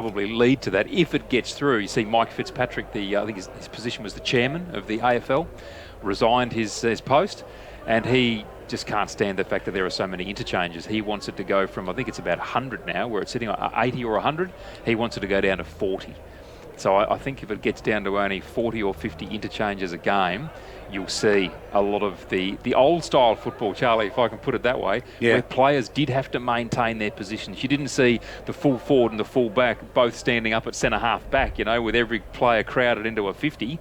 probably lead to that if it gets through. You see Mike Fitzpatrick, I think his position was the chairman of the AFL, resigned his post, and he just can't stand the fact that there are so many interchanges. He wants it to go from, I think it's about 100 now, where it's sitting on 80 or 100. He wants it to go down to 40. So I think if it gets down to only 40 or 50 interchanges a game, you'll see a lot of the old style football, Charlie, if I can put it that way, where players did have to maintain their positions. You didn't see the full forward and the full back both standing up at centre half back, you know, with every player crowded into a 50.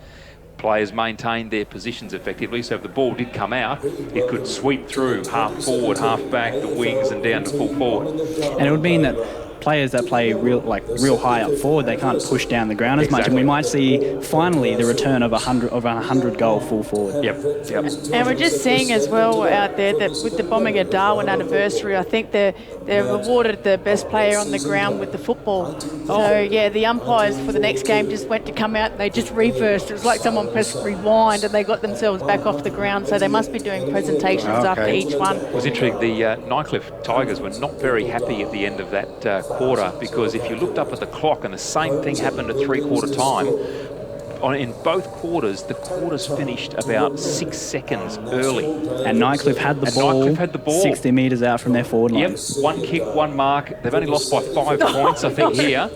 Players maintained their positions effectively, so if the ball did come out, it could sweep through half forward, half back, the wings and down to full forward. And it would mean that players that play real high up forward, they can't push down the ground as much, and we might see finally the return of a 100 goal full forward. Yep. And we're just seeing as well out there that with the bombing of Darwin anniversary, I think they've awarded the best player on the ground with the football. So yeah, the umpires for the next game just went to come out and they just reversed. It was like someone pressed rewind and they got themselves back off the ground. So they must be doing presentations after each one. It was intriguing. The Nycliffe Tigers were not very happy at the end of that quarter, because if you looked up at the clock, and the same thing happened at three-quarter time, in both quarters, the quarters finished about 6 seconds early. And Nycliffe had the ball 60 metres out from their forward line. Yep, one kick, one mark. They've only lost by 5 points, I think, here.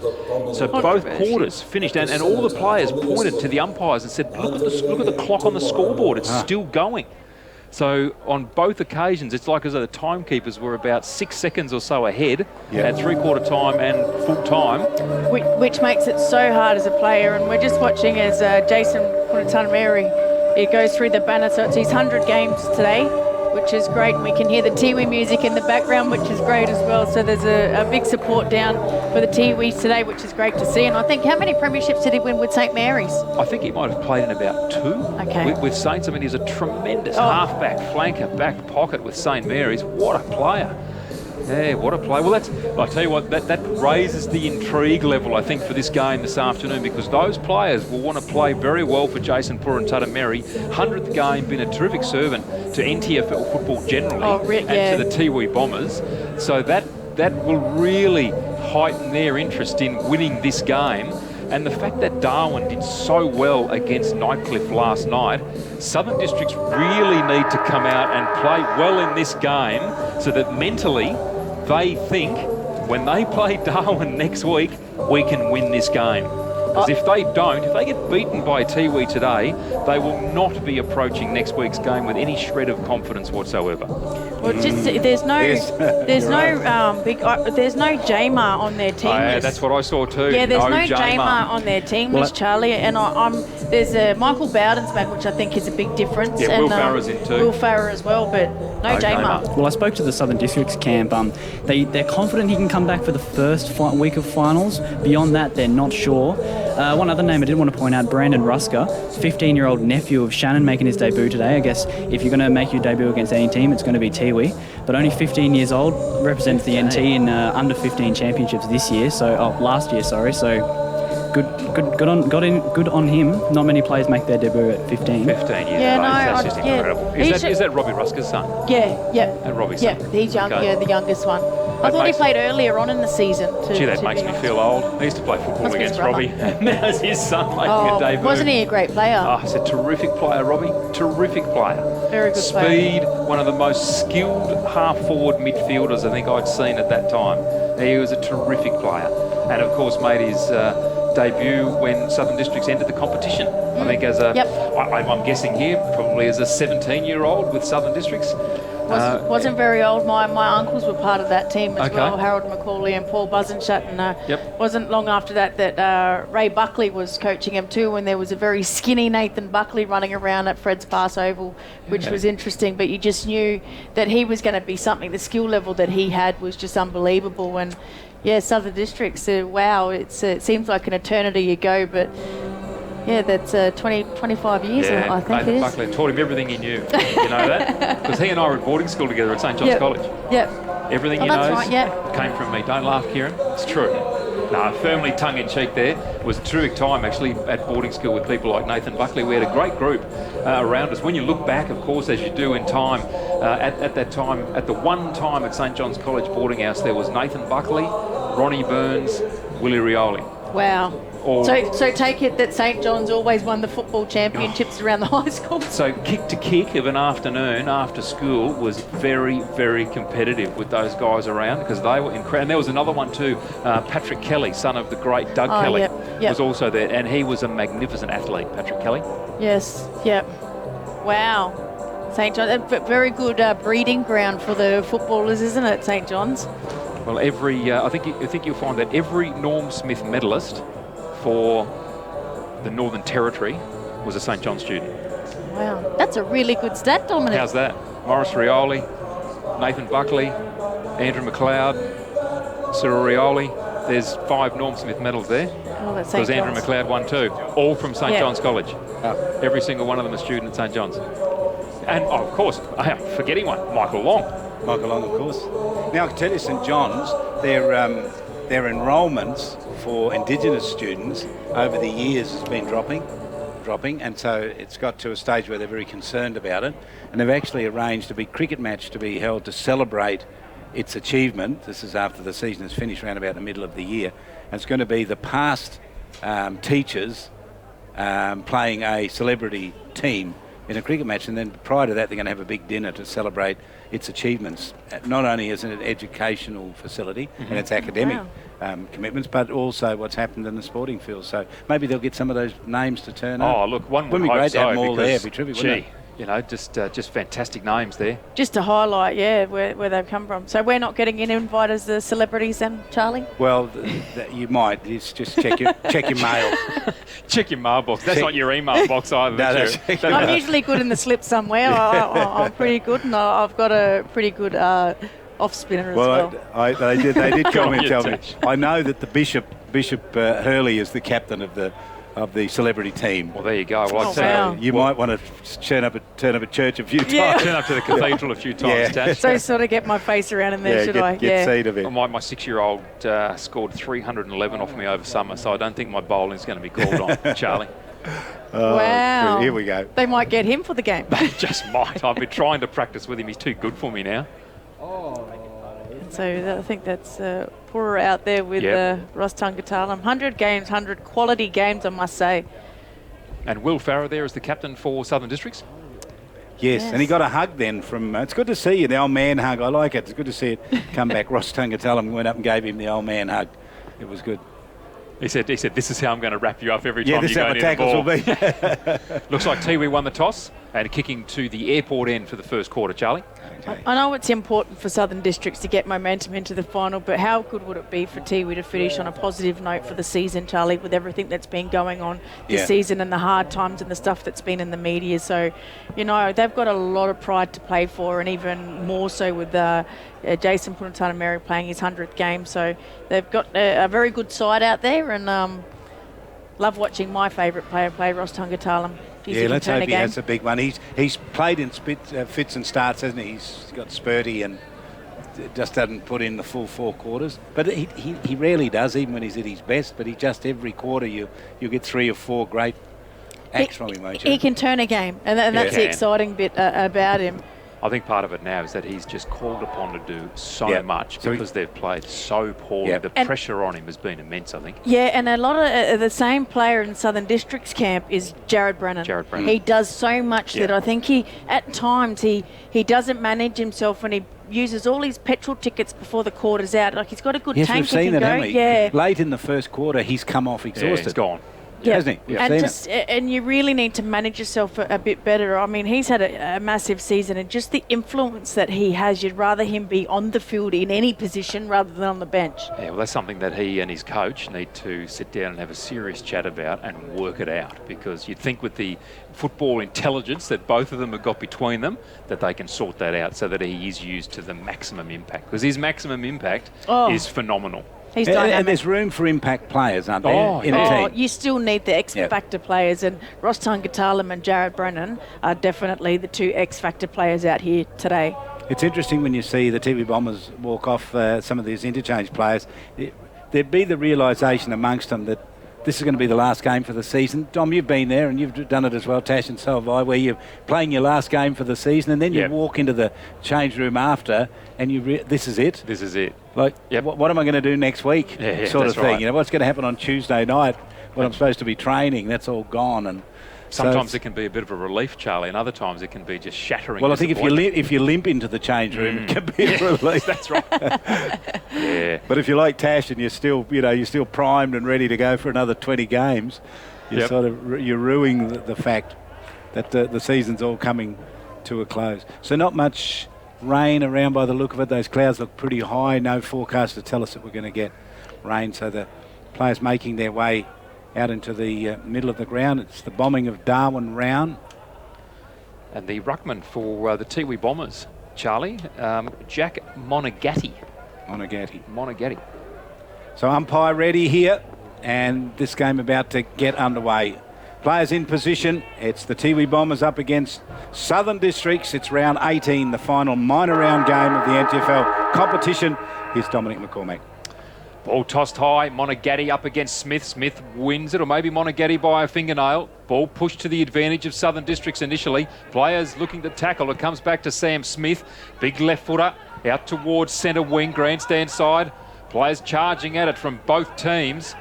So both quarters finished, and all the players pointed to the umpires and said, look at the clock on the scoreboard, it's still going. So on both occasions, it's like as though the timekeepers were about 6 seconds or so ahead at three-quarter time and full time. Which makes it so hard as a player. And we're just watching as Jason Punatanameri, he goes through the banner. So it's his 100 games today, which is great. And we can hear the Tiwi music in the background, which is great as well. So there's a big support down for the Tiwis today, which is great to see. And I think, how many premierships did he win with St Mary's? I think he might have played in about 2. Okay. With Saints. I mean, he's a tremendous halfback, flanker, back pocket with St Mary's. What a player. Yeah, what a play. Well, I'll tell you what, that raises the intrigue level, I think, for this game this afternoon, because those players will want to play very well for Jason Purantatameri. 100th game, been a terrific servant to NTFL football generally and to the Tiwi Bombers. So that will really heighten their interest in winning this game. And the fact that Darwin did so well against Nycliffe last night, Southern Districts really need to come out and play well in this game so that mentally they think when they play Darwin next week, we can win this game. Because if they don't, if they get beaten by Tiwi today, they will not be approaching next week's game with any shred of confidence whatsoever. Well, just there's no Jamar on their team list. That's what I saw too. Yeah, there's no Jamar on their team list, Charlie. And there's a Michael Bowden's back, which I think is a big difference. Yeah, and Will Farrer's in too. Will Farrer as well, but no Jamar. Well, I spoke to the Southern Districts camp. They're confident he can come back for the first week of finals. Beyond that, they're not sure. One other name I did want to point out, Brandon Rusker, 15-year-old nephew of Shannon, making his debut today. I guess if you're going to make your debut against any team, it's going to be Tiwi. But only 15 years old, represents the NT in under 15 championships this year. Last year, sorry. So good on him. Not many players make their debut at 15. 15 years of age, that's just incredible. Is that Robbie Rusker's son? Yeah. And Robbie's son? Yeah, he's young, the youngest one. I thought he played earlier on in the season. Gee, that makes me feel old. I used to play football against Robbie. Now it's his son making a debut. Wasn't he a great player? Oh, he's a terrific player, Robbie. Terrific player. Very good player. Speed, one of the most skilled half-forward midfielders I think I'd seen at that time. He was a terrific player. And, of course, made his debut when Southern Districts entered the competition. I think as I'm guessing here, probably as a 17-year-old with Southern Districts. Wasn't very old. My uncles were part of that team as well, Harold McCauley and Paul Buzzenshatt. And wasn't long after that Ray Buckley was coaching him too, when there was a very skinny Nathan Buckley running around at Fred's Pass Oval, which was interesting. But you just knew that he was going to be something. The skill level that he had was just unbelievable. And yeah, Southern Districts, wow, it seems like an eternity ago, but yeah, that's 25 years, I think it is. Buckley taught him everything he knew. You know that? Because he and I were at boarding school together at St John's College. Yep. Everything he knows came from me. Don't laugh, Kieran. It's true. No, firmly tongue-in-cheek there. It was a terrific time, actually, at boarding school with people like Nathan Buckley. We had a great group around us. When you look back, of course, as you do in time, at that time, at the one time at St John's College boarding house, there was Nathan Buckley, Ronnie Burns, Willie Rioli. Wow. Or- So take it that St John's always won the football championships around the high school. So kick to kick of an afternoon after school was very, very competitive with those guys around because they were incredible. And there was another one too, Patrick Kelly, son of the great Doug Kelly, yep. was also there. And he was a magnificent athlete, Patrick Kelly. Yes, yep. Wow. St John's, a very good breeding ground for the footballers, isn't it, St John's? Well, I think you'll find that every Norm Smith medalist for the Northern Territory was a St John student. Wow, that's a really good stat, Dominic. How's that? Maurice Rioli, Nathan Buckley, Andrew McLeod, Cyril Rioli. There's 5 Norm Smith medals there. Oh, that's St Because Andrew John's. McLeod won 2, all from St John's College. Every single one of them a student at St John's. And of course, I'm forgetting one, Michael Long. Michael Long, of course. Now, I can tell you, St John's, their enrolments for Indigenous students over the years has been dropping, and so it's got to a stage where they're very concerned about it, and they've actually arranged a big cricket match to be held to celebrate its achievement. This is after the season is finished, around about the middle of the year, and it's going to be the past teachers playing a celebrity team in a cricket match, and then prior to that they're going to have a big dinner to celebrate its achievements, not only as an educational facility and its academic commitments, but also what's happened in the sporting field. So maybe they'll get some of those names to turn up. Oh, look, one would Wouldn't be hope great to have so, them all there. because, It'd be terrific, wouldn't it? you know, just fantastic names there. Just to highlight, where they've come from. So we're not getting an invite as the celebrities then, Charlie? Well, you might. Just check your mail. Check your mailbox. That's not your email box either. No, that's that's- your- I'm usually good in the slip somewhere. I'm pretty good, and I've got a pretty good off spinner as well. They did Go come on, and you tell me. Tash. I know that the Bishop Hurley is the captain of the celebrity team. Well, there you go. Well, Oh, I'd say wow. You might want to turn up at church a few times. Yeah. turn up to the cathedral a few times, Yeah. Tash. So sort of get my face around in there, should I? Get seed of it. My 6-year-old scored 311 off me over summer, so I don't think my bowling's going to be called on, Charlie. Wow. Here we go. They might get him for the game. They just might. I've been trying to practice with him. He's too good for me now. So I think that's poorer out there with Ross Tungatala. 100 games, 100 quality games, I must say. And Will Farrer there is the captain for Southern Districts. Yes, and he got a hug then from... it's good to see you, the old man hug. I like it. It's good to see it come back. Ross Tungatala went up and gave him the old man hug. It was good. He said, this is how I'm going to wrap you up every time this you is go how near the the tackles ball. will be. Looks like Tiwi won the toss and kicking to the airport end for the first quarter, Charlie. I know it's important for Southern Districts to get momentum into the final, but how good would it be for Tiwi to finish on a positive note for the season, Charlie, with everything that's been going on this season and the hard times and the stuff that's been in the media? So, you know, they've got a lot of pride to play for, and even more so with Jason Punatana-Mary playing his 100th game. So they've got a very good side out there, and love watching my favourite player play, Ross Tungatala. Yeah, let's hope he has a big one. He's played in fits and starts, hasn't he? He's got spurty and just doesn't put in the full 4 quarters. But he rarely does, even when he's at his best. But he just, every quarter, you get 3 or 4 great acts from him, won't you? He can turn a game, and that's the exciting bit about him. I think part of it now is that he's just called upon to do so much because they've played so poorly. The pressure on him has been immense, I think. Yeah, and a lot of the same player in Southern Districts camp is Jared Brennan. He does so much that I think at times he doesn't manage himself, and he uses all his petrol tickets before the quarter's out. Like, he's got a good tank. We've seen that, haven't we? Yeah. Late in the first quarter, he's come off exhausted. Yeah, he's gone. Yeah, hasn't he? And you really need to manage yourself a bit better. I mean, he's had a massive season, and just the influence that he has, you'd rather him be on the field in any position rather than on the bench. Yeah, well, that's something that he and his coach need to sit down and have a serious chat about and work it out, because you'd think with the football intelligence that both of them have got between them that they can sort that out so that he is used to the maximum impact, because his maximum impact is phenomenal. He's dynamic. And there's room for impact players, aren't there, in a team? You still need the X-Factor players, and Ross Tungatala and Jared Brennan are definitely the 2 X-Factor players out here today. It's interesting when you see the Tiwi Bombers walk off some of these interchange players. There'd be the realisation amongst them that this is going to be the last game for the season. Dom, you've been there and you've done it as well, Tash, and so have I, where you're playing your last game for the season and then you walk into the change room after and this is it. This is it. Like, what am I going to do next week? Sort of thing. Right. You know, what's going to happen on Tuesday night when I'm supposed to be training? That's all gone. And sometimes it can be a bit of a relief, Charlie, and other times it can be just shattering. Well, I think if you limp into the change room, it can be a relief. That's right. Yeah. But if you're like Tash and you're still primed and ready to go for another 20 games, you're you're ruining the fact that the season's all coming to a close. So not much rain around by the look of it. Those clouds look pretty high. No forecast to tell us that we're going to get rain. So the players making their way out into the middle of the ground. It's the bombing of Darwin round. And the ruckman for the Tiwi Bombers, Charlie, Jack Monagatti. So umpire ready here, and this game about to get underway. Players in position. It's the Tiwi Bombers up against Southern Districts. It's round 18, the final minor round game of the NTFL competition. Here's Dominic McCormack. Ball tossed high, Monagatti up against Smith. Smith wins it, or maybe Monagatti by a fingernail. Ball pushed to the advantage of Southern Districts initially. Players looking to tackle. It comes back to Sam Smith. Big left footer out towards centre wing, grandstand side. Players charging at it from both teams.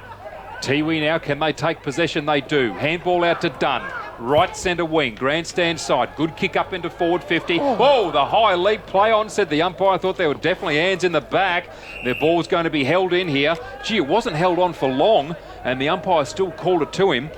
Tiwi now, can they take possession? They do. Handball out to Dunn. Right centre wing, grandstand side. Good kick up into forward 50. Whoa, the high leap play on, said the umpire. Thought there were definitely hands in the back. The ball's going to be held in here. Gee, it wasn't held on for long, and the umpire still called it to him.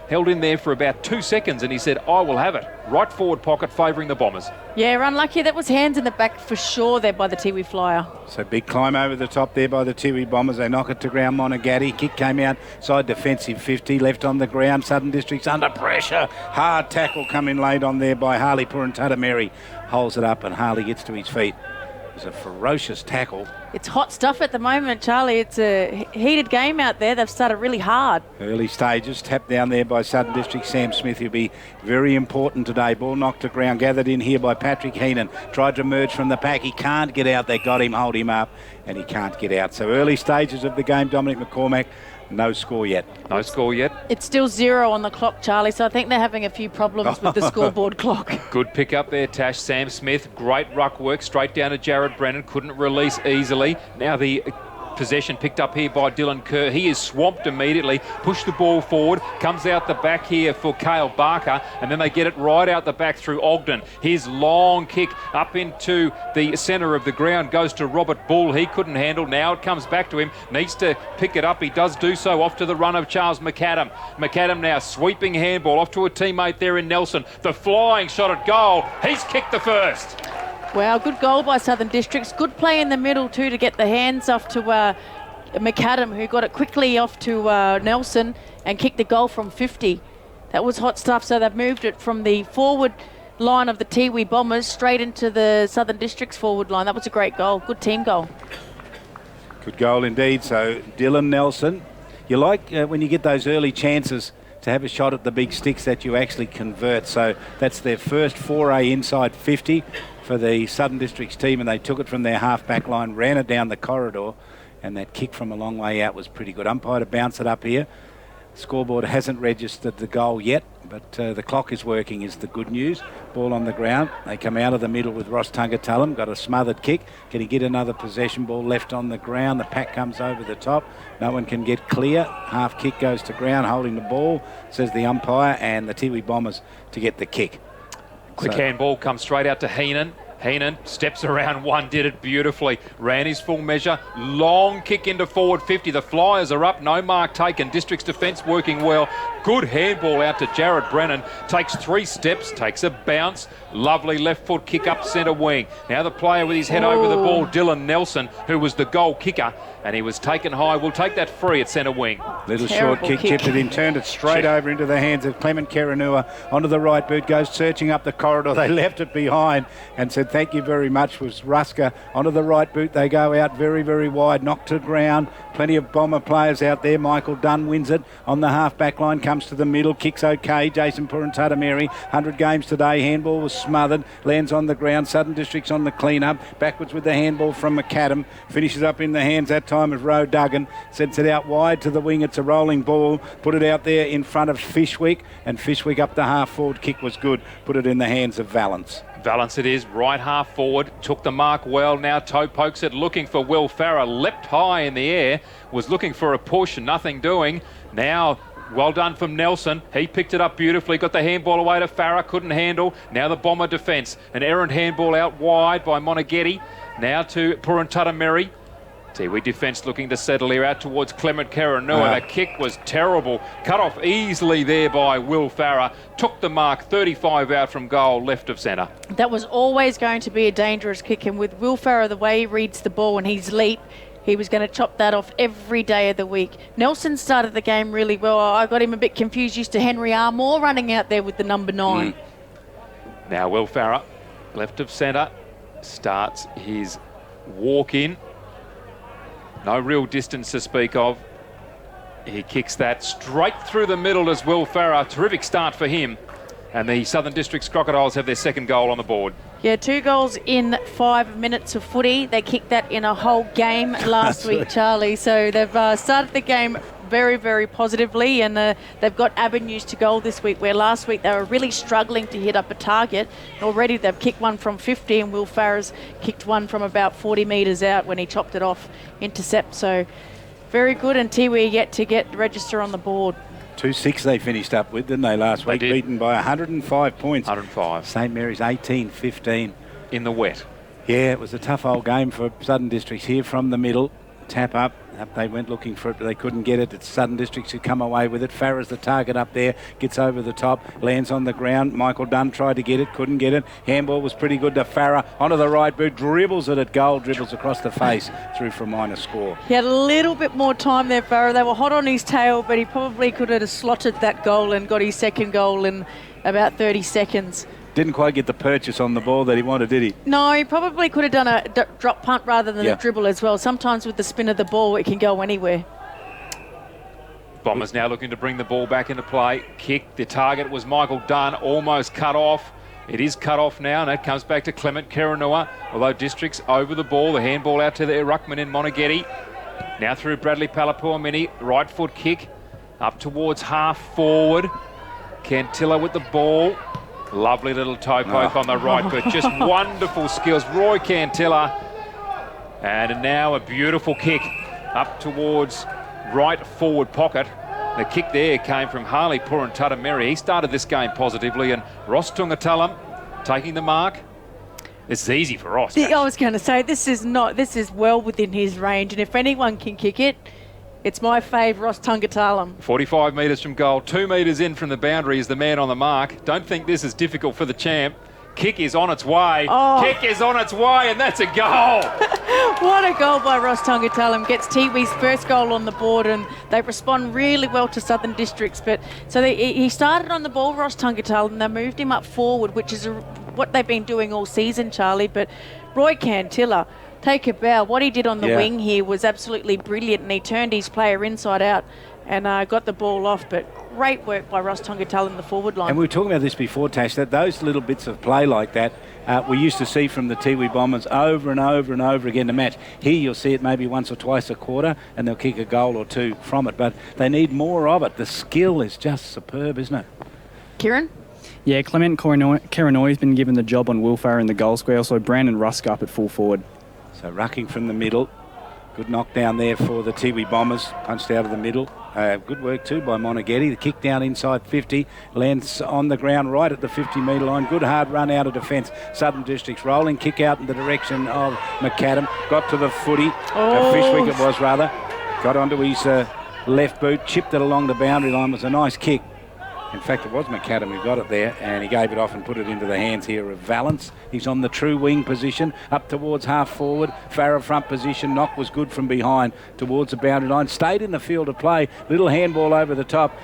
Held in there for about 2 seconds, and he said, I will have it. Right forward pocket favouring the Bombers. Yeah, unlucky. That was hands in the back for sure there by the Tiwi Flyer. So big climb over the top there by the Tiwi Bombers. They knock it to ground. Monagatti. Kick came out. Side defensive 50. Left on the ground. Southern Districts under pressure. Hard tackle coming late on there by Harley Purantatameri. Holds it up and Harley gets to his feet. It was a ferocious tackle. It's hot stuff at the moment, Charlie. It's a heated game out there. They've started really hard. Early stages, tapped down there by Southern District. Sam Smith will be very important today. Ball knocked to ground, gathered in here by Patrick Heenan. Tried to emerge from the pack. He can't get out. They got him, hold him up, and he can't get out. So early stages of the game, Dominic McCormack. No score yet. No score yet. It's still 0 on the clock, Charlie, so I think they're having a few problems with the scoreboard clock. Good pick up there, Tash. Sam Smith, great ruck work, straight down to Jared Brennan. Couldn't release easily. Now the possession picked up here by Dylan Kerr. He is swamped immediately. Push the ball forward. Comes out the back here for Cale Barker. And then they get it right out the back through Ogden. His long kick up into the centre of the ground goes to Robert Bull. He couldn't handle. Now it comes back to him. Needs to pick it up. He does do so off to the run of Charles McAdam. McAdam now sweeping handball off to a teammate there in Nelson. The flying shot at goal. He's kicked the first. Wow, good goal by Southern Districts. Good play in the middle too to get the hands off to McAdam, who got it quickly off to Nelson and kicked the goal from 50. That was hot stuff. So they've moved it from the forward line of the Tiwi Bombers straight into the Southern Districts forward line. That was a great goal. Good team goal. Good goal indeed. So Dylan Nelson, you like when you get those early chances to have a shot at the big sticks that you actually convert. So that's their first foray inside 50 for the Southern Districts team, and they took it from their half-back line, ran it down the corridor, and that kick from a long way out was pretty good. Umpire to bounce it up here. Scoreboard hasn't registered the goal yet, but the clock is working is the good news. Ball on the ground. They come out of the middle with Ross Tungatulum. Got a smothered kick. Can he get another possession? Ball left on the ground. The pack comes over the top. No one can get clear. Half kick goes to ground, holding the ball, says the umpire, and the Tiwi Bombers to get the kick. Quick handball comes straight out to Heenan. Heenan steps around one, did it beautifully. Ran his full measure. Long kick into forward 50. The Flyers are up. No mark taken. District's defence working well. Good handball out to Jared Brennan. Takes 3 steps. Takes a bounce. Lovely left foot kick up centre wing. Now the player with his head over the ball, Dylan Nelson, who was the goal kicker. And he was taken high. We'll take that free at centre wing. Little short kick, chipped it in, turned it straight over into the hands of Clement Karanua. Onto the right boot, goes searching up the corridor. They left it behind and said thank you very much, was Rusker. Onto the right boot, they go out very, very wide, knocked to ground. Plenty of Bomber players out there. Michael Dunn wins it on the half-back line, comes to the middle, kicks okay. Jason Puruntatameri, 100 games today. Handball was smothered, lands on the ground. Southern District's on the clean-up. Backwards with the handball from McAdam. Finishes up in the hands that time of Roe Duggan. Sends it out wide to the wing. It's a rolling ball. Put it out there in front of Fishwick, and Fishwick up the half-forward kick was good. Put it in the hands of Valance. Valance it is, right half forward, took the mark well, now toe pokes it, looking for Will Farrer, leapt high in the air, was looking for a push, nothing doing. Now, well done from Nelson, he picked it up beautifully, got the handball away to Farrer, couldn't handle. Now the Bomber defence, an errant handball out wide by Monaghetti, now to Puruntatameri. Tiwi defence looking to settle here out towards Clement Karanua. The kick was terrible. Cut off easily there by Will Farrer. Took the mark, 35 out from goal, left of centre. That was always going to be a dangerous kick, and with Will Farrer, the way he reads the ball and his leap, he was going to chop that off every day of the week. Nelson started the game really well. I got him a bit confused, used to Henry Armour running out there with the number 9. Now Will Farrer, left of centre, starts his walk in. No real distance to speak of. He kicks that straight through the middle as Will Farrer. Terrific start for him. And the Southern Districts Crocodiles have their second goal on the board. Yeah, 2 goals in 5 minutes of footy. They kicked that in a whole game last week, Charlie. So they've started the game very, very positively, and they've got avenues to goal this week, where last week they were really struggling to hit up a target. Already they've kicked one from 50, and Will Farrer's kicked one from about 40 metres out when he chopped it off, intercept. So very good, and Tiwi yet to get the register on the board. 2-6 they finished up with, didn't they, last week? Beaten by 105 points. 105. St Mary's 18-15. In the wet. Yeah, it was a tough old game for Southern Districts here from the middle. Tap up. Up they went looking for it, but they couldn't get it. It's Southern Districts who come away with it. Farrer's the target up there, gets over the top, lands on the ground. Michael Dunn tried to get it, couldn't get it. Handball was pretty good to Farrer. Onto the right boot, dribbles it at goal, dribbles across the face, through for a minor score. He had a little bit more time there, Farrer. They were hot on his tail, but he probably could have slotted that goal and got his second goal in about 30 seconds. Didn't quite get the purchase on the ball that he wanted, did he? No, he probably could have done a drop punt rather than a dribble as well. Sometimes with the spin of the ball, it can go anywhere. Bombers now looking to bring the ball back into play. Kick, the target was Michael Dunn, almost cut off. It is cut off now, and it comes back to Clement Karanua. Although Districts over the ball, the handball out to the ruckman in Monaghetti. Now through Bradley Palapuamini, right foot kick, up towards half forward. Cantilla with the ball. Lovely little toe poke on the right foot. Just wonderful skills. Roy Cantilla. And now a beautiful kick up towards right forward pocket. The kick there came from Harley Puruntatameri. He started this game positively, and Ross Tungatalam taking the mark. This is easy for Ross. I was going to say, this is well within his range, and if anyone can kick it, it's my fave, Ross Tungatalam. 45 metres from goal, 2 metres in from the boundary is the man on the mark. Don't think this is difficult for the champ. Kick is on its way. Kick is on its way, and that's a goal. What a goal by Ross Tungatalam. Gets Tiwi's first goal on the board, and they respond really well to Southern Districts. He started on the ball, Ross Tungatalam. They moved him up forward, which is what they've been doing all season, Charlie. But Roy Cantilla, take a bow. What he did on the wing here was absolutely brilliant, and he turned his player inside out and got the ball off. But great work by Ross Tungatalam in the forward line. And we were talking about this before, Tash, that those little bits of play like that we used to see from the Tiwi Bombers over and over and over again to match. Here you'll see it maybe once or twice a quarter, and they'll kick a goal or two from it. But they need more of it. The skill is just superb, isn't it? Kieran? Yeah, Clement Karanoi has been given the job on Will Farrer in the goal square. Also, Brandon Rusk up at full forward. So rucking from the middle. Good knockdown there for the Tiwi Bombers. Punched out of the middle. Good work too by Monaghetti. The kick down inside 50. Lands on the ground right at the 50-metre line. Good hard run out of defence. Southern Districts rolling. Kick out in the direction of McAdam. Got to the footy. Fishwick it was rather. Got onto his left boot. Chipped it along the boundary line. It was a nice kick. In fact, it was McAdam who got it there, and he gave it off and put it into the hands here of Valance. He's on the true wing position, up towards half forward. Farrer front position. Knock was good from behind towards the boundary line. Stayed in the field of play. Little handball over the top.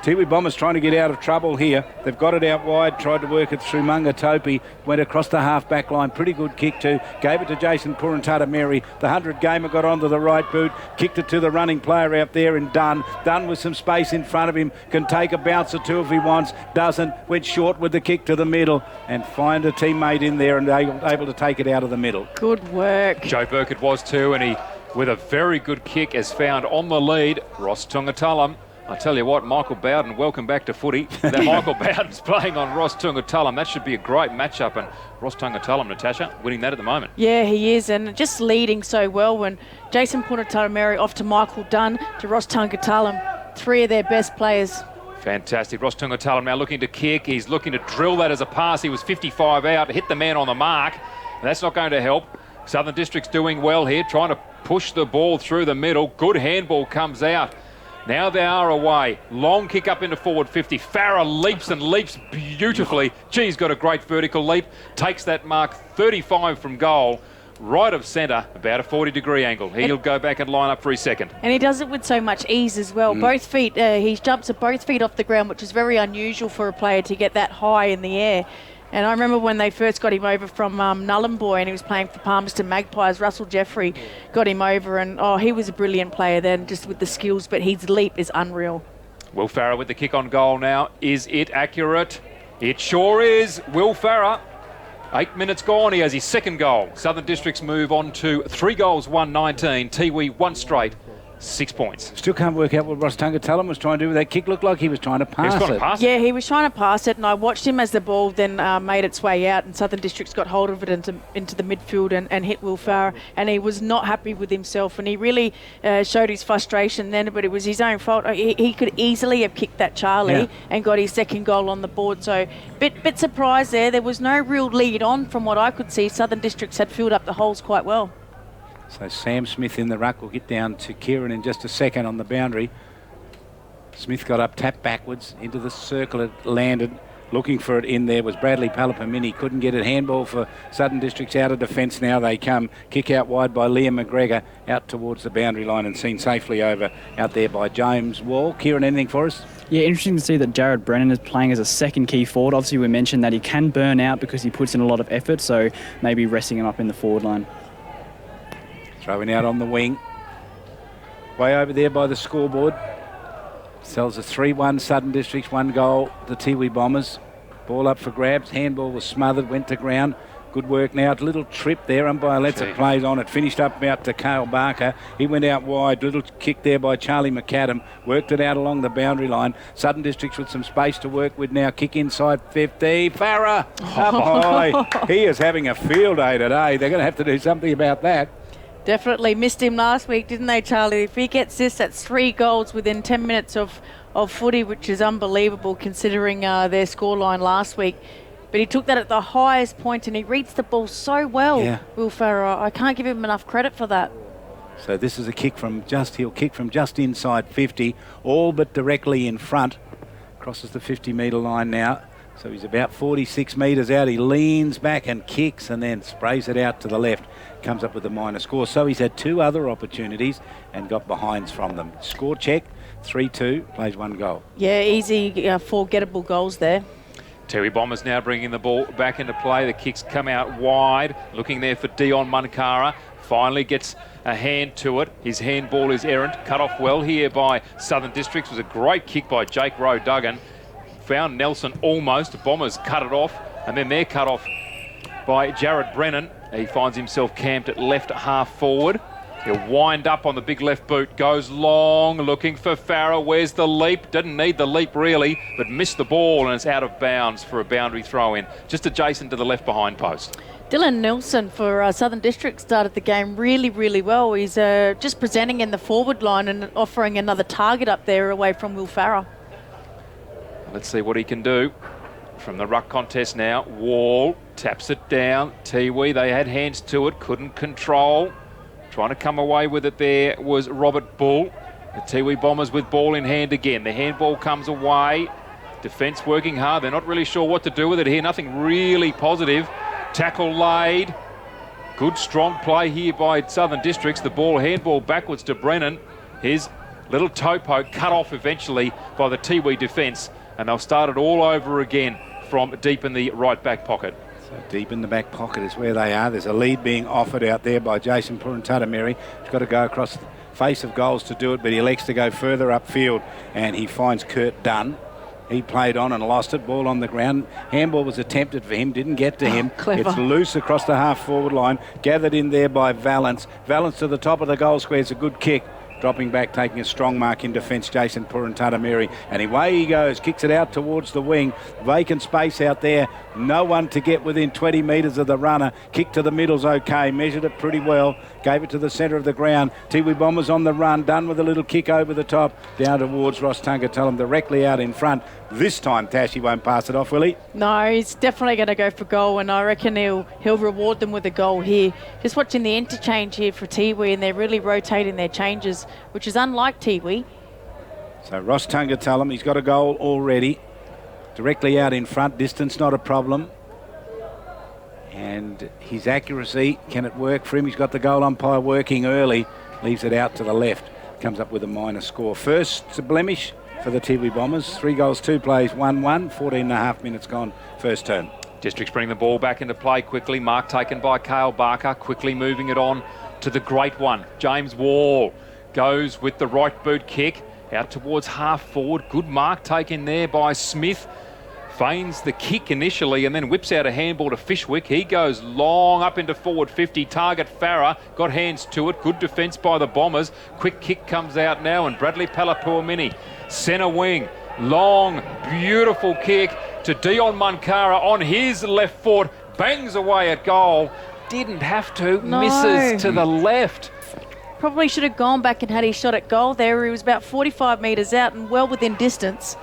Tiwi Bombers trying to get out of trouble here. They've got it out wide, tried to work it through Munga Topi, went across the half-back line, pretty good kick too, gave it to Jason Purantata Mary. The 100 gamer got onto the right boot, kicked it to the running player out there in Dunn. Dunn with some space in front of him, can take a bounce or two if he wants, doesn't, went short with the kick to the middle and find a teammate in there and able to take it out of the middle. Good work. Joe Burkett was too, and he, with a very good kick, has found on the lead Ross Tungatulum. I tell you what, Michael Bowden, welcome back to footy. That Michael Bowden's playing on Ross Tungatulum. That should be a great matchup, and Ross Tungatulum, Natasha, winning that at the moment. Yeah, he is, and just leading so well when Jason Purantata off to Michael Dunn to Ross Tungatulum, 3 of their best players. Fantastic. Ross Tungatulum now looking to kick. He's looking to drill that as a pass. He was 55 out, hit the man on the mark. And that's not going to help. Southern District's doing well here, trying to push the ball through the middle. Good handball comes out. Now they are away. Long kick up into forward 50. Farah leaps and leaps beautifully. He's got a great vertical leap. Takes that mark 35 from goal. Right of centre, about a 40-degree angle. He'll go back and line up for his second. And he does it with so much ease as well. Both feet, he jumps at both feet off the ground, which is very unusual for a player to get that high in the air. And I remember when they first got him over from Nhulunbuy and he was playing for Palmerston Magpies, Russell Jeffrey got him over and, he was a brilliant player then, just with the skills, but his leap is unreal. Will Farah with the kick on goal now. Is it accurate? It sure is. Will Farah, 8 minutes gone. He has his second goal. Southern Districts move on to 3 goals, 1-19. Tiwi, 1 straight. 6 points. Still can't work out what Ross Tungatulum was trying to do with that kick. Looked like he was trying to pass it. Yeah, he was trying to pass it, and I watched him as the ball then made its way out, and Southern Districts got hold of it into the midfield and hit Will Farah, and he was not happy with himself, and he really showed his frustration then, but it was his own fault. He could easily have kicked that Charlie and got his second goal on the board, so bit surprised there. There was no real lead on from what I could see. Southern Districts had filled up the holes quite well. So Sam Smith in the ruck will get down to Kieran in just a second on the boundary. Smith got up, tapped backwards into the circle. It landed. Looking for it in there was Bradley Palapamini. Couldn't get it. Handball for Southern Districts out of defence. Now they come. Kick out wide by Liam McGregor out towards the boundary line and seen safely over out there by James Wall. Kieran, anything for us? Yeah, interesting to see that Jared Brennan is playing as a second key forward. Obviously, we mentioned that he can burn out because he puts in a lot of effort, so maybe resting him up in the forward line. Throwing out on the wing. Way over there by the scoreboard. Sells a 3-1 Southern Districts, 1 goal, the Tiwi Bombers. Ball up for grabs. Handball was smothered, went to ground. Good work now. Little trip there. Umpire lets it play on it. Finished up out to Cale Barker. He went out wide. Little kick there by Charlie McAdam. Worked it out along the boundary line. Southern Districts with some space to work with now. Kick inside 50. Farah up high. He is having a field day today. They're going to have to do something about that. Definitely missed him last week, didn't they, Charlie? If he gets this, that's 3 goals within 10 minutes of footy, which is unbelievable considering their scoreline last week. But he took that at the highest point and he reads the ball so well, Will Farah. I can't give him enough credit for that. So this is a kick from he'll kick from just inside 50, all but directly in front. Crosses the 50-metre line now. So he's about 46 metres out. He leans back and kicks and then sprays it out to the left. Comes up with a minor score. So he's had 2 other opportunities and got behinds from them. Score check, 3-2, plays 1 goal. Yeah, easy 4 gettable goals there. Tiwi Bombers now bringing the ball back into play. The kicks come out wide. Looking there for Dion Munkara. Finally gets a hand to it. His handball is errant. Cut off well here by Southern Districts. It was a great kick by Jake Rowe-Duggan. Found Nelson almost. The Bombers cut it off. And then they're cut off by Jared Brennan. He finds himself camped at left half forward. He'll wind up on the big left boot. Goes long, looking for Farah. Where's the leap? Didn't need the leap really, but missed the ball and it's out of bounds for a boundary throw in. Just adjacent to the left behind post. Dylan Nelson for Southern District started the game really, really well. He's just presenting in the forward line and offering another target up there away from Will Farah. Let's see what he can do. From the ruck contest now, Wall taps it down. Tiwi, they had hands to it, couldn't control. Trying to come away with it there was Robert Bull. The Tiwi Bombers with ball in hand again. The handball comes away. Defence working hard. They're not really sure what to do with it here. Nothing really positive. Tackle laid. Good strong play here by Southern Districts. The ball handball backwards to Brennan. Here's Little toe poke cut off eventually by the Tiwi defence, and they'll start it all over again from deep in the right back pocket. So deep in the back pocket is where they are. There's a lead being offered out there by Jason Purantatameri. He's got to go across the face of goals to do it, but he elects to go further upfield, and he finds Kurt Dunn. He played on and lost it. Ball on the ground. Handball was attempted for him. Didn't get to him. Clever. It's loose across the half-forward line. Gathered in there by Valance. Valance to the top of the goal square. It's a good kick. Dropping back, taking a strong mark in defence, Jason Purantatameri. And away he goes. Kicks it out towards the wing. Vacant space out there. No one to get within 20 metres of the runner. Kick to the middle's okay. Measured it pretty well. Gave it to the centre of the ground. Tiwi Bombers on the run. Done with a little kick over the top. Down towards Ross Tungatulum, directly out in front. This time, Tash, he won't pass it off, will he? No, he's definitely going to go for goal, and I reckon he'll reward them with a goal here. Just watching the interchange here for Tiwi, and they're really rotating their changes, which is unlike Tiwi. So Ross Tungatulum, he's got a goal already. Directly out in front, distance not a problem. And his accuracy, can it work for him? He's got the goal umpire working early. Leaves it out to the left. Comes up with a minor score. First blemish for the Tiwi Bombers. 3 goals, 2 plays, 1-1. 14 and a half minutes gone, first term. Districts bring the ball back into play quickly. Mark taken by Cale Barker, quickly moving it on to the great one. James Wall goes with the right boot kick out towards half forward. Good mark taken there by Smith. Feigns the kick initially and then whips out a handball to Fishwick. He goes long up into forward 50. Target Farah. Got hands to it. Good defence by the Bombers. Quick kick comes out now and Bradley Palapuamini. Centre wing. Long, beautiful kick to Dion Munkara on his left foot. Bangs away at goal. Didn't have to. No. Misses to the left. Probably should have gone back and had his shot at goal there. He was about 45 metres out and well within distance.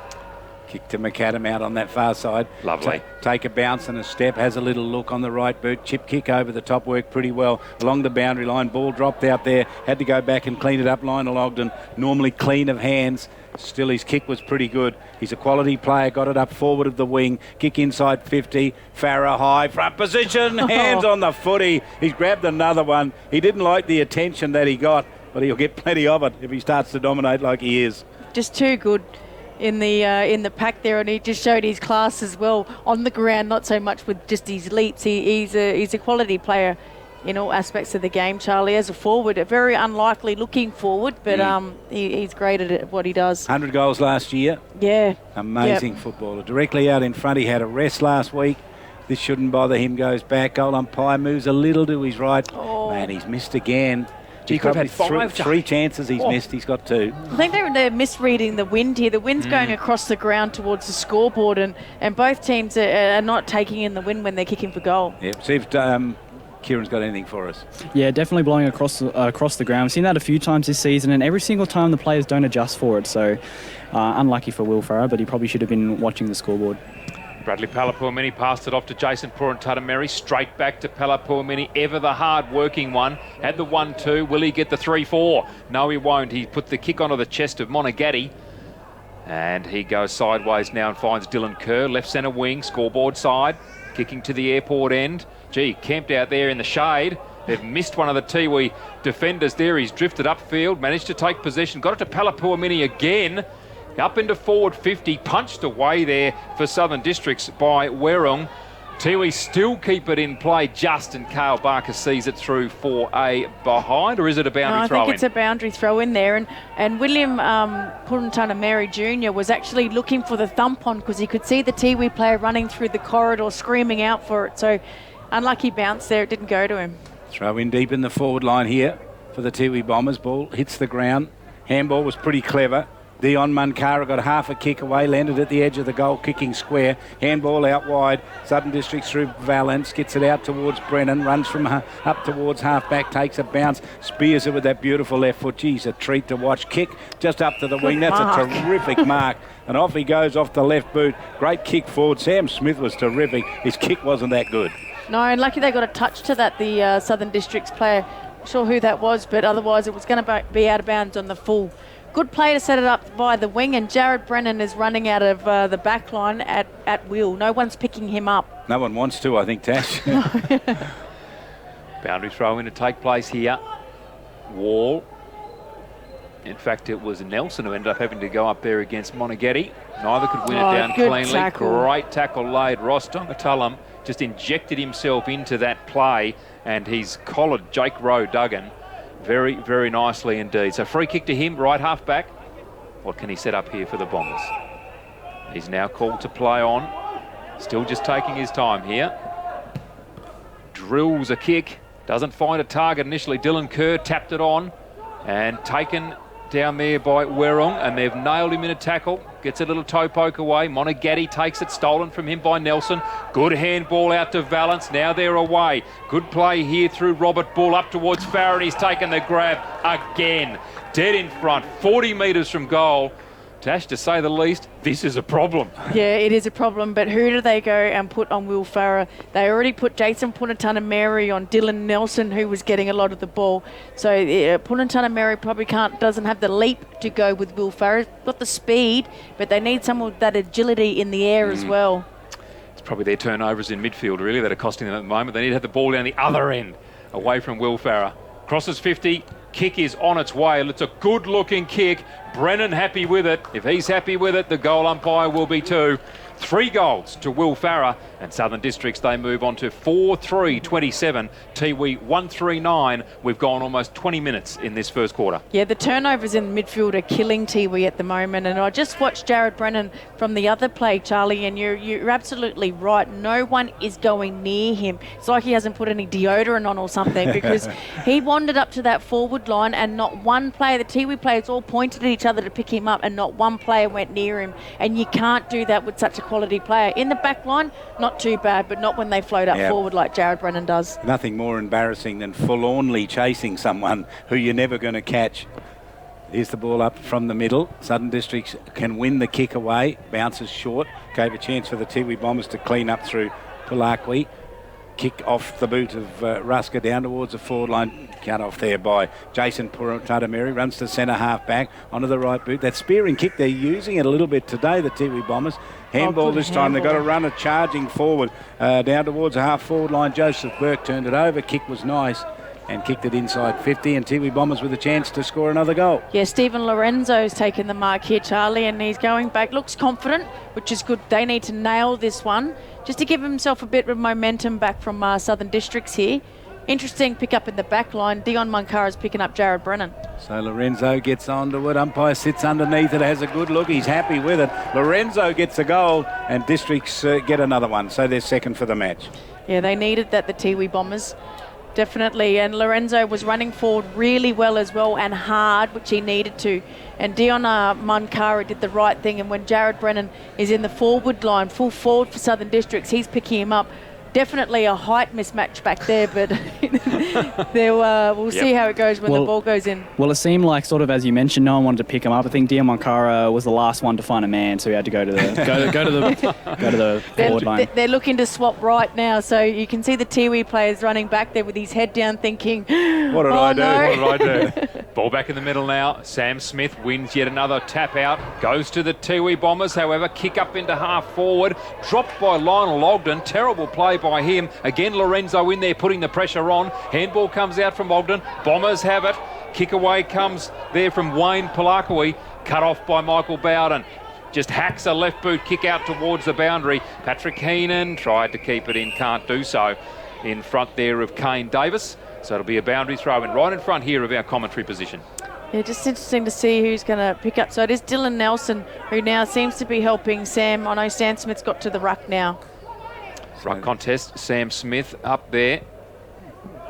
Kick to McAdam out on that far side. Lovely. Take a bounce and a step. Has a little look on the right boot. Chip kick over the top. Worked pretty well along the boundary line. Ball dropped out there. Had to go back and clean it up. Lionel Ogden, normally clean of hands. Still, his kick was pretty good. He's a quality player. Got it up forward of the wing. Kick inside 50. Farah high. Front position. Hands on the footy. He's grabbed another one. He didn't like the attention that he got, but he'll get plenty of it if he starts to dominate like he is. Just too good in the pack there, and he just showed his class as well on the ground, not so much with just his leaps. He's a quality player in all aspects of the game, Charlie. As a forward, a very unlikely looking forward, but he's great at what he does. 100 goals last year. Yeah. Amazing footballer. Directly out in front. He had a rest last week. This shouldn't bother him. Goes back. Goal umpire moves a little to his right. Oh. Man, he's missed again. He could have had three chances he's missed. He's got 2. I think they're misreading the wind here. The wind's going across the ground towards the scoreboard, and both teams are not taking in the wind when they're kicking for goal. Yep. See if Kieran's got anything for us. Yeah, definitely blowing across the ground. We've seen that a few times this season, and every single time the players don't adjust for it. So unlucky for Will Farah, but he probably should have been watching the scoreboard. Bradley Palapuamini passed it off to Jason Purantatameri. Straight back to Palapuamini, ever the hard-working one. Had the 1-2. Will he get the 3-4? No, he won't. He put the kick onto the chest of Monagatti. And he goes sideways now and finds Dylan Kerr. Left centre wing, scoreboard side. Kicking to the airport end. Gee, camped out there in the shade. They've missed one of the Tiwi defenders there. He's drifted upfield, managed to take possession. Got it to Palapuamini again. Up into forward 50, punched away there for Southern Districts by Werung. Tiwi still keep it in play just, and Cale Barker sees it through for a behind, or is it a boundary throw-in? I think it's a boundary throw-in there, and William Purantatameri Jr. was actually looking for the thump on because he could see the Tiwi player running through the corridor screaming out for it, so unlucky bounce there, it didn't go to him. Throw in deep in the forward line here for the Tiwi Bombers. Ball hits the ground. Handball was pretty clever. Dion Munkara got half a kick away, landed at the edge of the goal kicking square. Handball out wide. Southern Districts through Valance, gets it out towards Brennan, runs from up towards half back, takes a bounce, spears it with that beautiful left foot. Geez, a treat to watch. Kick just up to the wing. That's a terrific mark. And off he goes off the left boot. Great kick forward. Sam Smith was terrific. His kick wasn't that good. No, and lucky they got a touch to that, the Southern Districts player. Not sure who that was, but otherwise it was going to be out of bounds on the full. Good play to set it up by the wing, and Jared Brennan is running out of the back line at will. No one's picking him up. No one wants to, I think, Tash. Boundary throw in to take place here. Wall In fact, it was Nelson who ended up having to go up there against Monaghetti. Neither could win it down good cleanly. tackle. Great tackle laid. Ross Tongatulum just injected himself into that play, and he's collared Jake Rowe Duggan very, very nicely indeed. So free kick to him, right half back. What can he set up here for the Bombers? He's now called to play on. Still just taking his time here. Drills a kick. Doesn't find a target initially. Dylan Kerr tapped it on and taken down there by Werrong, and they've nailed him in a tackle. Gets a little toe poke away. Monaghetti takes it, stolen from him by Nelson. Good handball out to Valance. Now they're away. Good play here through Robert Bull up towards Farron. He's taken the grab again. Dead in front, 40 metres from goal. Tash, to say the least, this is a problem. Yeah, it is a problem, but who do they go and put on Will Farrer? They already put Jason Punatunameri on Dylan Nelson, who was getting a lot of the ball. So Punatunameri probably doesn't have the leap to go with Will Farrer. Got the speed, but they need some of that agility in the air as well. It's probably their turnovers in midfield, really, that are costing them at the moment. They need to have the ball down the other end, away from Will Farrer. Crosses 50. Kick is on its way. It's a good-looking kick. Brennan happy with it. If he's happy with it, the goal umpire will be too. 3 goals to Will Farrer, and Southern Districts, they move on to 4-3-27. Tiwi 1-3-9. We've gone almost 20 minutes in this first quarter. Yeah, the turnovers in midfield are killing Tiwi at the moment, and I just watched Jared Brennan from the other play, Charlie, and you're absolutely right. No one is going near him. It's like he hasn't put any deodorant on or something, because he wandered up to that forward line and not one player, the Tiwi players all pointed at each other to pick him up, and not one player went near him, and you can't do that with such a quality player. In the back line, not too bad, but not when they float up forward like Jared Brennan does. Nothing more embarrassing than forlornly chasing someone who you're never going to catch. Here's the ball up from the middle. Southern Districts can win the kick away. Bounces short. Gave a chance for the Tiwi Bombers to clean up through Pulakwi. Kick off the boot of Rusker down towards the forward line. Cut off there by Jason Punatunameri. Runs to centre half back onto the right boot. That spearing kick, they're using it a little bit today, the Tiwi Bombers. Handball this time. They've got to run it charging forward down towards the half forward line. Joseph Burke turned it over. Kick was nice and kicked it inside 50, and Tiwi Bombers with a chance to score another goal. Yeah, Stephen Lorenzo's taken the mark here, Charlie, and he's going back. Looks confident, which is good. They need to nail this one just to give himself a bit of momentum back from Southern Districts here. Interesting pick up in the back line. Dion Munkara's picking up Jared Brennan. So Lorenzo gets onto it. Umpire sits underneath it, has a good look. He's happy with it. Lorenzo gets a goal, and Districts get another one. So they're second for the match. Yeah, they needed that, the Tiwi Bombers. Definitely, and Lorenzo was running forward really well as well, and hard, which he needed to. And Dion Munkara did the right thing, and when Jared Brennan is in the forward line, full forward for Southern Districts, he's picking him up. Definitely a height mismatch back there, but we'll see how it goes when the ball goes in. Well, it seemed like, sort of as you mentioned, no one wanted to pick him up. I think Dion Monkara was the last one to find a man, so he had to go to the forward line. They're looking to swap right now, so you can see the Tiwi players running back there with his head down, thinking, "What did I do? No. What did I do?" Ball back in the middle now. Sam Smith wins yet another tap out. Goes to the Tiwi Bombers, however. Kick up into half forward. Dropped by Lionel Ogden. Terrible play by him. Again, Lorenzo in there putting the pressure on. Handball comes out from Ogden. Bombers have it. Kick away comes there from Wayne Pulakwi. Cut off by Michael Bowden. Just hacks a left boot kick out towards the boundary. Patrick Heenan tried to keep it in, can't do so. In front there of Kane Davis. So it'll be a boundary throw in right in front here of our commentary position. Yeah, just interesting to see who's going to pick up. So it is Dylan Nelson who now seems to be helping Sam. I know Sam Smith's got to the ruck now. Ruck contest, Sam Smith up there.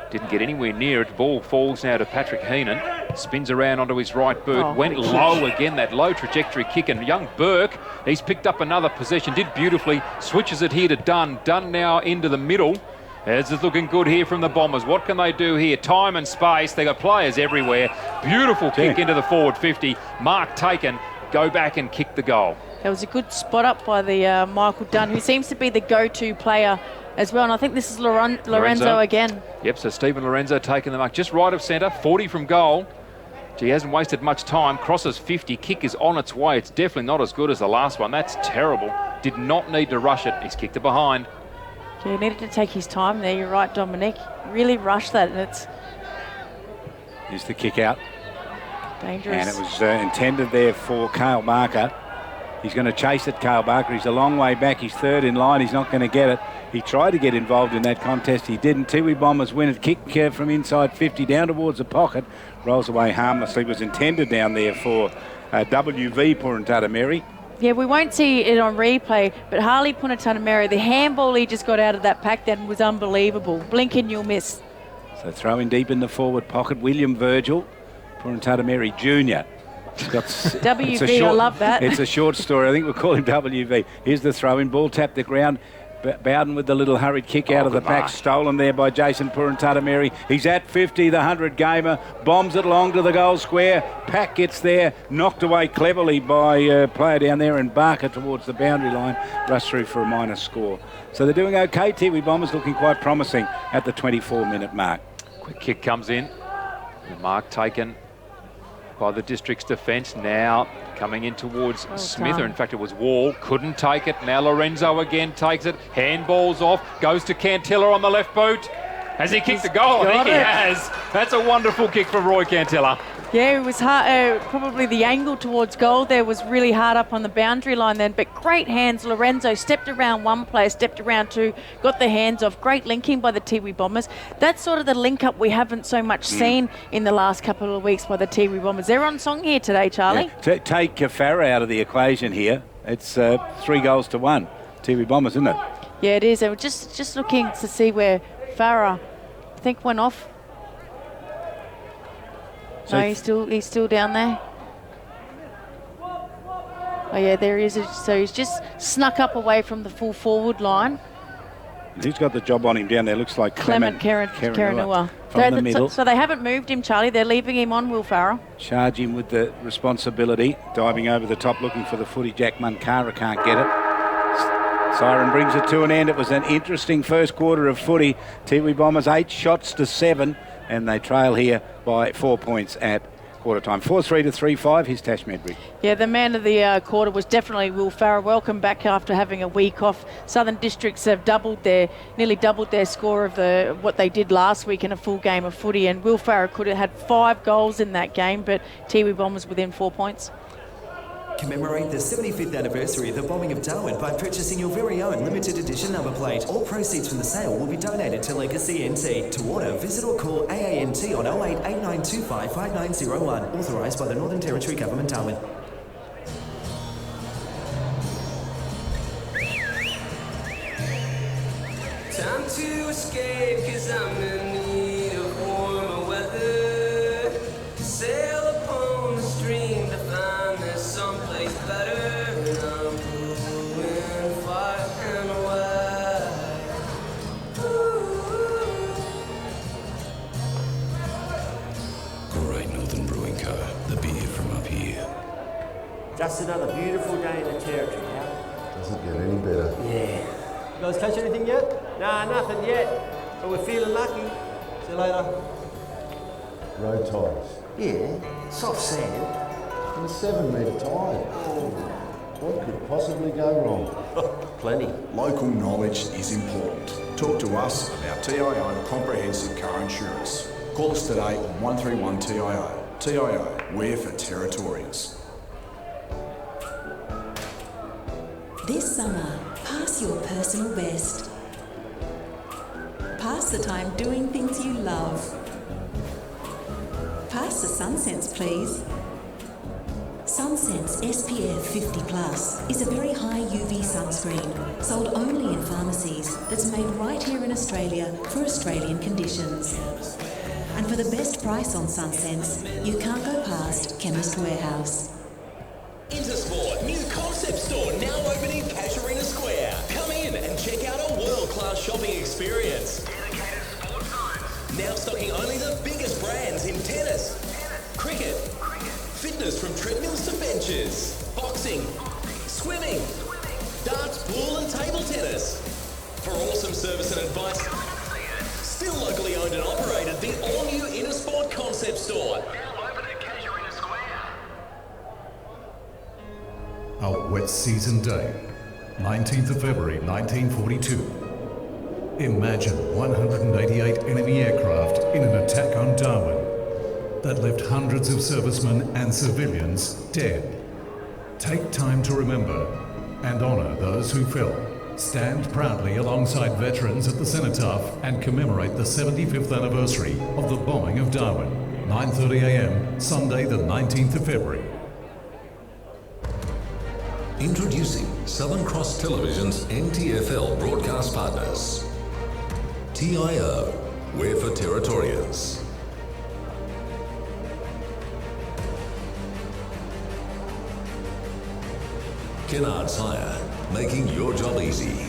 Didn't get anywhere near it. Ball falls now to Patrick Heenan. Spins around onto his right boot. Went low again, that low trajectory kick. And young Burke, he's picked up another possession. Did beautifully. Switches it here to Dunn. Dunn now into the middle. As is looking good here from the Bombers. What can they do here? Time and space. They got players everywhere. Beautiful kick into the forward 50. Mark taken. Go back and kick the goal. That was a good spot up by the Michael Dunn, who seems to be the go-to player as well. And I think this is Lorenzo again. Yep, so Stephen Lorenzo taking the mark just right of centre, 40 from goal. He hasn't wasted much time. Crosses 50, kick is on its way. It's definitely not as good as the last one. That's terrible. Did not need to rush it. He's kicked it behind. Yeah, he needed to take his time there. You're right, Dominic. Really rushed that, and it's... Here's the kick out. Dangerous. And it was intended there for Cale Barker. He's going to chase it, Cale Barker. He's a long way back. He's third in line. He's not going to get it. He tried to get involved in that contest. He didn't. Tiwi Bombers win it. Kick from inside 50 down towards the pocket. Rolls away harmlessly. Was intended down there for WV Purantatameri. Yeah, we won't see it on replay, but Harley Purantatameri, the handball he just got out of that pack then was unbelievable. Blink and you'll miss. So throwing deep in the forward pocket. William Virgil, Purantatameri Jr. WV, I love that. It's a short story. I think we'll call him WV. Here's the throw-in. Ball tapped the ground. Bowden with the little hurried kick out of the pack. Stolen there by Jason Purantatameri. He's at 50, the 100-gamer. Bombs it long to the goal square. Pack gets there. Knocked away cleverly by a player down there, and Barker towards the boundary line. Rush through for a minor score. So they're doing okay. Tiwi Bombers looking quite promising at the 24-minute mark. Quick kick comes in. The mark taken by the District's defence. Now coming in towards Smith, or in fact it was Wall, couldn't take it. Now Lorenzo again takes it. Handballs off, goes to Cantilla on the left boot. Has he kicked the goal? I think he has. That's a wonderful kick from Roy Cantilla. Yeah, it was hard. Probably the angle towards goal there was really hard up on the boundary line then, but great hands. Lorenzo stepped around one player, stepped around two, got the hands off. Great linking by the Tiwi Bombers. That's sort of the link-up we haven't so much seen in the last couple of weeks by the Tiwi Bombers. They're on song here today, Charlie. Yeah. Take Farah out of the equation here. It's 3-1 Tiwi Bombers, isn't it? Yeah, it is. And we're just looking to see where Farah, I think, went off. So no, he's still down there. Oh yeah, there he is. So he's just snuck up away from the full forward line. Who's got the job on him down there? Looks like Clement Karanua. From the middle. So they haven't moved him, Charlie. They're leaving him on Will Farah. Charge him with the responsibility. Diving over the top, looking for the footy. Jack Munkara can't get it. Siren brings it to an end. It was an interesting first quarter of footy. Tiwi Bombers 8 shots to 7, and they trail here by 4 points at quarter time. 4-3 to 3-5. Here's Tash Medbury. Yeah, the man of the quarter was definitely Will Farah. Welcome back after having a week off. Southern Districts have nearly doubled their score of what they did last week in a full game of footy, and Will Farah could have had 5 goals in that game, but Tiwi Bombers within 4 points. Commemorate the 75th anniversary of the bombing of Darwin by purchasing your very own limited edition number plate. All proceeds from the sale will be donated to Legacy NT. To order, visit or call AANT on 08 8925 5901. Authorised by the Northern Territory Government, Darwin. Time to escape, 'cause I'm in need of warmer weather. Sail upon the stream to find there's someplace better. And I'm blue far and wide. Great Northern Brewing Co. The beer from up here. Just another beautiful day in the Territory, Hal. Doesn't get any better. Yeah. You guys catch anything yet? Nah, nothing yet. But we're feeling lucky. See you later. Road tyres. Yeah, soft sand. And a 7-metre tyre. What could possibly go wrong? Plenty. Local knowledge is important. Talk to us about TIO Comprehensive Car Insurance. Call us today on 131 TIO. TIO, we're for Territorians. This summer, pass your personal best. Pass the time doing things you love. Pass the SunSense, please. SunSense SPF 50+ is a very high UV sunscreen, sold only in pharmacies, that's made right here in Australia for Australian conditions. And for the best price on SunSense, you can't go past Chemist Warehouse. Intersport, new concept store now open in Casuarina Square. Come in and check out a world-class shopping experience. Dedicated sport zones. Now stocking only the biggest brands in tennis, cricket, fitness from treadmills to benches, boxing, swimming, darts, pool and table tennis. For awesome service and advice, still locally owned and operated, the all-new Intersport concept store. Now open at Casuarina Square. Our wet season day, 19th of February 1942. Imagine 188 enemy aircraft in an attack on Darwin. that left hundreds of servicemen and civilians dead. Take time to remember and honour those who fell. Stand proudly alongside veterans at the Cenotaph and commemorate the 75th anniversary of the bombing of Darwin. 9:30 a.m. Sunday the 19th of February. Introducing Southern Cross Television's NTFL broadcast partners. TIO, we're for Territorians. Kennard's Hire, making your job easy.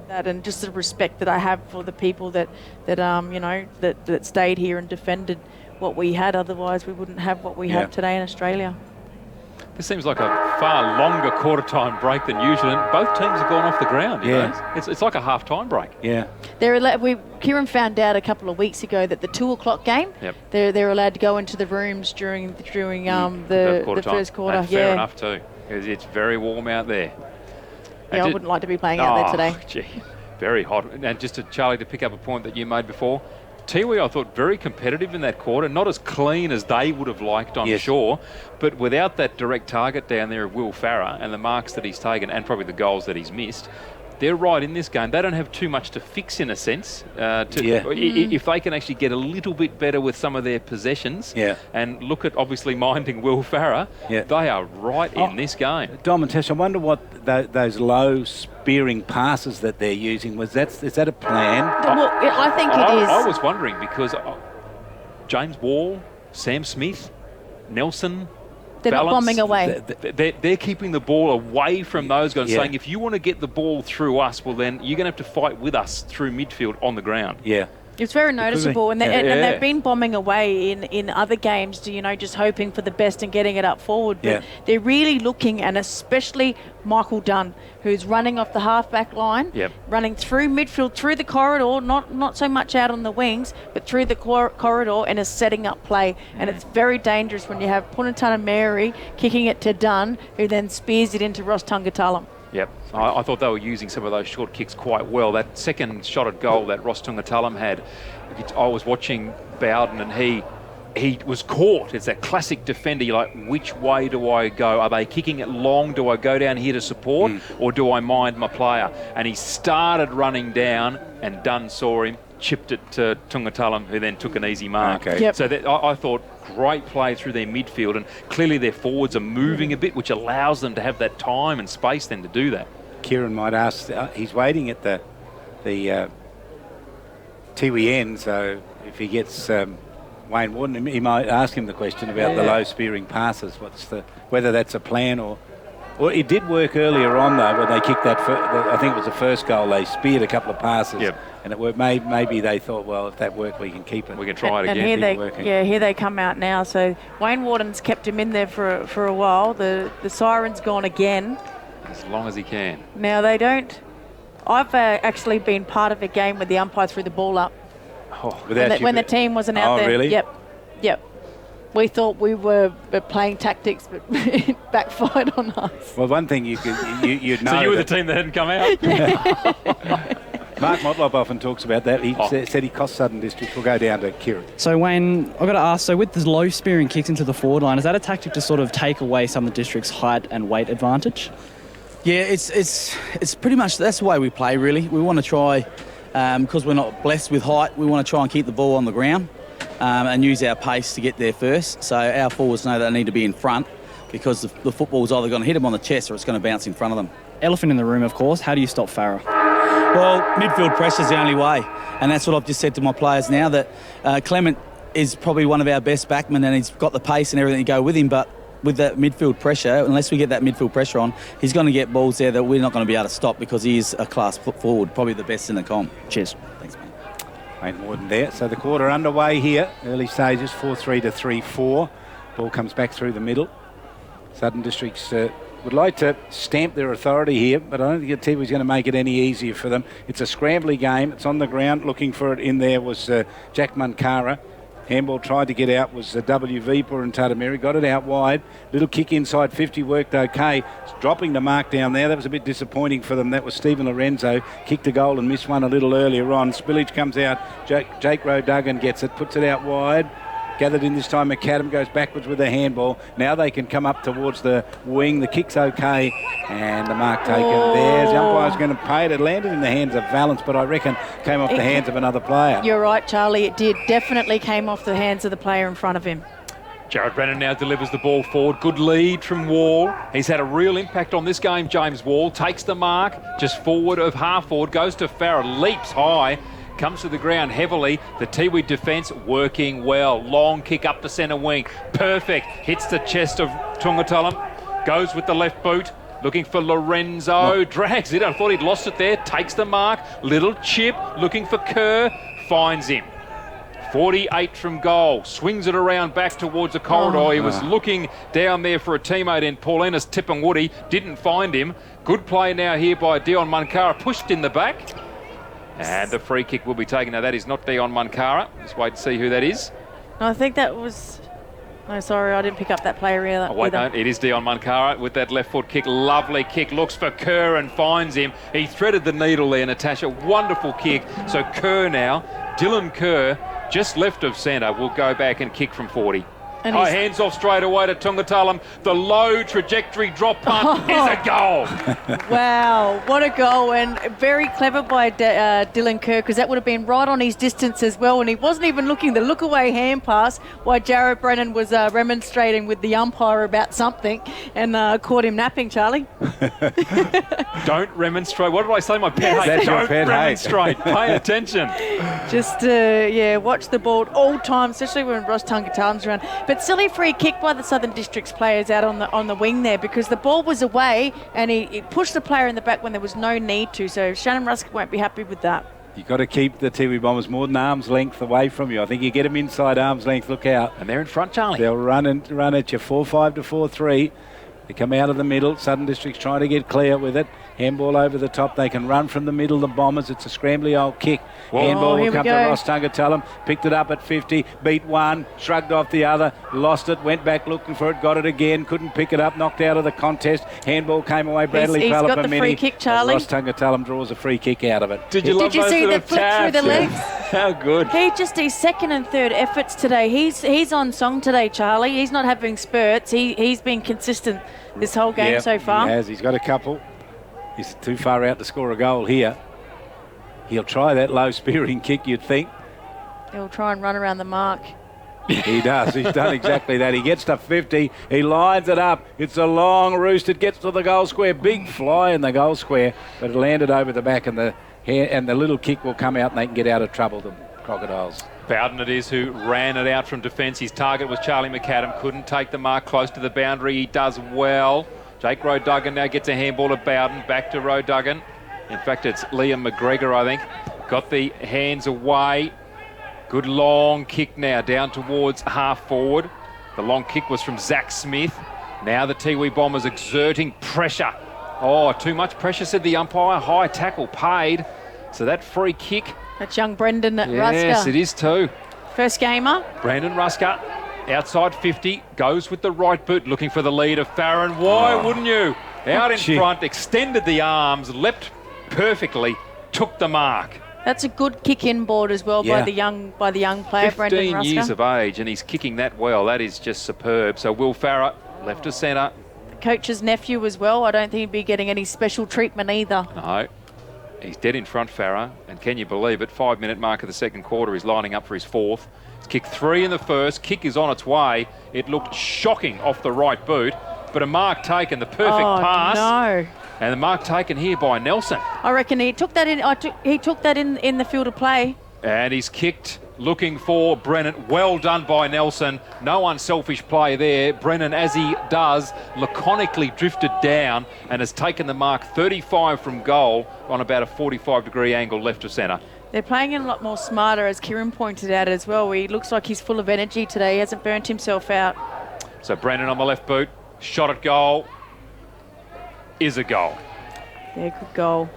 That and just the respect that I have for the people that stayed here and defended what we had. Otherwise, we wouldn't have what we have today in Australia. This seems like a far longer quarter-time break than usual, and both teams have gone off the ground. You know? It's like a half-time break. Yeah. Kieran found out a couple of weeks ago that the 2 o'clock game, they're allowed to go into the rooms during the first quarter. And fair enough too, because it's very warm out there. Yeah, I wouldn't like to be playing out there today. Gee, very hot. And just to Charlie, to pick up a point that you made before, Tiwi, I thought, very competitive in that quarter. Not as clean as they would have liked, I'm sure, but without that direct target down there of Will Farrer and the marks that he's taken and probably the goals that he's missed, they're right in this game. They don't have too much to fix, in a sense. If they can actually get a little bit better with some of their possessions and look at obviously minding Will Farrer, they are right in this game. Dom and Tess, I wonder what those low spearing passes that they're using, is that a plan? Well, I think it is. I was wondering because James Wall, Sam Smith, Nelson... They're not bombing away. They're keeping the ball away from those guys, saying if you want to get the ball through us, well then you're going to have to fight with us through midfield on the ground. Yeah. It's very noticeable, and they've been bombing away in other games, just hoping for the best and getting it up forward. But they're really looking, and especially Michael Dunn, who's running off the half-back line, running through midfield, through the corridor, not so much out on the wings, but through the corridor, and is setting up play. And it's very dangerous when you have Punatana Mary kicking it to Dunn, who then spears it into Ross Tungatalam. Yep, I thought they were using some of those short kicks quite well. That second shot at goal that Ross Tungatalam had, I was watching Bowden and he was caught. It's that classic defender. You're like, which way do I go? Are they kicking it long? Do I go down here to support or do I mind my player? And he started running down and Dunn saw him, chipped it to Tungatalam, who then took an easy mark. So I thought great play through their midfield, and clearly their forwards are moving a bit, which allows them to have that time and space then to do that. Kieran might ask, he's waiting at the Tiwi end, so if he gets Wayne Warden, he might ask him the question about the low spearing passes. Whether that's a plan or it did work earlier on though, when they kicked that. I think it was the first goal. They speared a couple of passes, and it worked. Maybe they thought, well, if that worked, we can keep it. We can try it again. And here they come out now. So Wayne Warden's kept him in there for a while. The siren's gone again. As long as he can. Now they don't. I've actually been part of a game where the umpire threw the ball up. when the team wasn't out there. Really? Yep. We thought we were playing tactics, but it backfired on us. Well, one thing you'd know. So you were the team that hadn't come out? Mark Motlop often talks about that. He said he cost Southern District. We'll go down to Kieran. So Wayne, I've got to ask, so with the low spearing kicks into the forward line, is that a tactic to sort of take away some of the district's height and weight advantage? Yeah, it's pretty much, that's the way we play, really. We want to try, because we're not blessed with height, we want to try and keep the ball on the ground and use our pace to get there first. So our forwards know they need to be in front because the football's either going to hit them on the chest or it's going to bounce in front of them. Elephant in the room, of course. How do you stop Farah? Well, midfield pressure's the only way, and that's what I've just said to my players now, that Clement is probably one of our best backmen and he's got the pace and everything to go with him, but with that midfield pressure, unless we get that midfield pressure on, he's going to get balls there that we're not going to be able to stop because he is a class forward, probably the best in the comp. Cheers. Thanks, mate. Ain't more than there. So the quarter underway here, early stages, 4-3 to 3-4. Ball comes back through the middle. Southern Districts would like to stamp their authority here, but I don't think the Tiwi's going to make it any easier for them. It's a scrambly game. It's on the ground. Looking for it in there was Jack Munkara. Handball tried to get out was WV and Tatameri. Got it out wide. Little kick inside 50 worked okay. It's dropping the mark down there. That was a bit disappointing for them. That was Stephen Lorenzo. Kicked a goal and missed one a little earlier on. Spillage comes out. Jake Rowe-Duggan gets it. Puts it out wide. Gathered in this time, McAdam goes backwards with the handball. Now they can come up towards the wing. The kick's okay, and the mark taken. There's the umpire's going to pay it. It landed in the hands of Valence, but I reckon came off the hands of another player. You're right, Charlie. It did. Definitely came off the hands of the player in front of him. Jared Brennan now delivers the ball forward. Good lead from Wall. He's had a real impact on this game, James Wall. Takes the mark, just forward of half forward, goes to Farah, leaps high. Comes to the ground heavily. The Tiwi defence working well. Long kick up the centre wing. Perfect. Hits the chest of Tungatalam. Goes with the left boot. Looking for Lorenzo. Drags it. I thought he'd lost it there. Takes the mark. Little chip. Looking for Kerr. Finds him. 48 from goal. Swings it around back towards the corridor. He was looking down there for a teammate in Paulina's tipping Woody. Didn't find him. Good play now here by Dion Munkara. Pushed in the back. And the free kick will be taken. Now, that is not Dion Munkara. Let's wait to see who that is. No, I think that was... No, sorry, I didn't pick up that player either. Oh, wait, no, it is Dion Munkara with that left foot kick. Lovely kick. Looks for Kerr and finds him. He threaded the needle there, Natasha. Wonderful kick. So Kerr now, Dylan Kerr, just left of centre, will go back and kick from 40. And hands off straight away to Tungatalam. The low trajectory drop punt is a goal. Wow, what a goal, and very clever by Dylan Kerr, because that would have been right on his distance as well, and he wasn't even looking. The look-away hand pass while Jared Brennan was remonstrating with the umpire about something and caught him napping, Charlie. Don't remonstrate. What did I say? My pet hate. Don't remonstrate. Pay attention. Just, watch the ball at all times, especially when Ross Tungatalam's around. But silly free kick by the Southern Districts players out on the wing there, because the ball was away and he pushed the player in the back when there was no need to. So Shannon Rusk won't be happy with that. You've got to keep the Tiwi Bombers more than arm's length away from you. I think you get them inside arm's length, look out. And they're in front, Charlie. They'll run at you 4-5 to 4-3. They come out of the middle. Southern Districts trying to get clear with it. Handball over the top. They can run from the middle, the Bombers. It's a scrambly old kick. Handball will come to Ross Tungatalam. Picked it up at 50. Beat one. Shrugged off the other. Lost it. Went back looking for it. Got it again. Couldn't pick it up. Knocked out of the contest. Handball came away. Bradley He's got the free kick, Charlie. Ross Tungatalam draws a free kick out of it. Did you see the flick through the legs? How good. His second and third efforts today. He's on song today, Charlie. He's not having spurts. He's been consistent this whole game so far. He has. He's got a couple. He's too far out to score a goal here. He'll try that low spearing kick, you'd think. He'll try and run around the mark. He does. He's done exactly that. He gets to 50. He lines it up. It's a long roost. It gets to the goal square. Big fly in the goal square, but it landed over the back, and the little kick will come out and they can get out of trouble, the Crocodiles. Bowden it is who ran it out from defence. His target was Charlie McAdam. Couldn't take the mark close to the boundary. He does well. Jake Rowe-Duggan now gets a handball to Bowden. Back to Rowe-Duggan. In fact, it's Liam McGregor, I think. Got the hands away. Good long kick now down towards half forward. The long kick was from Zach Smith. Now the Tiwi Bombers exerting pressure. Oh, too much pressure, said the umpire. High tackle paid. So that free kick That's young Brendan Rusker. Yes, it is too. First gamer. Brandon Rusker, outside 50, goes with the right boot, looking for the lead of Farron. Why wouldn't you? Out in front, extended the arms, leapt perfectly, took the mark. That's a good kick inboard as well by the young player, Brendan 15 Rusker. years of age, and he's kicking that well. That is just superb. So Will Farrer, left to centre. Coach's nephew as well. I don't think he'd be getting any special treatment either. No. He's dead in front, Farrer, and can you believe it? 5-minute mark of the second quarter. He's lining up for his fourth. He's kicked 3 in the first. Kick is on its way. It looked shocking off the right boot, but a mark taken, the perfect pass. No. And the mark taken here by Nelson. I reckon he took that in. He took that in the field of play. And he's kicked, looking for Brennan. Well done by Nelson. No unselfish play there. Brennan, as he does, laconically drifted down and has taken the mark 35 from goal on about a 45-degree angle left of centre. They're playing in a lot more smarter, as Kieran pointed out as well. He looks like he's full of energy today. He hasn't burnt himself out. So Brennan on the left boot, shot at goal, is a goal. Yeah, good goal.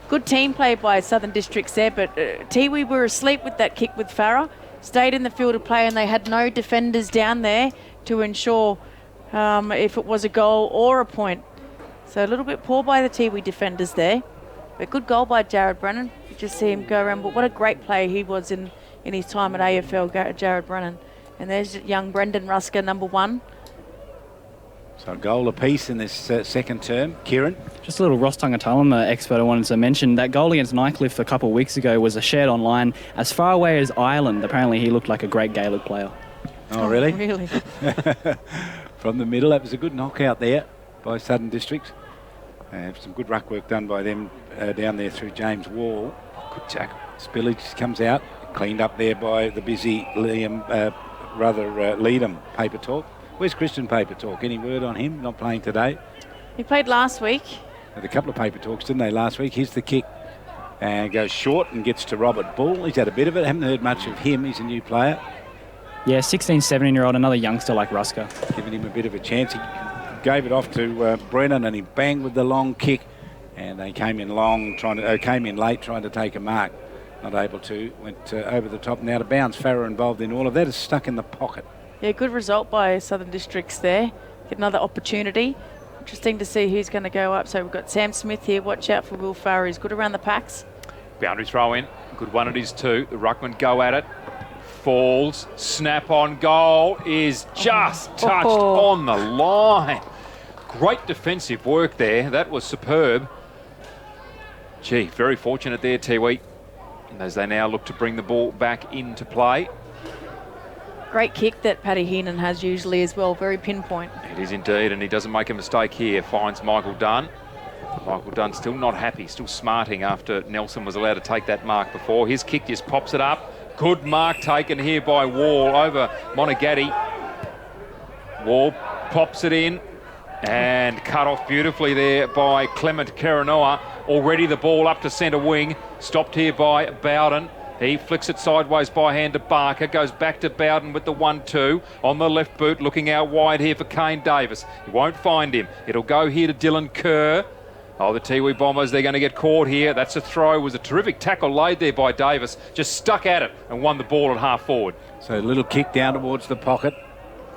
Good team play by Southern Districts there, but Tiwi were asleep with that kick with Farrer. Stayed in the field of play and they had no defenders down there to ensure if it was a goal or a point. So a little bit poor by the Tiwi defenders there. But good goal by Jared Brennan. You just see him go around. But what a great player he was in his time at AFL, Jared Brennan. And there's young Brendan Rusker, number 1. So a goal apiece in this second term. Kieran? Just a little Ross Tungatulum expert I wanted to mention. That goal against Nycliffe a couple of weeks ago was shared online as far away as Ireland. Apparently he looked like a great Gaelic player. Oh, really? Really? From the middle, that was a good knockout there by Southern Districts. Some good ruck work done by them down there through James Wall. Good tackle. Spillage comes out, cleaned up there by the busy Leadham Paper Talk. Where's Christian Paper Talk? Any word on him? Not playing today. He played last week. Had a couple of Paper Talks, didn't they, last week? Here's the kick. And goes short and gets to Robert Bull. He's had a bit of it. Haven't heard much of him. He's a new player. Yeah, 16, 17-year-old, another youngster like Rusker. Giving him a bit of a chance. He gave it off to Brennan and he banged with the long kick. And they came in late trying to take a mark. Not able to. Went over the top and out of bounds. Farrer involved in all of that. Is stuck in the pocket. Yeah, good result by Southern Districts there. Get another opportunity. Interesting to see who's going to go up. So we've got Sam Smith here. Watch out for Will Farrer. He's good around the packs. Boundary throw in. Good one it is too. The ruckman go at it. Falls. Snap on goal is just touched on the line. Great defensive work there. That was superb. Gee, very fortunate there, Tiwi, as they now look to bring the ball back into play. Great kick that Paddy Heenan has usually as well. Very pinpoint. It is indeed, and he doesn't make a mistake here. Finds Michael Dunn. Michael Dunn still not happy, still smarting after Nelson was allowed to take that mark before. His kick just pops it up. Good mark taken here by Wall over Monagatti. Wall pops it in and cut off beautifully there by Clement Karanoa. Already the ball up to centre wing. Stopped here by Bowden. He flicks it sideways by hand to Barker, goes back to Bowden with the 1-2 on the left boot, looking out wide here for Kane Davis. He won't find him. It'll go here to Dylan Kerr. Oh, the Tiwi Bombers, they're going to get caught here. That's a throw. It was a terrific tackle laid there by Davis. Just stuck at it and won the ball at half forward. So a little kick down towards the pocket.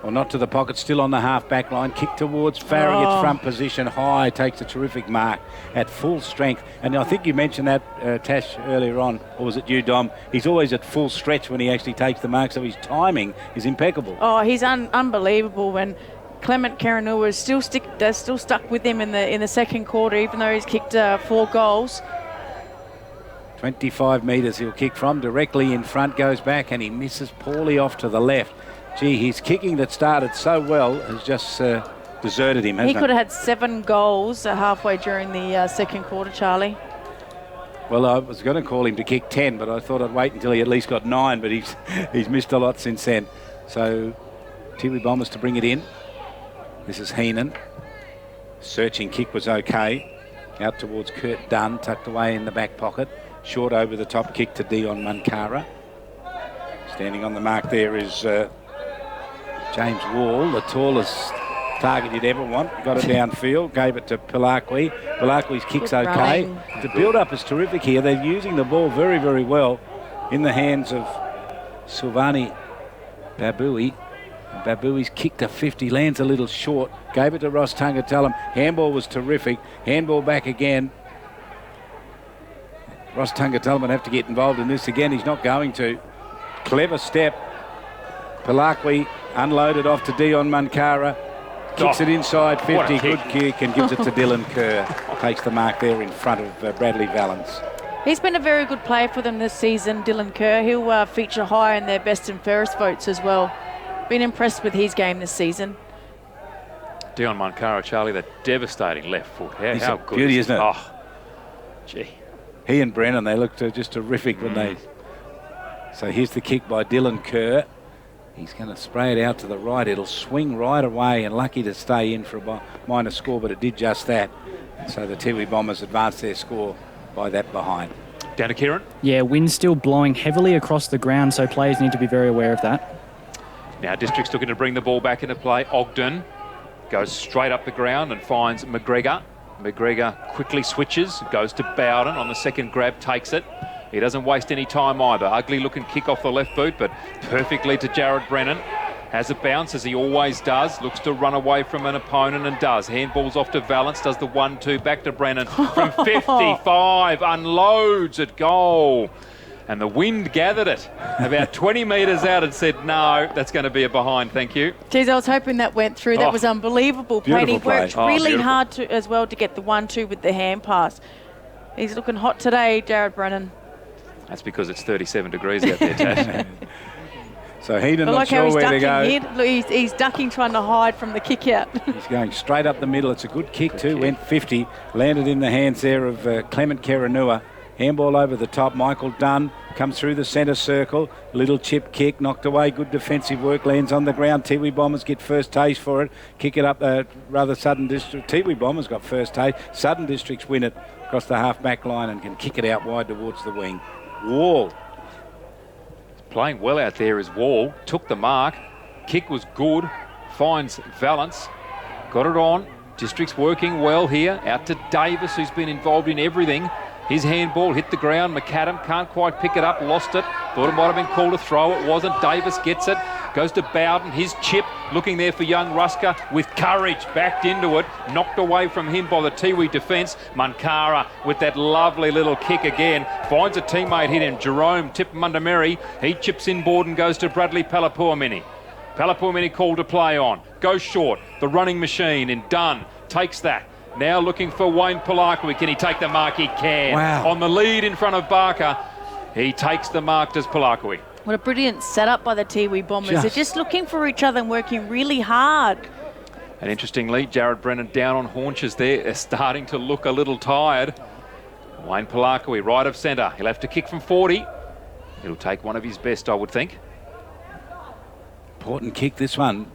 Or not to the pocket, still on the half-back line. Kick towards Farrer, gets front position high, takes a terrific mark at full strength. And I think you mentioned that, Tash, earlier on, or was it you, Dom? He's always at full stretch when he actually takes the mark, so his timing is impeccable. Oh, he's unbelievable when Clement Karanua is still stuck with him in the second quarter, even though he's kicked 4 goals. 25 metres he'll kick from, directly in front, goes back, and he misses poorly off to the left. Gee, his kicking that started so well has just deserted him, hasn't it? He could have had 7 goals halfway during the second quarter, Charlie. Well, I was going to call him to kick 10, but I thought I'd wait until he at least got 9, but he's missed a lot since then. So, Tiwi Bombers to bring it in. This is Heenan. Searching kick was okay. Out towards Kurt Dunn, tucked away in the back pocket. Short over the top kick to Dion Munkara. Standing on the mark there is James Wall, the tallest target you'd ever want. Got it downfield, gave it to Pilakwi. Pilaqui's kick's okay. The build-up is terrific here. They're using the ball very, very well. in the hands of Silvani Babui. Babui's kick to 50, lands a little short, gave it to Ross Tungatellum. Handball was terrific. Handball back again. Ross Tungatellum would have to get involved in this again. He's not going to. Clever step. Palakwi unloaded off to Dion Mankara. Kicks it inside 50. Good kick and gives it to Dylan Kerr. Takes the mark there in front of Bradley Valance. He's been a very good player for them this season, Dylan Kerr. He'll feature high in their best and fairest votes as well. Been impressed with his game this season. Dion Mankara, Charlie, that devastating left foot. How good beauty, isn't it? Oh, gee. He and Brennan, they looked just terrific when they... So here's the kick by Dylan Kerr. He's going to spray it out to the right. It'll swing right away and lucky to stay in for a minor score, but it did just that. So the Tiwi Bombers advanced their score by that behind. Down to Kieran. Yeah, wind's still blowing heavily across the ground, so players need to be very aware of that. Now District's looking to bring the ball back into play. Ogden goes straight up the ground and finds McGregor. McGregor quickly switches, goes to Bowden on the second grab, takes it. He doesn't waste any time either. Ugly looking kick off the left boot, but perfectly to Jared Brennan. Has a bounce, as he always does. Looks to run away from an opponent and does. Handballs off to Valance, does the 1-2 back to Brennan. From 55, unloads at goal. And the wind gathered it about 20 metres out and said, no, that's going to be a behind, thank you. Geez, I was hoping that went through. That was unbelievable. He worked really hard as well to get the 1-2 with the hand pass. He's looking hot today, Jared Brennan. That's because it's 37 degrees out there, Tash. So Heaton not sure where to go. Look, he's ducking, trying to hide from the kick out. He's going straight up the middle. It's a good kick too. Went 50. Landed in the hands there of Clement Keranua. Handball over the top. Michael Dunn comes through the centre circle. Little chip kick, knocked away. Good defensive work. Lands on the ground. Tiwi Bombers get first taste for it. Kick it up rather Southern District. Tiwi Bombers got first taste. Southern Districts win it across the half-back line and can kick it out wide towards the wing. Wall. Playing well out there is Wall. Took the mark. Kick was good. Finds Valance. Got it on. District's working well here. Out to Davis, who's been involved in everything. His handball hit the ground. McAdam can't quite pick it up. Lost it. Thought it might have been called a throw. It wasn't. Davis gets it. Goes to Bowden. His chip. Looking there for young Rusker with courage. Backed into it. Knocked away from him by the Tiwi defence. Mankara with that lovely little kick again. Finds a teammate hit him. Jerome Tipmundamerry. He chips inboard and goes to Bradley Palapuamini. Palapuamini called to play on. Goes short. The running machine in Dunn. Takes that. Now looking for Wayne Palakwi. Can he take the mark? He can. Wow. On the lead in front of Barker. He takes the mark, does Palakwi. What a brilliant setup by the Tiwi Bombers. They're just looking for each other and working really hard. And interestingly, Jared Brennan down on haunches there. They're starting to look a little tired. Wayne Palakwi, right of centre. He'll have to kick from 40. He'll take one of his best, I would think. Important kick, this one,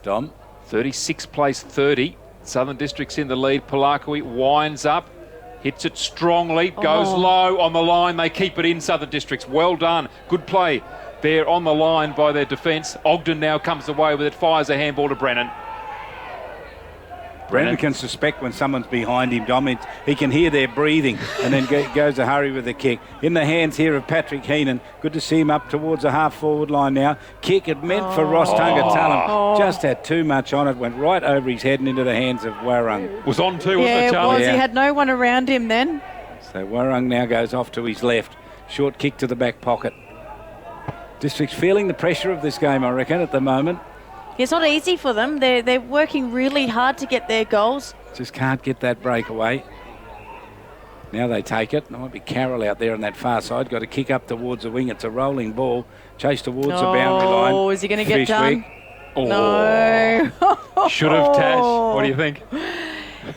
Dom. 36 place 30. Southern District's in the lead. Palakwi winds up. Hits it strongly, goes low on the line. They keep it in, Southern Districts. Well done. Good play there on the line by their defence. Ogden now comes away with it, fires a handball to Brennan. Brennan can suspect when someone's behind him, Dom. He can hear their breathing and then goes to hurry with the kick. In the hands here of Patrick Heenan. Good to see him up towards the half-forward line now. Kick it meant for Ross Tungatallum. Just had too much on it. Went right over his head and into the hands of Warung. Was on too, wasn't it, Charlie? Yeah, it was. He had no one around him then. So Warung now goes off to his left. Short kick to the back pocket. District's feeling the pressure of this game, I reckon, at the moment. It's not easy for them. They're working really hard to get their goals. Just can't get that breakaway. Now they take it. There might be Carroll out there on that far side. Got to kick up towards the wing. It's a rolling ball. Chase towards the boundary line. Oh, is he going to get done? Oh. No. Should have, Tash. What do you think?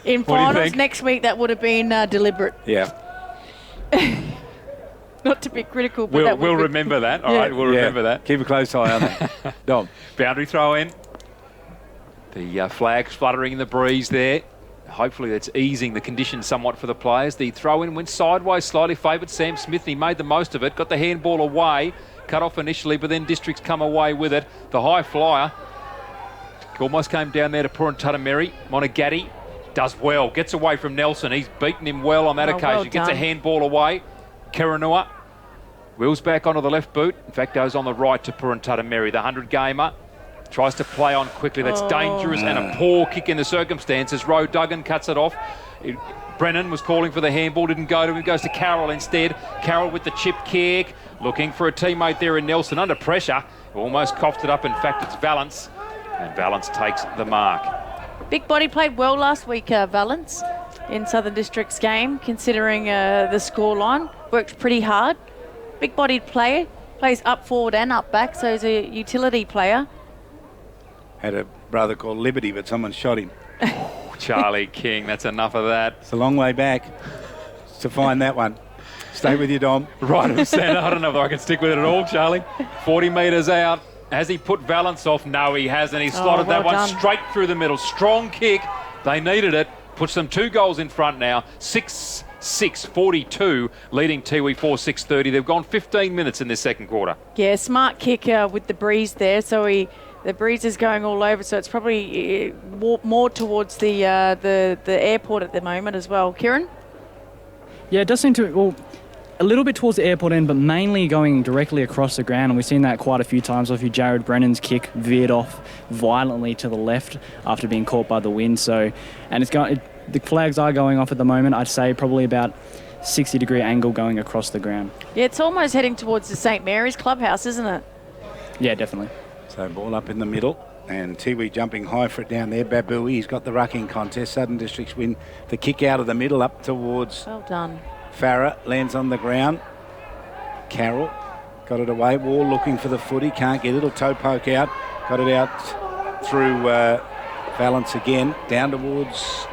In finals next week, that would have been deliberate. Yeah. Not to be critical, but we'll remember that. All right, we'll remember that. Keep a close eye on that. Dom. Boundary throw in. The flags fluttering in the breeze there. Hopefully that's easing the conditions somewhat for the players. The throw in went sideways, slightly favoured Sam Smith. He made the most of it. Got the handball away. Cut off initially, but then Districts come away with it. The high flyer almost came down there to Puruntatameri. Monagatti does well. Gets away from Nelson. He's beaten him well on that occasion. Gets a handball away. Keranua Wheels back onto the left boot. In fact, goes on the right to Puruntuta Mary, the 100-gamer. Tries to play on quickly. That's dangerous and a poor kick in the circumstances. Rowe Duggan cuts it off. Brennan was calling for the handball, didn't go to him, goes to Carroll instead. Carroll with the chip kick, looking for a teammate there in Nelson, under pressure. Almost coughed it up. In fact, it's Valance, and Valance takes the mark. Big body played well last week, Valance, in Southern District's game, considering the scoreline. Worked pretty hard. Big-bodied player, plays up forward and up back, so he's a utility player. Had a brother called Liberty, but someone shot him. Charlie King, that's enough of that. It's a long way back to find that one. Stay with you, Dom. Right of centre. I don't know if I can stick with it at all, Charlie. 40 metres out. Has he put Valance off? No, he hasn't. He slotted that one straight through the middle. Strong kick. They needed it. Puts them 2 goals in front now. 6-6-42, leading Tiwi 4-6-30. They've gone 15 minutes in this second quarter. Yeah, smart kick with the breeze there. So the breeze is going all over, so it's probably more towards the airport at the moment as well. Kieran? Yeah, it does seem to, well, a little bit towards the airport end, but mainly going directly across the ground. And we've seen that quite a few times. Obviously, Jared Brennan's kick veered off violently to the left after being caught by the wind. So, and the flags are going off at the moment. I'd say probably about 60-degree angle going across the ground. Yeah, it's almost heading towards the St. Mary's clubhouse, isn't it? Yeah, definitely. So ball up in the middle, and Tiwi jumping high for it down there. Babui, he's got the rucking contest. Southern Districts win the kick out of the middle up towards well done. Farah, lands on the ground. Carroll got it away. Wall looking for the footy, can't get it. Little toe poke out. Got it out through Valance again, down towards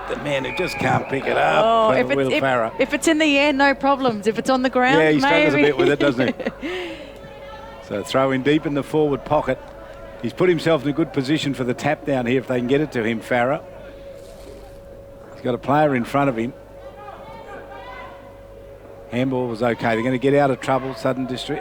the man who just can't pick it up. If it's in the air, no problems. If it's on the ground, yeah, he maybe. struggles a bit with it, doesn't he? So throw in deep in the forward pocket. He's put himself in a good position for the tap down here if they can get it to him, Farah. He's got a player in front of him. Handball was okay. They're going to get out of trouble, Southern District.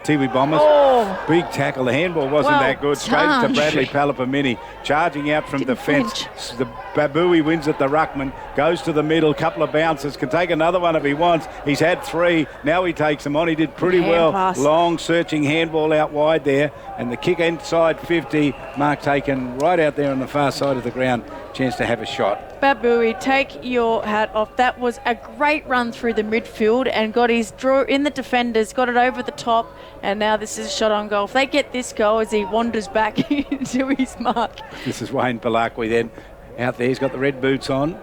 Tiwi Bombers. Oh. Big tackle. The handball wasn't that good. Straight to Bradley Palapamini. Charging out from the fence. The Babui wins at the ruckman. Goes to the middle. Couple of bounces. Can take another one if he wants. He's had 3. Now he takes them on. He did pretty well. Pass. Long searching handball out wide there. And the kick inside 50. Mark taken right out there on the far side of the ground. Chance to have a shot. Babui, take your hat off. That was a great run through the midfield and got his draw in the defenders, got it over the top, and now this is a shot on goal. If they get this goal as he wanders back into his mark. This is Wayne Balakwi then out there. He's got the red boots on.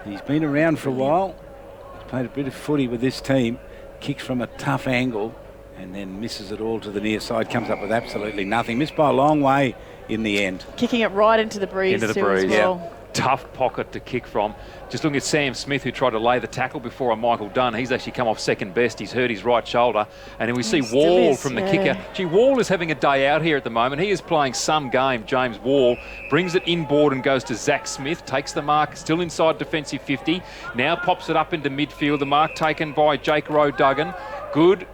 He's been around for a while. He's played a bit of footy with this team. Kicks from a tough angle and then misses it all to the near side. Comes up with absolutely nothing. Missed by a long way in the end. Kicking it right into the breeze as well. Yeah. Tough pocket to kick from. Just looking at Sam Smith, who tried to lay the tackle before on Michael Dunn. He's actually come off second best. He's hurt his right shoulder. And then we see Wall from the kicker. Gee, Wall is having a day out here at the moment. He is playing some game, James Wall. Brings it inboard and goes to Zach Smith. Takes the mark, still inside defensive 50. Now pops it up into midfield. The mark taken by Jake Rowe Duggan. Good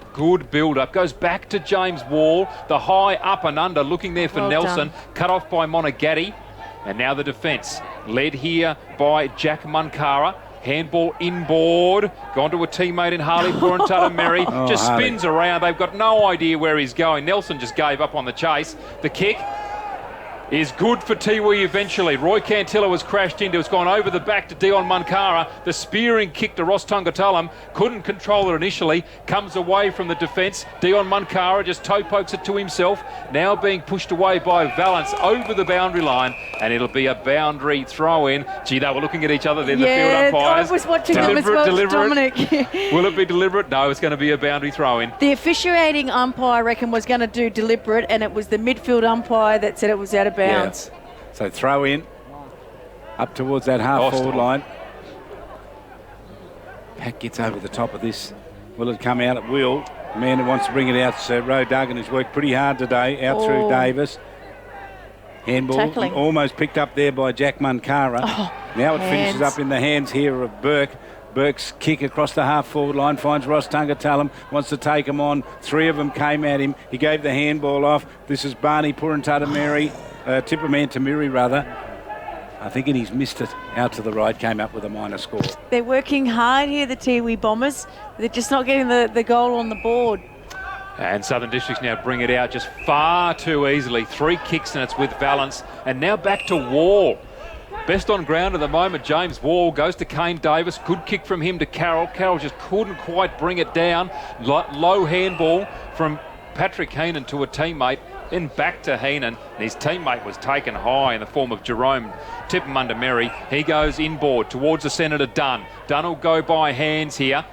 build-up. Goes back to James Wall. The high up and under, looking there for Nelson. Cut off by Monagatti. And now the defence, led here by Jack Munkara. Handball inboard. Gone to a teammate in Harley Puruntuta Mary. Just spins around. They've got no idea where he's going. Nelson just gave up on the chase. The kick is good for Tiwi eventually. Roy Cantilla was crashed into. It's gone over the back to Dion Munkara. The spearing kick to Ross Tungatalam. Couldn't control it initially. Comes away from the defence. Dion Munkara just toe pokes it to himself. Now being pushed away by Valance over the boundary line. And it'll be a boundary throw in. Gee, they were looking at each other then, the field umpires. I was watching them as well, Dominic. Will it be deliberate? No, it's going to be a boundary throw in. The officiating umpire, I reckon, was going to do deliberate, and it was the midfield umpire that said it was out of bounds. Yeah. So throw in up towards that half forward line. Pack gets over the top of this. Will it come out? It will. The man who wants to bring it out is Rowe Duggan, who's worked pretty hard today. Out through Davis. Handball tackling. Almost picked up there by Jack Munkara. Now it finishes up in the hands here of Burke. Burke's kick across the half-forward line finds Ross Tungatalam, wants to take him on. 3 of them came at him. He gave the handball off. This is Barney Puruntuta Mary, Tipperman Tamiri rather. I think he's missed it out to the right, came up with a minor score. They're working hard here, the Tiwi Bombers. They're just not getting the goal on the board. And Southern Districts now bring it out just far too easily. 3 kicks and it's with Valence. And now back to Wall. Best on ground at the moment, James Wall goes to Kane Davis. Good kick from him to Carroll. Carroll just couldn't quite bring it down. Low handball from Patrick Heenan to a teammate. Then back to Heenan. And his teammate was taken high in the form of Jerome Tippermundamerry. He goes inboard towards the centre to Dunn. Dunn will go by hands here.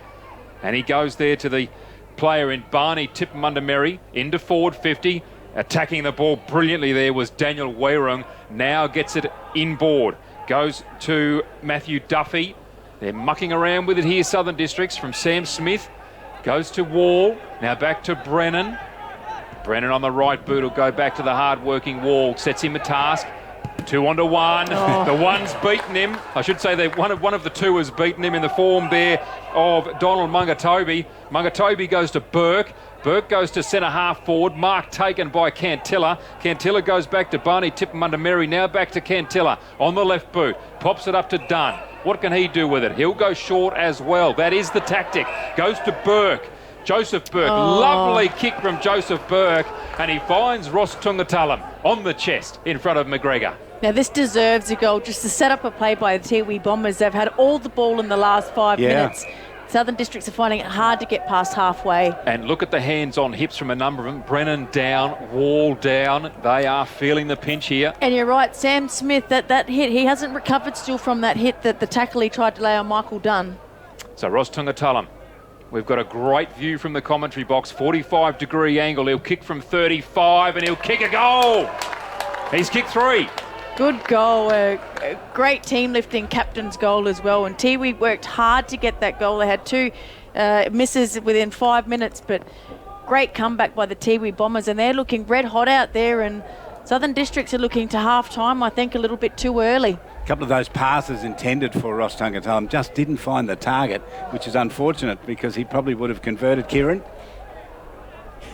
And he goes there to the player in Barney Tippermundamerry into forward 50. Attacking the ball brilliantly there was Daniel Weirung. Now gets it inboard. Goes to Matthew Duffy. They're mucking around with it here, Southern Districts, from Sam Smith. Goes to Wall. Now back to Brennan. Brennan on the right boot will go back to the hard-working Wall. Sets him a task. 2 onto 1. Oh. The one's beaten him. I should say that one of the two has beaten him in the form there of Donald Mungatobi. Mungatobi goes to Burke. Burke goes to centre half forward. Mark taken by Cantilla. Cantilla goes back to Barney Tippermundamerry. Now back to Cantilla on the left boot. Pops it up to Dunn. What can he do with it? He'll go short as well. That is the tactic. Goes to Burke. Joseph Burke. Oh. Lovely kick from Joseph Burke. And he finds Ross Tungatalam on the chest in front of McGregor. Now this deserves a goal. Just to set up a play by the Tiwi Bombers. They've had all the ball in the last 5 minutes. Southern Districts are finding it hard to get past halfway. And look at the hands on hips from a number of them. Brennan down, Wall down. They are feeling the pinch here. And you're right, Sam Smith, that hit, he hasn't recovered still from that hit, that the tackle he tried to lay on Michael Dunn. So Ross Tungatalam, we've got a great view from the commentary box. 45-degree angle. He'll kick from 35 and he'll kick a goal. He's kicked 3. Good goal, a great team lifting captain's goal as well. And Tiwi worked hard to get that goal. They had 2 misses within 5 minutes, but great comeback by the Tiwi Bombers. And they're looking red hot out there. And Southern Districts are looking to half time, I think, a little bit too early. A couple of those passes intended for Ross Tungatalam just didn't find the target, which is unfortunate because he probably would have converted. Kieran?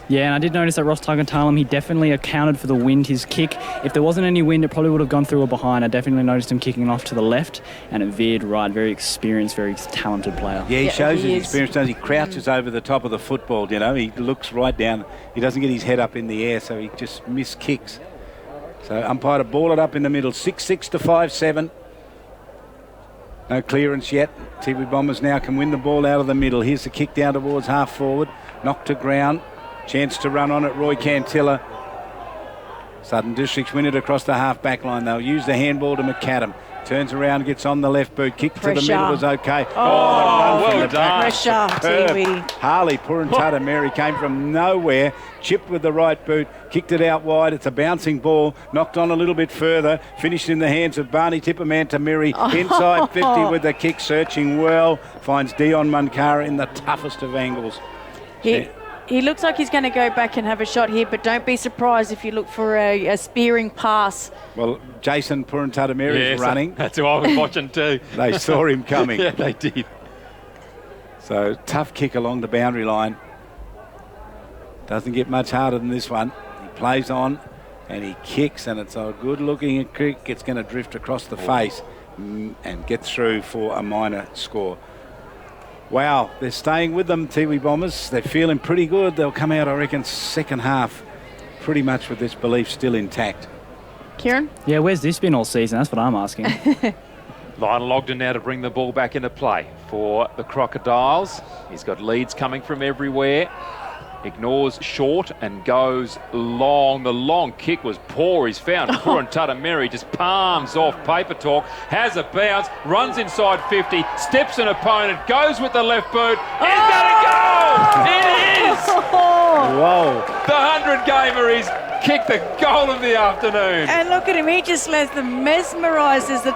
Yeah, and I did notice that Ross Tungatalam, he definitely accounted for the wind, his kick. If there wasn't any wind, it probably would have gone through or behind. I definitely noticed him kicking off to the left, and it veered right. Very experienced, very talented player. Yeah, he shows his experience, does he? Crouches over the top of the football, you know. He looks right down. He doesn't get his head up in the air, so he just missed kicks. So umpire to ball it up in the middle. 6-6 to 5-7. No clearance yet. Tiwi Bombers now can win the ball out of the middle. Here's the kick down towards half forward. Knocked to ground. Chance to run on it, Roy Cantilla. Southern Districts win it across the half-back line. They'll use the handball to McAdam. Turns around, gets on the left boot. Kick to the middle was okay. Well done. Pressure, Tiwi. Harley Purantata-Mary came from nowhere, chipped with the right boot, kicked it out wide. It's a bouncing ball, knocked on a little bit further, finished in the hands of Barney Tippermundamerry. Inside 50 with the kick, searching well. Finds Dion Munkara in the toughest of angles. He looks like he's going to go back and have a shot here, but don't be surprised if you look for a spearing pass. Well, Jason Purantata-Mary is running. That's who I was watching too. They saw him coming. Yeah, they did. So tough kick along the boundary line. Doesn't get much harder than this one. He plays on and he kicks, and it's a good-looking kick. It's going to drift across the face and get through for a minor score. Wow, they're staying with them, Tiwi Bombers. They're feeling pretty good. They'll come out, I reckon, second half pretty much with this belief still intact. Kieran? Yeah, where's this been all season? That's what I'm asking. Lionel Ogden now to bring the ball back into play for the Crocodiles. He's got leads coming from everywhere. Ignores short and goes long. The long kick was poor. He's found Purantata-Mary, just palms off Paper Talk, has a bounce, runs inside 50, steps an opponent, goes with the left boot. Is that a goal? It is! Whoa. The 100-gamer is kicked the goal of the afternoon. And look at him, he just lets them mesmerise as the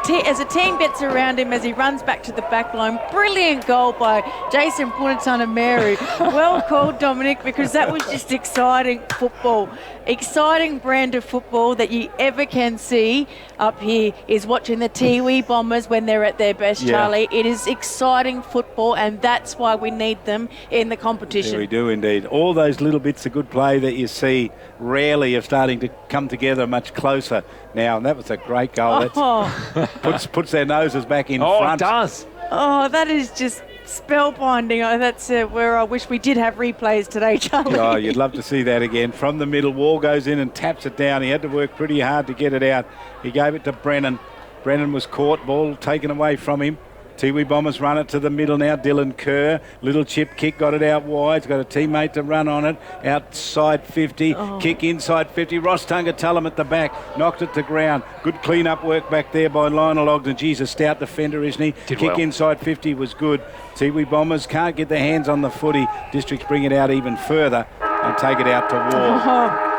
team gets around him as he runs back to the back line. Brilliant goal by Jason Purantata-Mary. Well called, Dominic, because that was just exciting football. Exciting brand of football that you ever can see up here is watching the Tiwi Bombers when they're at their best, Charlie. It is exciting football, and that's why we need them in the competition. Yeah, we do indeed. All those little bits of good play that you see rarely family are starting to come together much closer now, and that was a great goal. That puts their noses back in front. Oh, it does. Oh, that is just spellbinding. Oh, that's where I wish we did have replays today, Charlie. Oh, you'd love to see that again. From the middle, Wall goes in and taps it down. He had to work pretty hard to get it out. He gave it to Brennan. Brennan was caught, ball taken away from him. Tiwi Bombers run it to the middle now. Dylan Kerr, little chip kick, got it out wide. He's got a teammate to run on it. Outside 50, kick inside 50. Ross Tungatulum at the back, knocked it to ground. Good clean-up work back there by Lionel Ogden. Geez, a stout defender, isn't he? Did Kick well. inside 50 was good. Tiwi Bombers can't get their hands on the footy. Districts bring it out even further and take it out to Wall.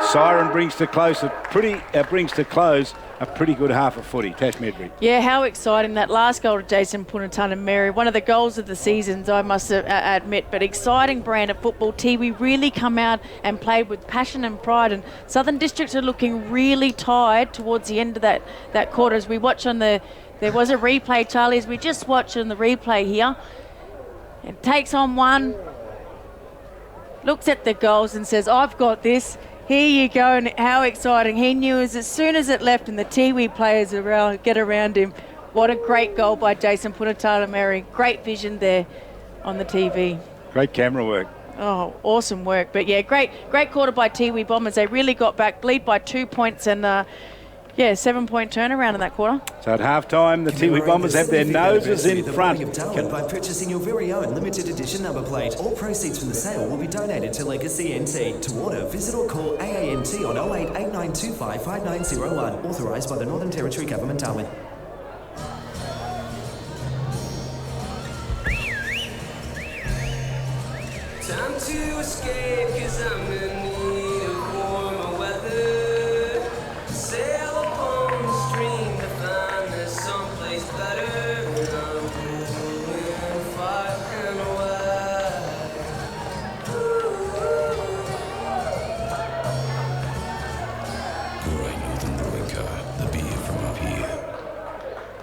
Siren brings to close a pretty good half of footy. Tash Medbury. Yeah, how exciting. That last goal to Jason Punatana Mary, one of the goals of the seasons, I must admit, but exciting brand of football. Tiwi really come out and played with passion and pride, and Southern Districts are looking really tired towards the end of that quarter. As we watch on there was a replay, Charlie, as we just watch on the replay here. It takes on one, looks at the goals and says, I've got this. Here you go, and how exciting. He knew as soon as it left and the Tiwi players get around him. What a great goal by Jason Punatala Mary. Great vision there on the TV. Great camera work. Oh, awesome work. But yeah, great quarter by Tiwi Bombers. They really got back, lead by 2 points, and 7-point turnaround in that quarter. So at half-time, the Tiwi Bombers have their noses in front. Of Darwin by purchasing your very own limited edition number plate. All proceeds from the sale will be donated to Legacy NT. To order, visit or call AANT on 08 8925 5901. Authorised by the Northern Territory Government, Darwin. Time to escape, 'cause I'm in need of warmer weather. Sail upon the stream to find there's someplace better. I'm doing far and wide. Great Northern Brewing Co. The beer from up here.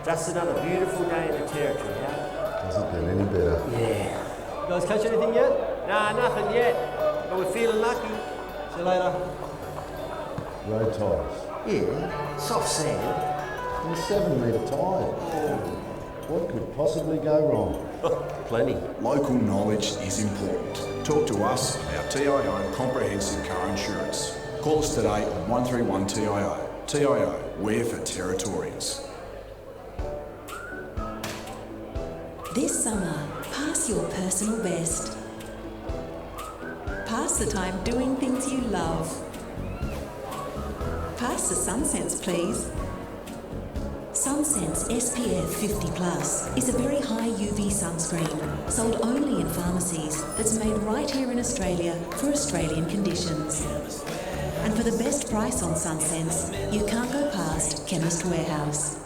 Just another beautiful day in the territory, huh? Doesn't get any better. Yeah. You guys catch anything yet? Nah, nothing yet. But we're feeling lucky. See you later. Road tyres. Yeah, soft sand. And 7-metre tyre. What could possibly go wrong? Plenty. Local knowledge is important. Talk to us about TIO Comprehensive Car Insurance. Call us today on 131 TIO. TIO, we're for Territorians. This summer, pass your personal best. Pass the time doing things you love. Pass the Sunsense, please. Sunsense SPF 50+ is a very high UV sunscreen, sold only in pharmacies, that's made right here in Australia for Australian conditions. And for the best price on Sunsense, you can't go past Chemist Warehouse.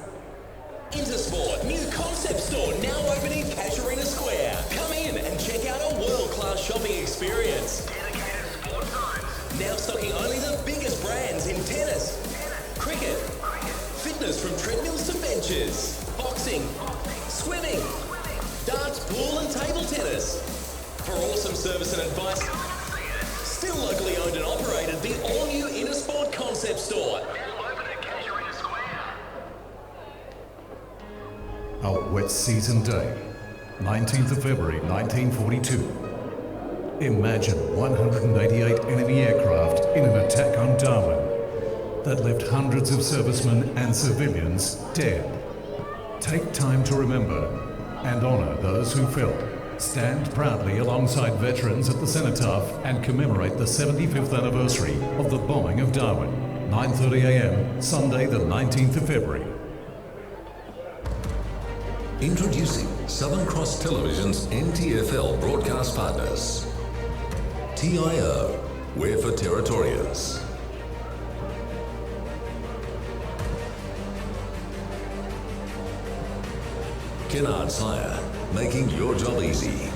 Intersport, new concept store now open in Casuarina Square. Come in and check out a world-class shopping experience. Now stocking only the biggest brands in tennis, cricket, fitness from treadmills to benches, boxing, swimming, darts, pool and table tennis. For awesome service and advice, still locally owned and operated, the all-new Intersport concept store. A wet season day, 19th of February 1942. Imagine 188 enemy aircraft in an attack on Darwin that left hundreds of servicemen and civilians dead. Take time to remember and honour those who fell. Stand proudly alongside veterans at the cenotaph and commemorate the 75th anniversary of the bombing of Darwin. 9:30 a.m. Sunday the 19th of February. Introducing Southern Cross Television's NTFL broadcast partners. TIO, we're for Territorians. Kennard's Hire, making your job easy.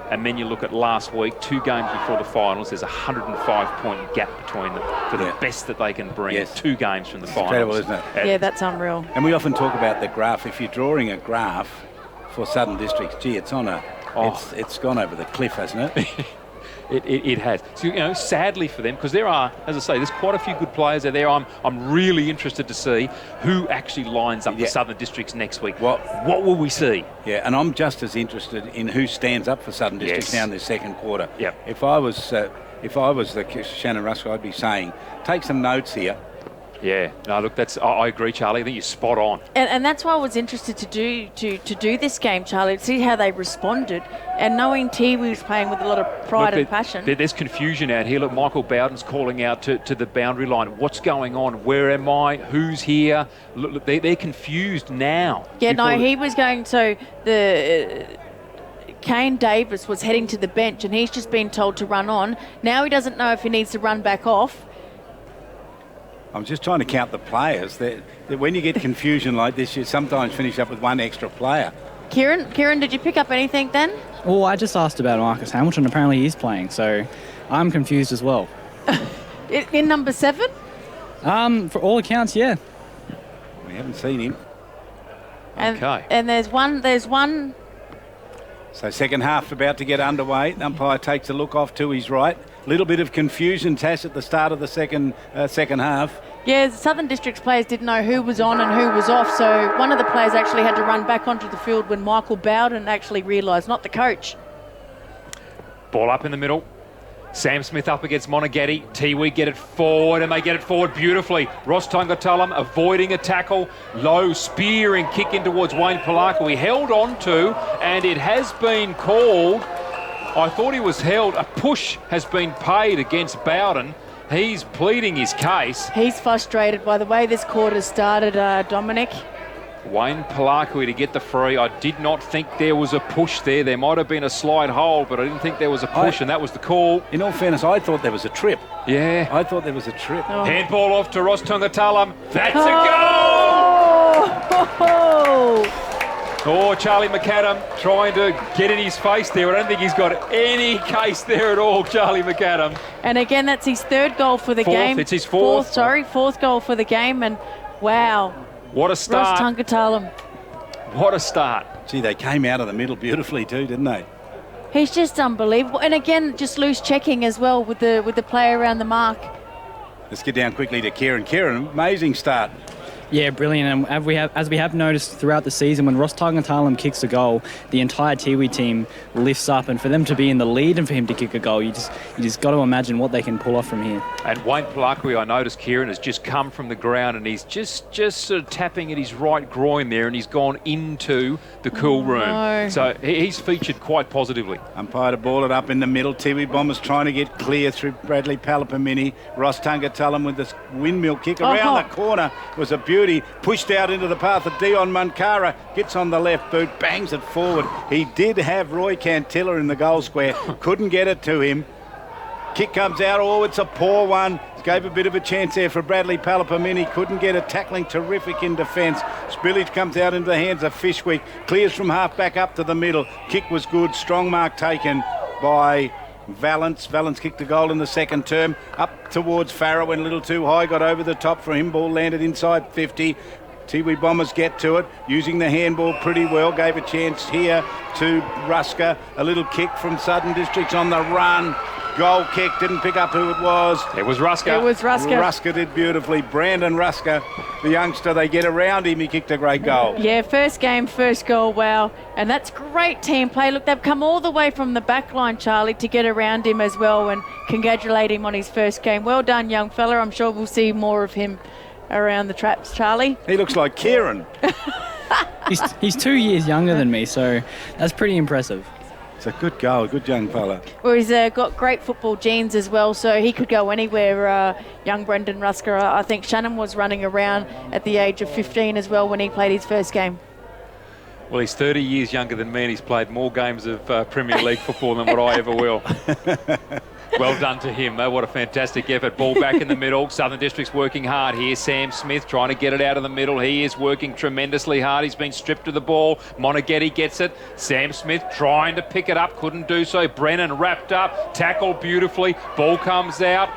And then you look at last week, 2 games before the finals, there's a 105-point gap between them for the best that they can bring. Yes. 2 games from the finals. Incredible, isn't it? Yeah, that's unreal. And we often talk about the graph. If you're drawing a graph for Southern Districts, gee, it's on a... It's gone over the cliff, hasn't it? It has. So, sadly for them, because there are, as I say, there's quite a few good players out there. I'm really interested to see who actually lines up for Southern Districts next week. What will we see? Yeah, and I'm just as interested in who stands up for Southern Districts now in this second quarter. Yep. If I was the Shannon Ruskell, I'd be saying, take some notes here. Yeah, no, look, I agree, Charlie. I think you're spot on. And that's why I was interested to do this game, Charlie, to see how they responded. And knowing Tiwi was playing with a lot of pride and passion. There's confusion out here. Look, Michael Bowden's calling out to the boundary line. What's going on? Where am I? Who's here? Look, they're confused now. Yeah, no, he was going, so Kane Davis was heading to the bench and he's just been told to run on. Now he doesn't know if he needs to run back off. I'm just trying to count the players. That when you get confusion like this, you sometimes finish up with one extra player. Kieran, did you pick up anything then? Well, I just asked about Marcus Hamilton. Apparently he's playing, so I'm confused as well. In number 7? For all accounts, yeah. We haven't seen him. Okay. And there's one. So second half about to get underway. Umpire takes a look off to his right. Little bit of confusion, Tass, at the start of the second half. Yeah, Southern Districts players didn't know who was on and who was off, so one of the players actually had to run back onto the field when Michael Bowden actually realised, not the coach. Ball up in the middle. Sam Smith up against Monaghetti. Tiwi get it forward, and they get it forward beautifully. Ross Tungatulum avoiding a tackle. Low spearing kick in towards Wayne Palaku. He held on to, and it has been called. I thought he was held. A push has been paid against Bowden. He's pleading his case. He's frustrated by the way this quarter started, Dominic. Wayne Palaku to get the free. I did not think there was a push there. There might have been a slide hold, but I didn't think there was a push, and that was the call. In all fairness, I thought there was a trip. Yeah. I thought there was a trip. Oh. Handball off to Ross Tungatulum. That's a goal! Oh, Charlie McAdam trying to get in his face there. I don't think he's got any case there at all, Charlie McAdam. And again, that's his 3rd goal for the game. It's his 4th. Fourth goal for the game, and wow. What a start. Ross Tungatulum. What a start. Gee, they came out of the middle beautifully too, didn't they? He's just unbelievable. And again, just loose checking as well with the player around the mark. Let's get down quickly to Kieran. Kieran, amazing start. Yeah, brilliant. And as we have noticed throughout the season, when Ross Tungatulum kicks a goal, the entire Tiwi team lifts up, and for them to be in the lead and for him to kick a goal, you just got to imagine what they can pull off from here. And Wayne Palaku, I noticed, Kieran, has just come from the ground and he's just sort of tapping at his right groin there, and he's gone into the cool room. No. So he's featured quite positively. Umpire to ball it up in the middle. Tiwi Bombers trying to get clear through Bradley Palapamini. Ross Tungatulum with this windmill kick around the corner was a beauty. Pushed out into the path of Dion Munkara. Gets on the left boot, bangs it forward. He did have Roy Cantilla in the goal square. Couldn't get it to him. Kick comes out. Oh, it's a poor one. Gave a bit of a chance there for Bradley Palapamini. Couldn't get it. Tackling terrific in defence. Spillage comes out into the hands of Fishwick. Clears from half back up to the middle. Kick was good. Strong mark taken by Valence. Valence kicked a goal in the second term. Up towards Farrow, went a little too high. Got over the top for him. Ball landed inside 50. Tiwi Bombers get to it, using the handball pretty well. Gave a chance here to Rusker. A little kick from Southern Districts on the run. Goal kick, didn't pick up who it was. It was Rusker. Rusker did beautifully. Brandon Rusker, the youngster, they get around him. He kicked a great goal. Yeah, first game, first goal, wow. And that's great team play. Look, they've come all the way from the back line, Charlie, to get around him as well and congratulate him on his first game. Well done, young fella. I'm sure we'll see more of him around the traps, Charlie. He looks like Kieran. He's 2 years younger than me, so that's pretty impressive. It's a good goal, good young fella. Well, he's got great football genes as well, so he could go anywhere, young Brendan Rusker. I think Shannon was running around at the age of 15 as well when he played his first game. Well, he's 30 years younger than me, and he's played more games of Premier League football than what I ever will. Well done to him, though. What a fantastic effort. Ball back in the middle. Southern District's working hard here. Sam Smith trying to get it out of the middle. He is working tremendously hard. He's been stripped of the ball. Monaghetti gets it. Sam Smith trying to pick it up. Couldn't do so. Brennan wrapped up. Tackled beautifully. Ball comes out.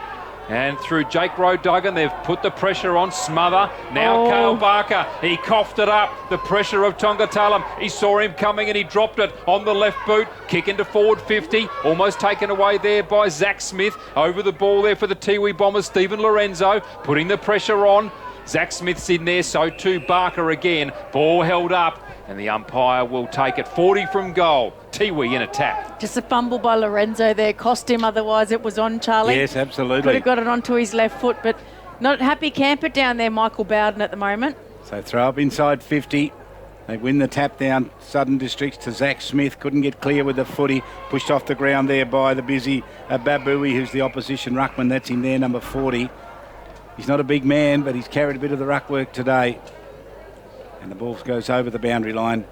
And through Jake Rowe-Duggan, they've put the pressure on. Smother. Now Cale Barker. He coughed it up. The pressure of Tongatalum. He saw him coming and he dropped it on the left boot. Kick into forward 50. Almost taken away there by Zach Smith. Over the ball there for the Tiwi Bombers. Stephen Lorenzo putting the pressure on. Zach Smith's in there, so too Barker again. Ball held up. And the umpire will take it. 40 from goal. Tiwi in attack. Just a fumble by Lorenzo there. Cost him, otherwise it was on, Charlie. Yes, absolutely. Could have got it onto his left foot, but not happy camper down there, Michael Bowden, at the moment. So throw up inside 50. They win the tap down, Southern Districts, to Zach Smith. Couldn't get clear with the footy. Pushed off the ground there by the busy Babui, who's the opposition ruckman. That's him there, number 40. He's not a big man, but he's carried a bit of the ruck work today. And the ball goes over the boundary line.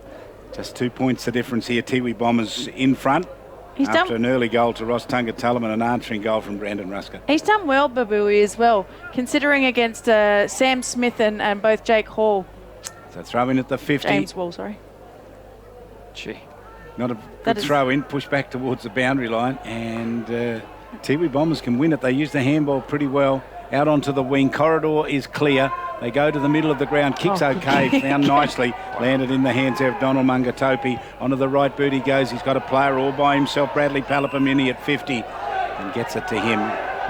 Just 2 points the difference here. Tiwi Bombers in front after an early goal to Ross Tongatalum and an answering goal from Brandon Rusker. He's done well, Babui, as well, considering against Sam Smith and both Jake Hall. So throw in at the 50. James Wall, sorry. Gee. Not a good throw in. Push back towards the boundary line. And Tiwi Bombers can win it. They use the handball pretty well. Out onto the wing. Corridor is clear. They go to the middle of the ground. Kicks okay. Found nicely. Landed in the hands of Donald Mungatopi. Onto the right boot he goes. He's got a player all by himself. Bradley Palapamini at 50. And gets it to him.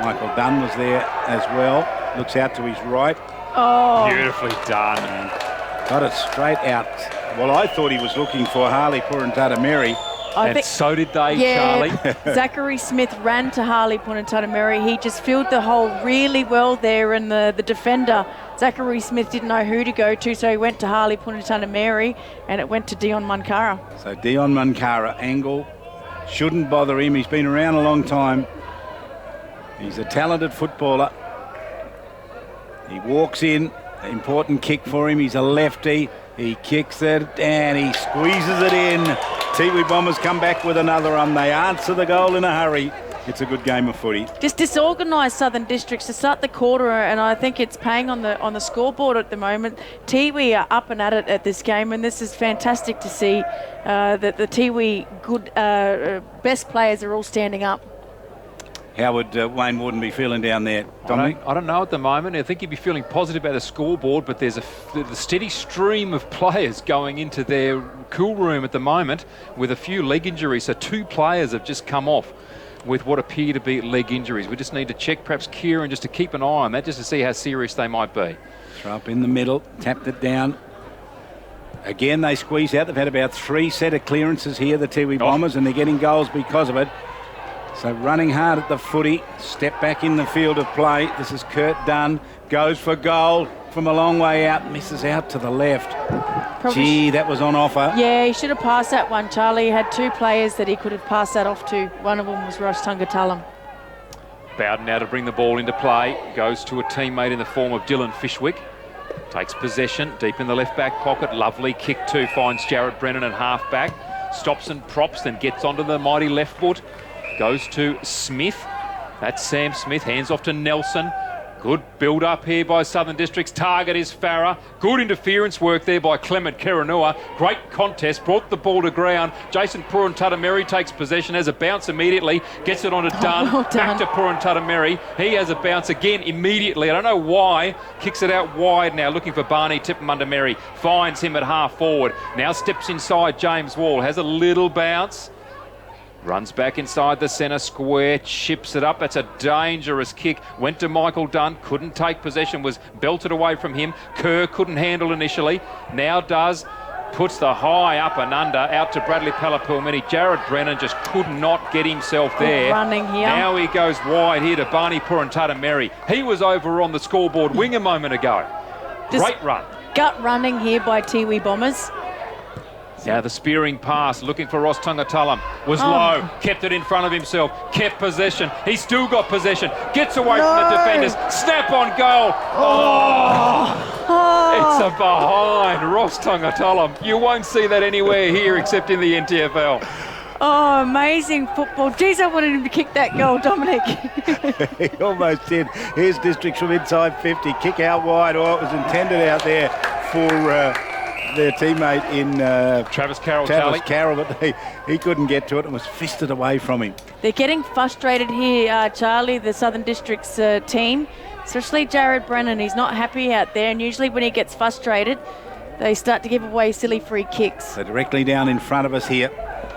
Michael Dunn was there as well. Looks out to his right. Oh. Beautifully done. And got it straight out. Well, I thought he was looking for Harley Purantata Mary. And so did they, Charlie. Zachary Smith ran to Harley Purantata Mary. He just filled the hole really well there, and the defender, Zachary Smith, didn't know who to go to, so he went to Harley Purantata Mary, and it went to Dion Munkara. So Dion Munkara, angle, shouldn't bother him. He's been around a long time. He's a talented footballer. He walks in, important kick for him. He's a lefty. He kicks it and he squeezes it in. Tiwi Bombers come back with another run. They answer the goal in a hurry. It's a good game of footy. Just disorganised Southern Districts to start the quarter, and I think it's paying on the scoreboard at the moment. Tiwi are up and at it at this game, and this is fantastic to see that the Tiwi good best players are all standing up. How would Wayne Warden be feeling down there, Dominic? I don't know at the moment. I think he'd be feeling positive about the scoreboard, but there's the steady stream of players going into their cool room at the moment with a few leg injuries. So 2 players have just come off with what appear to be leg injuries. We just need to check perhaps Kieran just to keep an eye on that, just to see how serious they might be. Throw up in the middle, tapped it down. Again, they squeeze out. They've had about 3 set of clearances here, the Tiwi Bombers, and they're getting goals because of it. So running hard at the footy, step back in the field of play. This is Kurt Dunn, goes for goal from a long way out, misses out to the left. Gee, that was on offer. Yeah, he should have passed that one, Charlie. He had 2 players that he could have passed that off to. One of them was Ross Tongatalum. Bowden now to bring the ball into play, goes to a teammate in the form of Dylan Fishwick. Takes possession, deep in the left back pocket. Lovely kick too, finds Jarrett Brennan at half back. Stops and props, then gets onto the mighty left foot. Goes to Smith. That's Sam Smith. Hands off to Nelson. Good build up here by Southern Districts. Target is Farah. Good interference work there by Clement Keranua. Great contest. Brought the ball to ground. Jason Purantata-Mary takes possession. Has a bounce immediately. Gets it onto Dunn. Well done. Back to Purantata-Mary. He has a bounce again immediately. I don't know why. Kicks it out wide now. Looking for Barney Tippermundermary. Finds him at half forward. Now steps inside James Wall. Has a little bounce. Runs back inside the centre square, chips it up. That's a dangerous kick. Went to Michael Dunn, couldn't take possession, was belted away from him. Kerr couldn't handle initially, now does. Puts the high up and under, out to Bradley Palapulmini. Jared Brennan just could not get himself there. Running here. Now he goes wide here to Barney Purantata-Mary. He was over on the scoreboard wing a moment ago. Great run. Gut running here by Tiwi Bombers. Now the spearing pass, looking for Ross Tongatalum, was low, kept it in front of himself, kept possession. He's still got possession, gets away from the defenders, snap on goal. It's a behind Ross Tongatalum. You won't see that anywhere here except in the NTFL. Oh, amazing football. Geez, I wanted him to kick that goal, Dominic. He almost did. Here's Districts from inside 50. Kick out wide. Oh, it was intended out there for their teammate in Travis Carroll, but he couldn't get to it and was fisted away from him. They're getting frustrated here, Charlie, the Southern Districts team, especially Jared Brennan. He's not happy out there, and usually when he gets frustrated, they start to give away silly free kicks. So directly down in front of us here.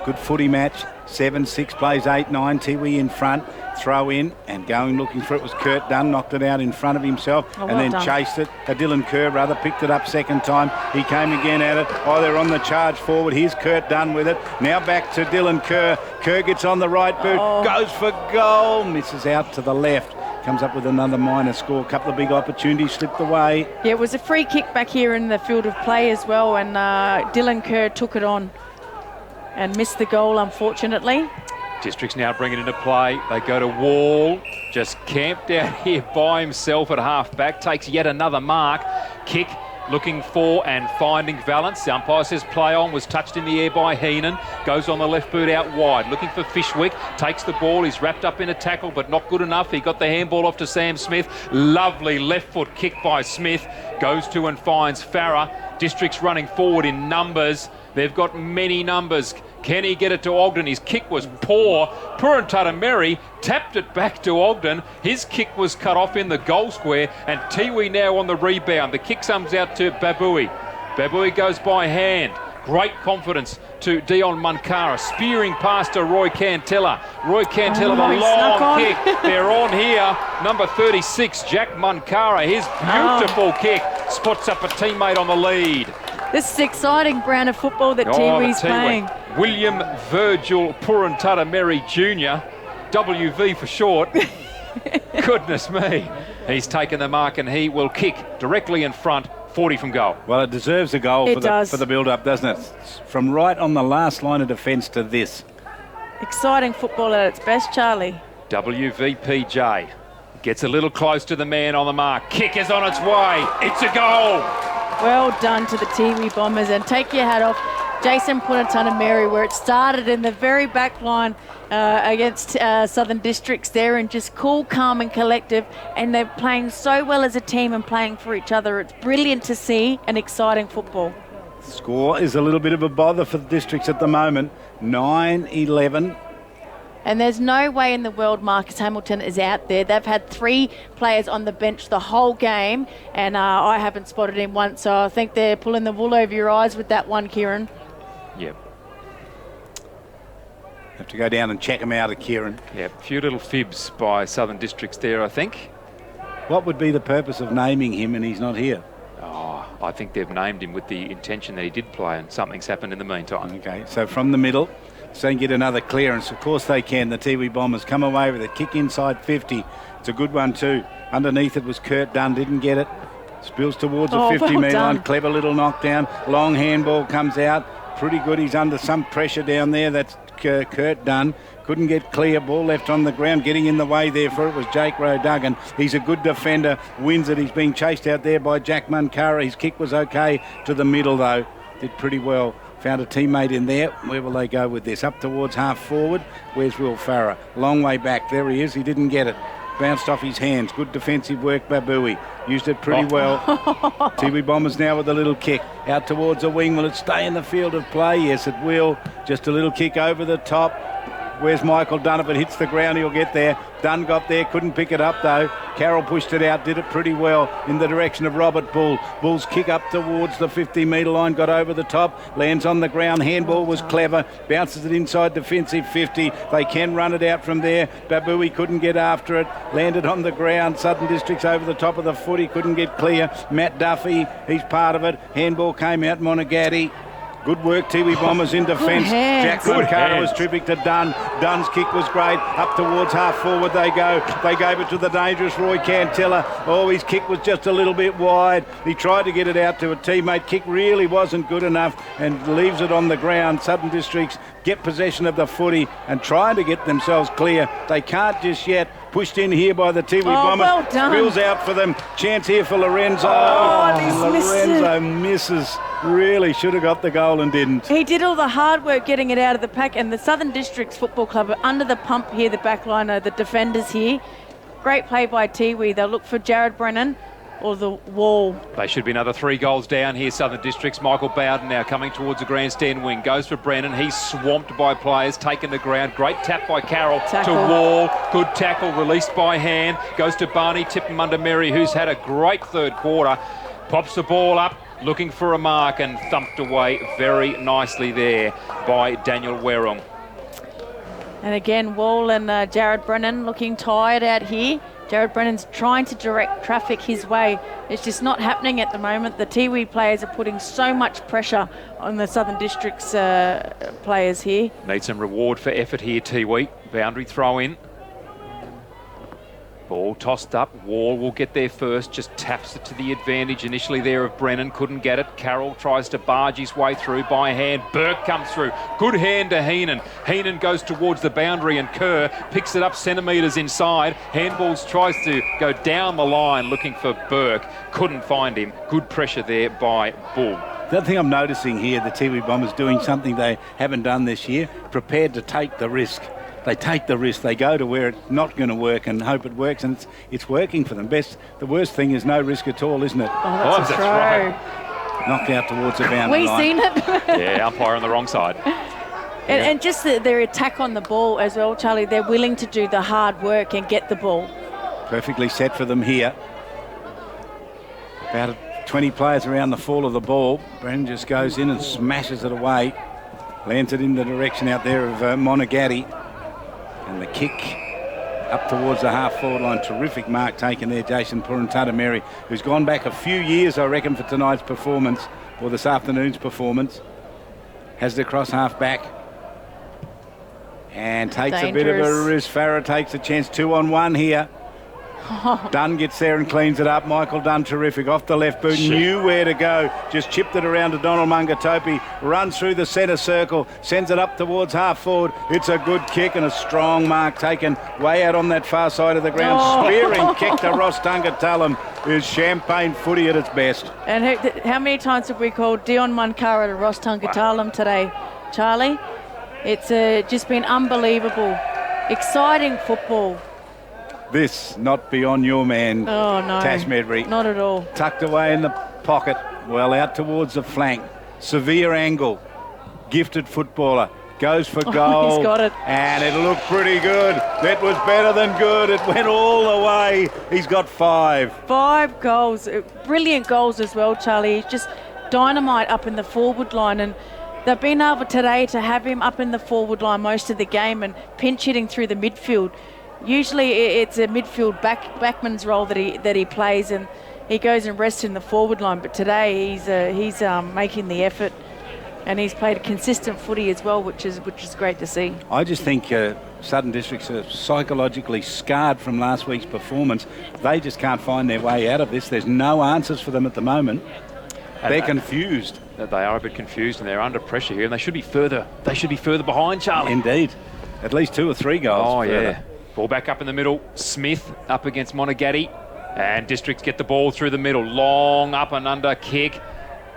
Good footy match. 7-6 plays 8-9. Tiwi in front. Throw in and going looking for it was Kurt Dunn. Knocked it out in front of himself and then chased it. Dylan Kerr rather picked it up second time. He came again at it. Oh, they're on the charge forward. Here's Kurt Dunn with it. Now back to Dylan Kerr. Kerr gets on the right boot. Goes for goal. Misses out to the left. Comes up with another minor score. A couple of big opportunities slipped away. Yeah, it was a free kick back here in the field of play as well, and Dylan Kerr took it on and missed the goal, unfortunately. Districts now bring it into play. They go to Wall, just camped out here by himself at half-back, takes yet another mark. Kick, looking for and finding Valance. The umpire says play on, was touched in the air by Heenan. Goes on the left boot out wide, looking for Fishwick. Takes the ball, he's wrapped up in a tackle, but not good enough. He got the handball off to Sam Smith. Lovely left foot kick by Smith. Goes to and finds Farah. Districts running forward in numbers. They've got many numbers. Can he get it to Ogden? His kick was poor. Puruntatameri tapped it back to Ogden. His kick was cut off in the goal square, and Tiwi now on the rebound. The kick comes out to Babui. Babui goes by hand. Great confidence to Dion Munkara, spearing past to Roy Cantella. Roy Cantella, the long kick. They're on here. Number 36, Jack Munkara. His beautiful kick spots up a teammate on the lead. This is exciting brand of football that Tiwi's playing. William Virgil Puruntatameri Jr., WV for short. Goodness me. He's taken the mark and he will kick directly in front, 40 from goal. Well, it deserves a goal for the build-up, doesn't it? From right on the last line of defence to this. Exciting football at its best, Charlie. WVPJ gets a little close to the man on the mark. Kick is on its way. It's a goal. Well done to the Tiwi Bombers, and take your hat off Jason Puruntatameri, where it started in the very back line against Southern Districts there, and just cool, calm and collective, and they're playing so well as a team and playing for each other. It's brilliant to see and exciting football. Score is a little bit of a bother for the Districts at the moment, 9-11. And there's no way in the world Marcus Hamilton is out there. They've had 3 players on the bench the whole game, and I haven't spotted him once, so I think they're pulling the wool over your eyes with that one, Kieran. Yep. Have to go down and check him out, Kieran. Yep, a few little fibs by Southern Districts there, I think. What would be the purpose of naming him and he's not here? Oh, I think they've named him with the intention that he did play, and something's happened in the meantime. Okay, so from the middle, so they can get another clearance. Of course they can. The Tiwi Bombers come away with it. Kick inside 50. It's a good one too. Underneath it was Kurt Dunn. Didn't get it. Spills towards the 50-metre line. Clever little knockdown. Long handball comes out. Pretty good. He's under some pressure down there. That's Kurt Dunn. Couldn't get clear. Ball left on the ground. Getting in the way there for it was Jake Rowe-Duggan. He's a good defender. Wins it. He's being chased out there by Jack Munkara. His kick was okay to the middle though. Did pretty well. Found a teammate in there. Where will they go with this? Up towards half forward. Where's Will Farah? Long way back. There he is. He didn't get it. Bounced off his hands. Good defensive work, Babui. Used it pretty well. Tiwi Bombers now with a little kick. Out towards the wing. Will it stay in the field of play? Yes, it will. Just a little kick over the top. Where's Michael Dunn? If it hits the ground, he'll get there. Dunn got there, couldn't pick it up though. Carroll pushed it out, did it pretty well in the direction of Robert Bull. Bull's kick up towards the 50-metre line, got over the top, lands on the ground. Handball was clever, bounces it inside defensive 50. They can run it out from there. Babui couldn't get after it, landed on the ground. Southern Districts over the top of the foot, he couldn't get clear. Matt Duffy, he's part of it. Handball came out, Monagatti. Good work, Tiwi Bombers in defence. Jack Munkara was terrific to Dunn. Dunn's kick was great. Up towards half forward they go. They gave it to the dangerous Roy Cantella. Oh, his kick was just a little bit wide. He tried to get it out to a teammate. Kick really wasn't good enough and leaves it on the ground. Southern Districts get possession of the footy and trying to get themselves clear. They can't just yet. pushed in here by the Tiwi Bombers. Well done. Spills out for them. Chance here for Lorenzo. And he's Lorenzo misses. Really should have got the goal and didn't. He did all the hard work getting it out of the pack, and the Southern Districts Football Club are under the pump here, the back line, the defenders here. Great play by Tiwi. They'll look for Jared Brennan or the wall. They should be another 3 goals down here, Southern Districts. Michael Bowden now coming towards the grandstand wing. Goes for Brennan. He's swamped by players, taken the ground. Great tap by Carroll to Wall. Good tackle, released by hand. Goes to Barney, tipped him under Merry, who's had a great third quarter. Pops the ball up, looking for a mark, and thumped away very nicely there by Daniel Werung. And again, Wall and Jared Brennan looking tired out here. Jared Brennan's trying to direct traffic his way. It's just not happening at the moment. The Tiwi players are putting so much pressure on the Southern Districts players here. Need some reward for effort here, Tiwi. Boundary throw in. Ball tossed up. Wall will get there first. Just taps it to the advantage initially there of Brennan. Couldn't get it. Carroll tries to barge his way through by hand. Burke comes through. Good hand to Heenan. Heenan goes towards the boundary and Kerr picks it up centimetres inside. Handballs tries to go down the line looking for Burke. Couldn't find him. Good pressure there by Bull. The other thing I'm noticing here, the Tiwi Bombers doing something they haven't done this year, prepared to take the risk. They take the risk. They go to where it's not going to work and hope it works, and it's working for them. The worst thing is no risk at all, isn't it? Oh, that's right. Knocked out towards the boundary line. We've seen it. Yeah, umpire on the wrong side. And just their attack on the ball as well, Charlie. They're willing to do the hard work and get the ball. Perfectly set for them here. About 20 players around the fall of the ball. Brennan just goes in and smashes it away. Lands it in the direction out there of Monagatti. And the kick up towards the half-forward line. Terrific mark taken there, Jason Purantatameri, who's gone back a few years, I reckon, for tonight's performance, or this afternoon's performance. Has the cross half-back. And takes a bit of a risk. Farah takes a chance. 2-on-1 here. Dunn gets there and cleans it up. Michael Dunn, terrific. Off the left boot, knew where to go. Just chipped it around to Donald Mungatopi. Runs through the centre circle. Sends it up towards half forward. It's a good kick and a strong mark taken way out on that far side of the ground. Spearing kick to Ross Tungatalam is champagne footy at its best. And how many times have we called Dion Munkara to Ross Tungatalam today, Charlie? It's just been unbelievable. Exciting football. This not beyond your man, Tash Medbury. Not at all. Tucked away in the pocket, well out towards the flank. Severe angle, gifted footballer, goes for goal. He's got it. And it looked pretty good. It was better than good. It went all the way. He's got 5. 5 goals, brilliant goals as well, Charlie. He's just dynamite up in the forward line, and they've been able today to have him up in the forward line most of the game and pinch hitting through the midfield. Usually it's a midfield backman's role that he plays, and he goes and rests in the forward line. But today he's making the effort, and he's played a consistent footy as well, which is great to see. I just think Southern Districts are psychologically scarred from last week's performance. They just can't find their way out of this. There's no answers for them at the moment. They're confused. They are a bit confused, and they're under pressure here, and they should be further behind, Charlie. Indeed. At least 2 or 3 goals. Oh, further. yeah. Ball back up in the middle. Smith up against Monagatti. And Districts get the ball through the middle. Long up and under kick.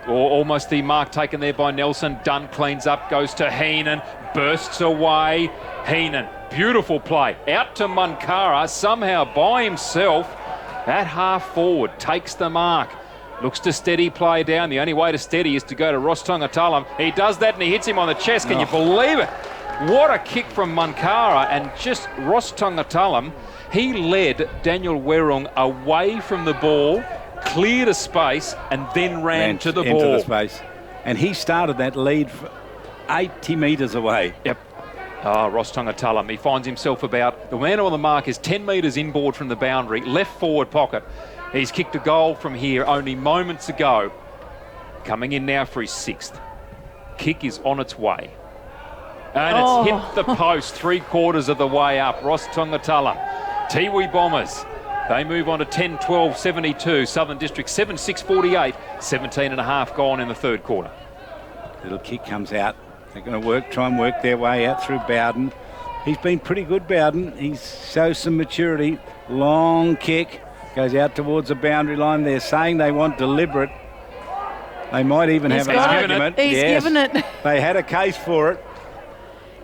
Or almost the mark taken there by Nelson. Dunn cleans up, goes to Heenan. Bursts away. Heenan, beautiful play. Out to Munkara, somehow by himself. At half forward, takes the mark. Looks to steady play down. The only way to steady is to go to Ross Tungatalam. He does that and he hits him on the chest. Can you believe it? What a kick from Munkara, and just Ross Tungatalam, he led Daniel Werung away from the ball, cleared a space, and then ran to the ball. Into the space. And he started that lead 80 metres away. Yep. Ross Tungatalam, he finds himself about, the man on the mark is 10 metres inboard from the boundary, left forward pocket. He's kicked a goal from here only moments ago. Coming in now for his 6th. Kick is on its way. And it's hit the post 3/4 of the way up. Ross Tungatalam. Tiwi Bombers. They move on to 10-12-72. Southern District 7-6-48. 17.5 gone in the third quarter. Little kick comes out. They're going to try and work their way out through Bowden. He's been pretty good, Bowden. He shows some maturity. Long kick. Goes out towards the boundary line. They're saying they want deliberate. They might even have an argument. He's given it. They had a case for it.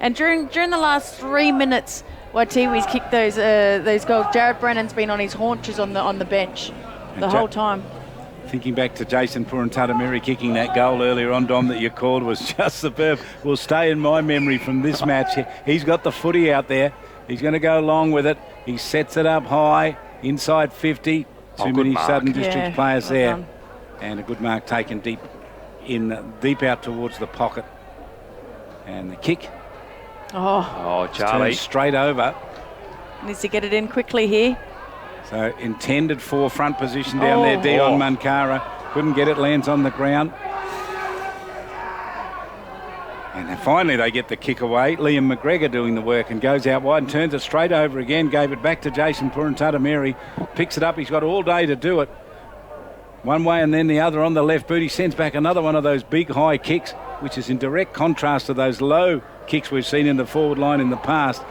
And during the last 3 minutes, while Tiwi's kicked those goals, Jared Brennan's been on his haunches on the bench the whole time. Thinking back to Jason Purantatameri kicking that goal earlier on, Dom, that you called was just superb. Will stay in my memory from this match. He's got the footy out there. He's going to go long with it. He sets it up high, inside 50. Too many Southern Districts players there. Done. And a good mark taken deep out towards the pocket. And the kick. Oh, Charlie. Straight over. Needs to get it in quickly here. So intended for front position down there, Dion Mankara. Couldn't get it, lands on the ground. And then finally they get the kick away. Liam McGregor doing the work and goes out wide and turns it straight over again. Gave it back to Jason Purantatameri. Picks it up. He's got all day to do it. One way and then the other on the left boot. He sends back another one of those big high kicks, which is in direct contrast to those low kicks we've seen in the forward line in the past.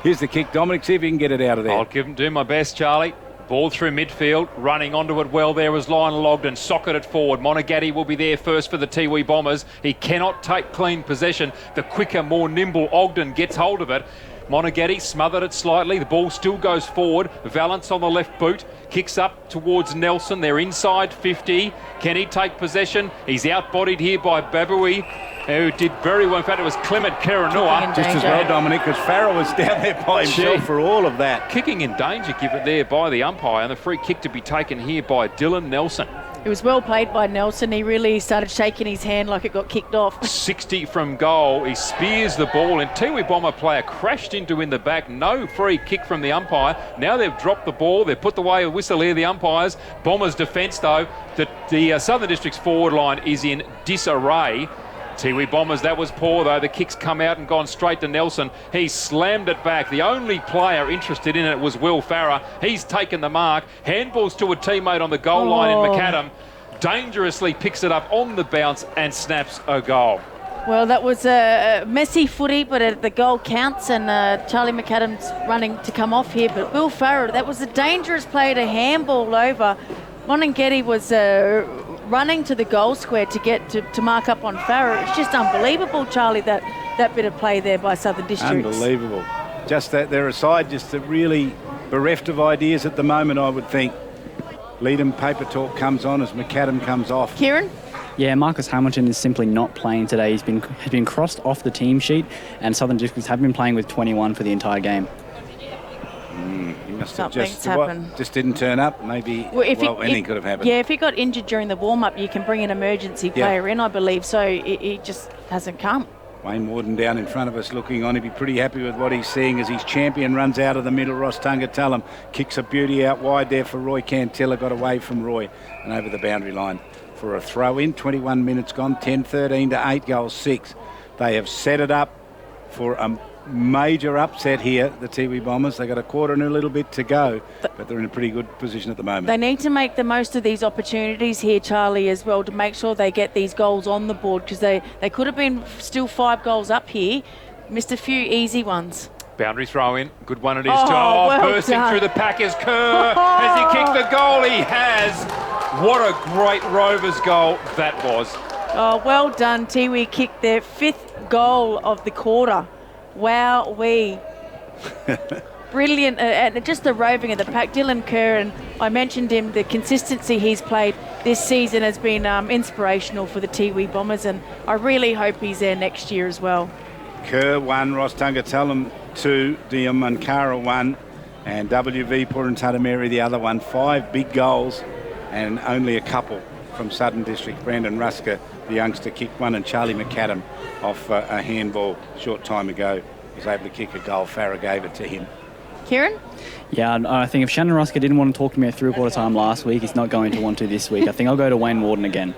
Here's the kick, Dominic. See if you can get it out of there. I'll do my best, Charlie. Ball through midfield, running onto it well there was Lionel Ogden, socketed forward. Monagatti will be there first for the Tiwi Bombers. He cannot take clean possession. The quicker, more nimble Ogden gets hold of it. Monagatti smothered it slightly. The ball still goes forward. Valance on the left boot. Kicks up towards Nelson. They're inside 50. Can he take possession? He's outbodied here by Babui, who did very well. In fact, it was Clement Keranua. Just as well, Dominic, because Farrell was down there by himself for all of that. Kicking in danger given there by the umpire, and the free kick to be taken here by Dylan Nelson. It was well played by Nelson. He really started shaking his hand like it got kicked off. 60 from goal. He spears the ball, and Tiwi Bomber player crashed into in the back. No free kick from the umpire. Now they've dropped the ball. They've put away a whistle here, the umpires. Bombers defence, though. The Southern District's forward line is in disarray. Tiwi Bombers, that was poor though. The kick's come out and gone straight to Nelson. He slammed it back. The only player interested in it was Will Farrer. He's taken the mark. Handballs to a teammate on the goal line in McAdam. Dangerously picks it up on the bounce and snaps a goal. Well, that was a messy footy, but the goal counts, and Charlie McAdam's running to come off here. But Will Farrer, that was a dangerous play to handball over. Monagatti was running to the goal square to get to mark up on Farrer. It's just unbelievable, Charlie, that bit of play there by Southern Districts. Unbelievable. Just that they're a side just really bereft of ideas at the moment, I would think. Leadham paper talk comes on as McAdam comes off. Kieran? Yeah, Marcus Hamilton is simply not playing today. He's been crossed off the team sheet, and Southern Districts have been playing with 21 for the entire game. He must have just didn't turn up. Maybe anything could have happened. Yeah, if he got injured during the warm-up, you can bring an emergency player in, I believe. So he just hasn't come. Wayne Warden down in front of us looking on. He'd be pretty happy with what he's seeing as his champion runs out of the middle. Ross Tungatulum kicks a beauty out wide there for Roy Cantilla. Got away from Roy and over the boundary line for a throw in. 21 minutes gone. 10-13 to 8 goals 6. They have set it up for a major upset here, the Tiwi Bombers. They got a quarter and a little bit to go, but they're in a pretty good position at the moment. They need to make the most of these opportunities here, Charlie, as well, to make sure they get these goals on the board, because they could have been still 5 goals up here, missed a few easy ones. Boundary throw in, good one it is. Bursting through the pack is Kerr. Has he kicked the goal? He has. What a great Rovers goal that was. Oh, well done. Tiwi kicked their 5th goal of the quarter. Wow-wee. Brilliant. And just the roving of the pack. Dylan Kerr, and I mentioned him, the consistency he's played this season has been inspirational for the Tiwi Bombers, and I really hope he's there next year as well. Kerr 1, Ross Tungatulum 2, Dion Mankara 1, and WV Purantatameri the other one. 5 big goals and only a couple from Southern District. Brandon Rusker, the youngster, kicked one, and Charlie McAdam off a handball short time ago was able to kick a goal. Farrer gave it to him. Kieran? Yeah, I think if Shannon Rusker didn't want to talk to me at 3/4 time last week, he's not going to want to this week. I think I'll go to Wayne Warden again.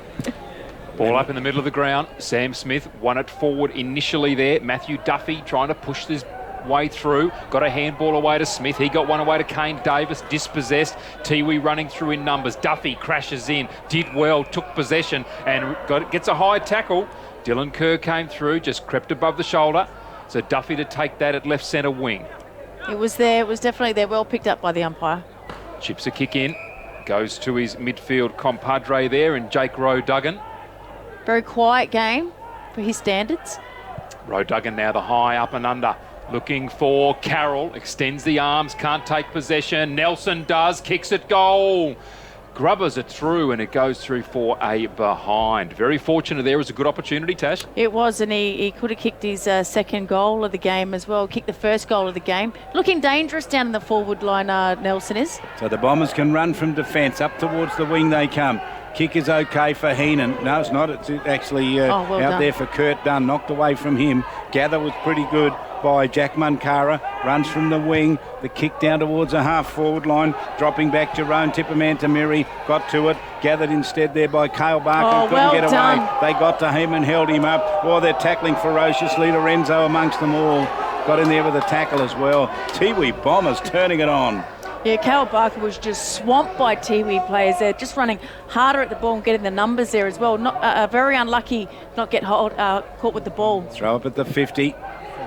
Ball up in the middle of the ground. Sam Smith won it forward initially there. Matthew Duffy trying to push this way through. Got a handball away to Smith. He got one away to Kane Davis. Dispossessed. Tiwi running through in numbers. Duffy crashes in. Did well. Took possession and gets a high tackle. Dylan Kerr came through. Just crept above the shoulder. So Duffy to take that at left centre wing. It was there. It was definitely there. Well picked up by the umpire. Chips a kick in. Goes to his midfield compadre there and Jake Rowe-Duggan. Very quiet game for his standards. Rowe-Duggan now the high up and under. Looking for Carroll. Extends the arms. Can't take possession. Nelson does. Kicks it goal. Grubbers it through and it goes through for a behind. Very fortunate there. It was a good opportunity, Tash. It was, and he could have kicked his second goal of the game as well. Kicked the first goal of the game. Looking dangerous down in the forward line, Nelson is. So the Bombers can run from defence. Up towards the wing they come. Kick is okay for Heenan. No, it's not. It's actually out there for Kurt Dunn. Knocked away from him. Gather was pretty good by Jack Munkara. Runs from the wing. The kick down towards the half-forward line. Dropping back Jerome Tippermantamiri. Got to it. Gathered instead there by Cale Barker. Couldn't get away. They got to him and held him up. Oh, they're tackling ferociously. Lorenzo amongst them all. Got in there with a tackle as well. Tiwi Bombers turning it on. Yeah, Cale Barker was just swamped by Tiwi players there, just running harder at the ball and getting the numbers there as well. Not very unlucky not get caught with the ball. Throw up at the 50.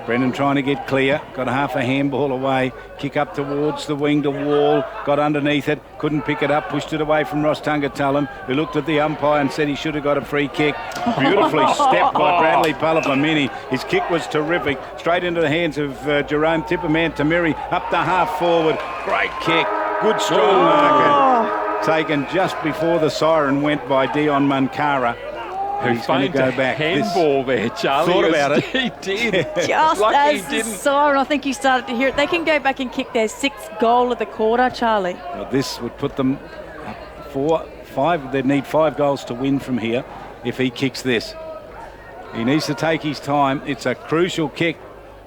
Brendan trying to get clear. Got a half a handball away. Kick up towards the wing to Wall. Got underneath it. Couldn't pick it up. Pushed it away from Ross Tungatulum, who looked at the umpire and said he should have got a free kick. Beautifully stepped by Bradley Palapamini. His kick was terrific. Straight into the hands of Jerome Tippermantamiri. Up the half forward. Great kick. Good strong marker. Taken just before the siren went by Dion Munkara. Who feigned a handball there, Charlie. Thought about it. He did. Just Lucky as he the didn't. siren, I think you started to hear it. They can go back and kick their sixth goal of the quarter, Charlie. Well, this would put them 4-5. They'd need 5 goals to win from here if he kicks this. He needs to take his time. It's a crucial kick.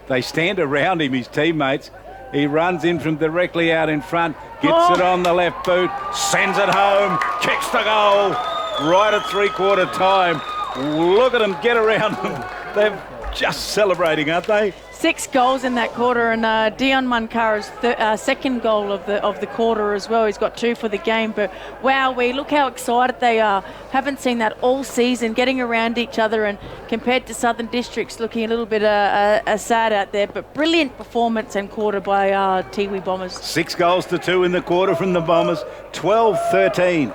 They stand around him, his teammates. He runs in from directly out in front, gets it on the left boot, sends it home, kicks the goal. Right at three-quarter time. Look at them get around them. They're just celebrating, aren't they? 6 goals in that quarter, and Dion Munkara's second goal of the quarter as well. He's got 2 for the game, but wow, look how excited they are. Haven't seen that all season, getting around each other, and compared to Southern Districts, looking a little bit sad out there, but brilliant performance and quarter by Tiwi Bombers. 6 goals to 2 in the quarter from the Bombers, 12-13.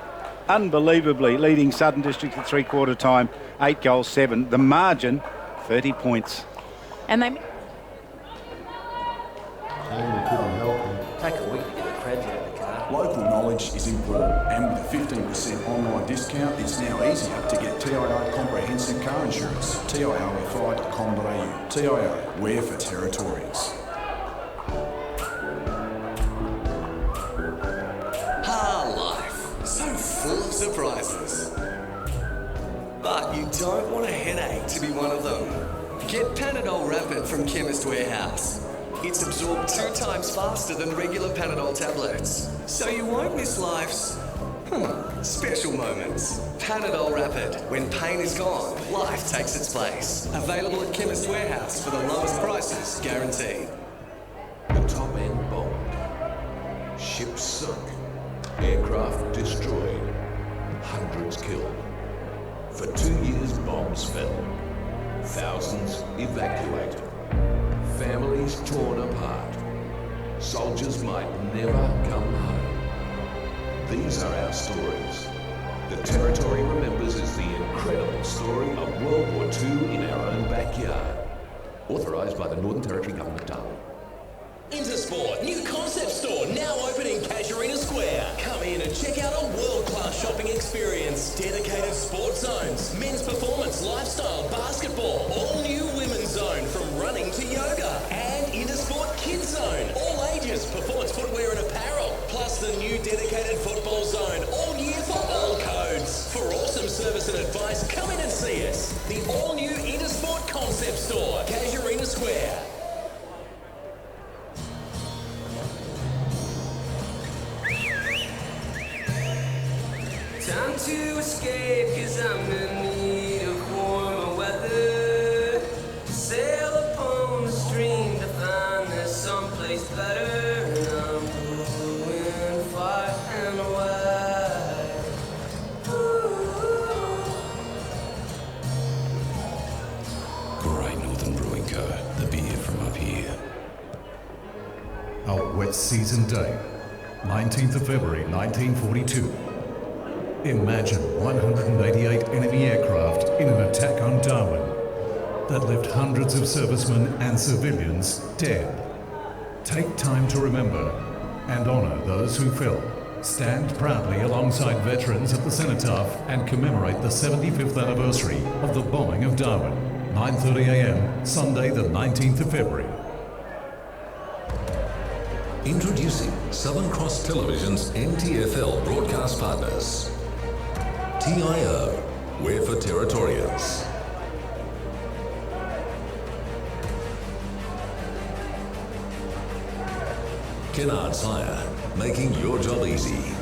Unbelievably leading Southern District at three-quarter time, 8 goals, 7. The margin, 30 points. And they... Take a week to get the creds out of the car. Local knowledge is important, and with a 15% online discount, it's now easier to get TIO Comprehensive Car Insurance. TIOFI.com.au. TIO, we're for Territorians. Life, so full of surprises. But you don't want a headache to be one of them. Get Panadol Rapid from Chemist Warehouse. It's absorbed 2 times faster than regular Panadol tablets, so you won't miss life's special moments. Panadol Rapid. When pain is gone, life takes its place. Available at Chemist Warehouse for the lowest prices guaranteed. The top end bombed. Ships sunk. Aircraft destroyed. Hundreds killed. For 2 years, bombs fell. Thousands evacuated. Families torn apart. Soldiers might never come home. These are our stories. The Territory remembers as the incredible story of World War II in our own backyard. Authorised by the Northern Territory Government, Darwin. Intersport, new concept store, now open in Casuarina Square. Come in and check out a world-class shopping experience. Dedicated sports zones, men's performance, lifestyle, basketball, all new women's zone from running to yoga, and Intersport Kids Zone, all ages, performance footwear and apparel, plus the new dedicated football zone, all year for all codes. For awesome service and advice, come in and see us. The all-new Intersport concept store, Casuarina Square. Time to escape, 'cause I'm in Simcoe, the beer from up here. A wet season day, 19th of February 1942. Imagine 188 enemy aircraft in an attack on Darwin that left hundreds of servicemen and civilians dead. Take time to remember and honour those who fell. Stand proudly alongside veterans at the cenotaph and commemorate the 75th anniversary of the bombing of Darwin. 9:30 a.m. Sunday the 19th of February. Introducing Southern Cross Television's NTFL broadcast partners. TIO, we're for Territorians. Kennard's Hire, making your job easy.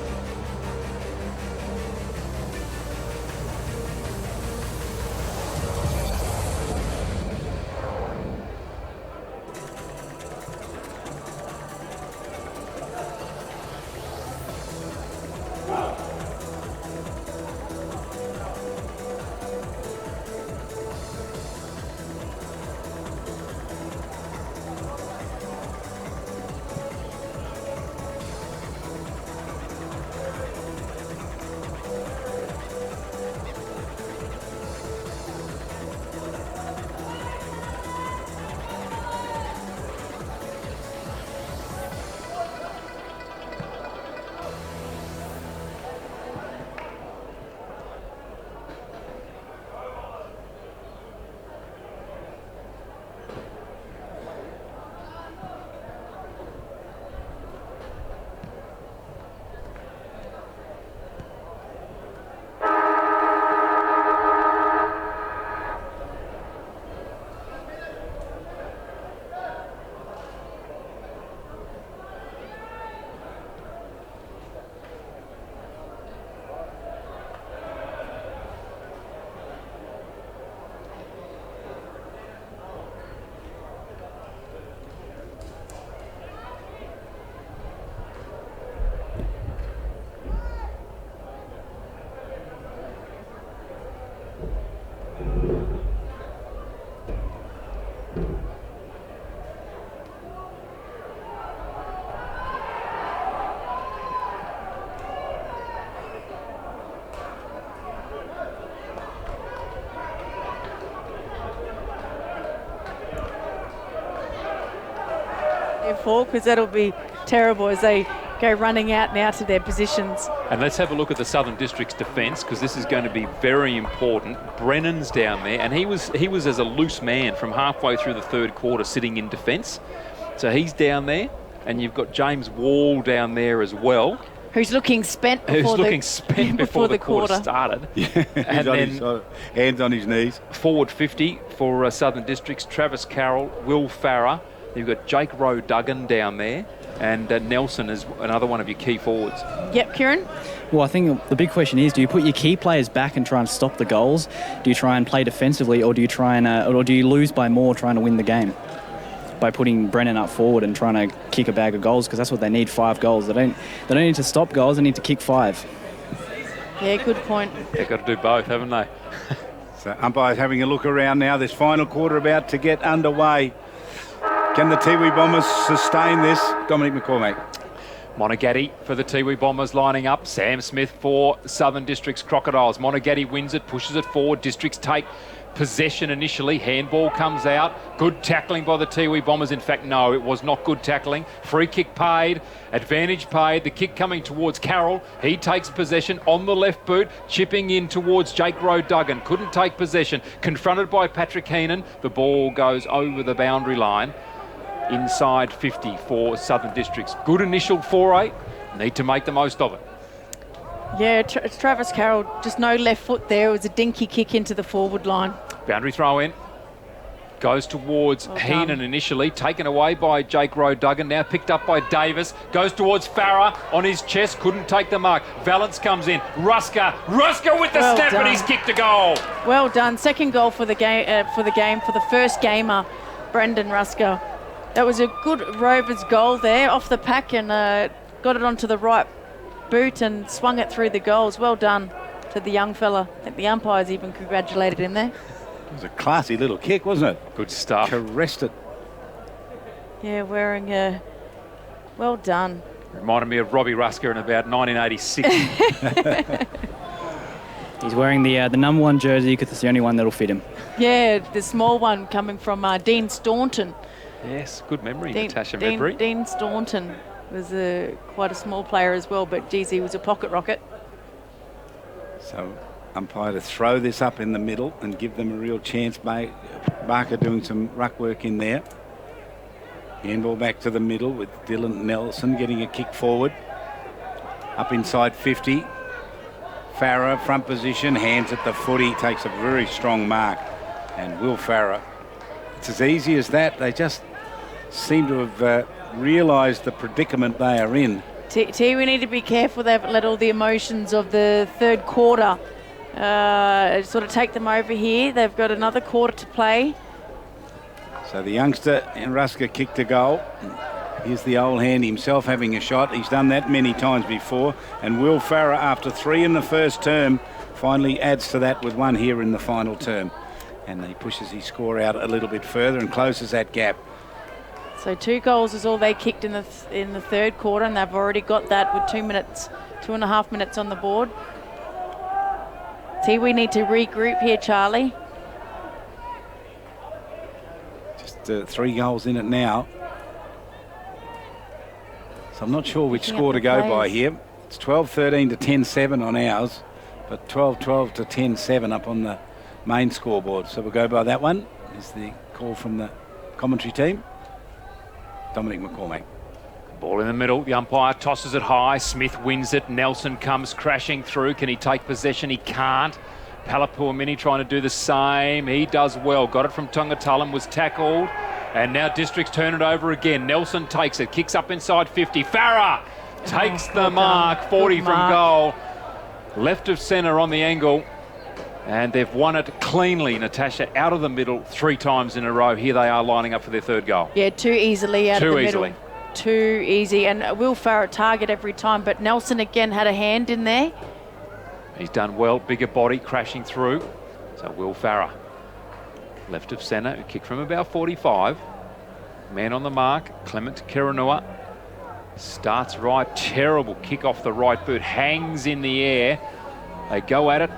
Because that'll be terrible as they go running out now to their positions. And let's have a look at the Southern District's defence, because this is going to be very important. Brennan's down there, and he was as a loose man from halfway through the third quarter sitting in defence. So he's down there, and you've got James Wall down there as well. Who's looking spent before the quarter started. Yeah, and then hands on his knees. Forward 50 for Southern Districts, Travis Carroll, Will Farrer. You've got Jake Rowe Duggan down there, and Nelson is another one of your key forwards. Yep, Kieran? Well, I think the big question is, do you put your key players back and try and stop the goals? Do you try and play defensively, or do you try and or do you lose by more trying to win the game by putting Brennan up forward and trying to kick a bag of goals? Because that's what they need, 5 goals. They don't need to stop goals, they need to kick 5. Yeah, good point. They've got to do both, haven't they? So umpires having a look around now. This final quarter about to get underway. Can the Tiwi Bombers sustain this? Dominic McCormack. Monagatti for the Tiwi Bombers lining up. Sam Smith for Southern Districts Crocodiles. Monagatti wins it, pushes it forward. Districts take possession initially. Handball comes out. Good tackling by the Tiwi Bombers. In fact, no, it was not good tackling. Free kick paid. Advantage paid. The kick coming towards Carroll. He takes possession on the left boot, chipping in towards Jake Rowe Duggan. Couldn't take possession. Confronted by Patrick Heenan. The ball goes over the boundary line. Inside 50 for Southern Districts. Good initial foray. Need to make the most of it. Yeah, Travis Carroll, just no left foot there. It was a dinky kick into the forward line. Boundary throw in. Goes towards Heenan initially. Taken away by Jake Rowe Duggan. Now picked up by Davis. Goes towards Farrer on his chest. Couldn't take the mark. Valance comes in. Rusker with the snap, and he's kicked a goal. Well done. Second goal for the game. For the first gamer, Brendan Rusker. That was a good Rovers goal there off the pack, and got it onto the right boot and swung it through the goals. Well done to the young fella. I think the umpires even congratulated him there. It was a classy little kick, wasn't it? Good stuff. Caressed it. Yeah, wearing a... Well done. Reminded me of Robbie Rusker in about 1986. He's wearing the number 1 jersey because it's the only one that'll fit him. Yeah, the small one coming from Dean Staunton. Yes, good memory, Natasha Medbury. Dean Staunton was quite a small player as well, but geez, he was a pocket rocket. So umpire to throw this up in the middle and give them a real chance. Barker doing some ruck work in there. Handball back to the middle with Dylan Nelson getting a kick forward. Up inside 50. Farah, front position, hands at the footy, takes a very strong mark. And Will Farah, it's as easy as that. They just seem to have realised the predicament they are in. We need to be careful. They haven't let all the emotions of the third quarter sort of take them over here. They've got another quarter to play. So the youngster in Rusker kicked a goal. Here's the old hand himself having a shot. He's done that many times before. And Will Farah, after 3 in the first term, finally adds to that with 1 here in the final term. And he pushes his score out a little bit further and closes that gap. So 2 goals is all they kicked in the third quarter, and they've already got that with 2.5 minutes on the board. We need to regroup here, Charlie. Just 3 goals in it now. So I'm not sure which score to go by here. It's 12-13 to 10-7 on ours, but 12-12 to 10-7 up on the main scoreboard. So we'll go by that one. Is the call from the commentary team. Dominic McCormack. Ball in the middle. The umpire tosses it high. Smith wins it. Nelson comes crashing through. Can he take possession? He can't. Palapuamini trying to do the same. He does well. Got it from Tongatalam. Was tackled. And now Districts turn it over again. Nelson takes it. Kicks up inside 50. Farah takes the mark. 40 from goal. Left of centre on the angle. And they've won it cleanly, Natasha, out of the middle 3 times in a row. Here they are lining up for their 3rd goal. Yeah, too easily out of the middle. Too easily. Too easy. And Will Farah target every time, but Nelson again had a hand in there. He's done well. Bigger body crashing through. So Will Farah, left of centre, who kicked from about 45. Man on the mark, Clement Kiranua. Starts right, terrible kick off the right boot. Hangs in the air. They go at it.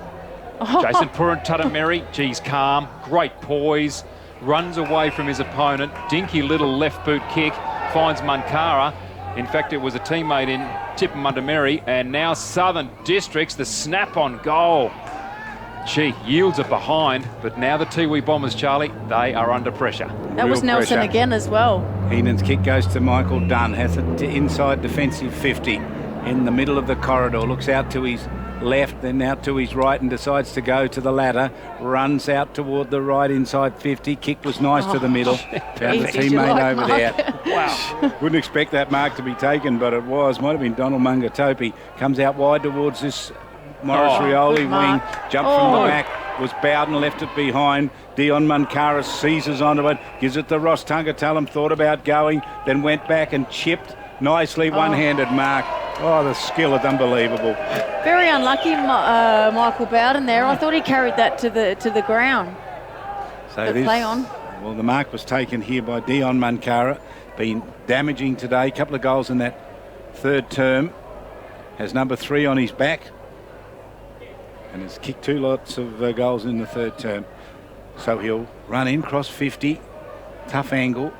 Jason Purantatameri, geez, calm, great poise, runs away from his opponent. Dinky little left boot kick, finds Munkara. In fact, it was a teammate in Tippermundamerry, and now Southern Districts, the snap on goal. Gee, yields it behind, but now the Tiwi Bombers, Charlie, they are under pressure. That was Nelson again as well. Heenan's kick goes to Michael Dunn, has it to inside defensive 50 in the middle of the corridor, looks out to his left, then out to his right and decides to go to the ladder, runs out toward the right inside 50. Kick was nice to the middle. Found the teammate over there. Wow. Wouldn't expect that mark to be taken, but it was. Might have been Donald Mungatopi. Comes out wide towards this Morris Rioli wing. Jumped from the back. Was Bowden, left it behind. Dion Munkara seizes onto it. Gives it to Ross Tungatalam. Thought about going. Then went back and chipped. Nicely one-handed mark. Oh, the skill is unbelievable. Very unlucky, Michael Bowden there. I thought he carried that to the ground. So play on. Well, the mark was taken here by Dion Munkara. Been damaging today. Couple of goals in that 3rd term. Has number 3 on his back. And has kicked 2 lots of goals in the 3rd term. So he'll run in, cross 50. Tough angle.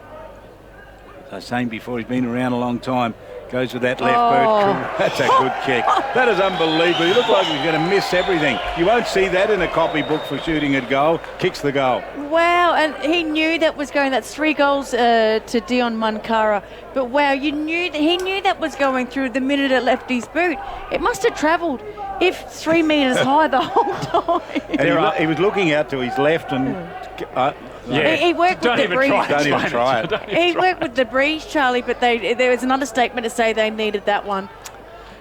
So saying before, he's been around a long time. Goes with that left boot. That's a good kick. That is unbelievable. He looked like he was going to miss everything. You won't see that in a copybook for shooting at goal. Kicks the goal. Wow, and he knew that was going. That's 3 goals to Dion Munkara. But wow, he knew that was going through the minute it left his boot. It must have travelled, if 3 metres high the whole time. And he was looking out to his left and... He worked with the breeze. Don't even try it. He worked with the breeze, Charlie, but there was an understatement to say they needed that one.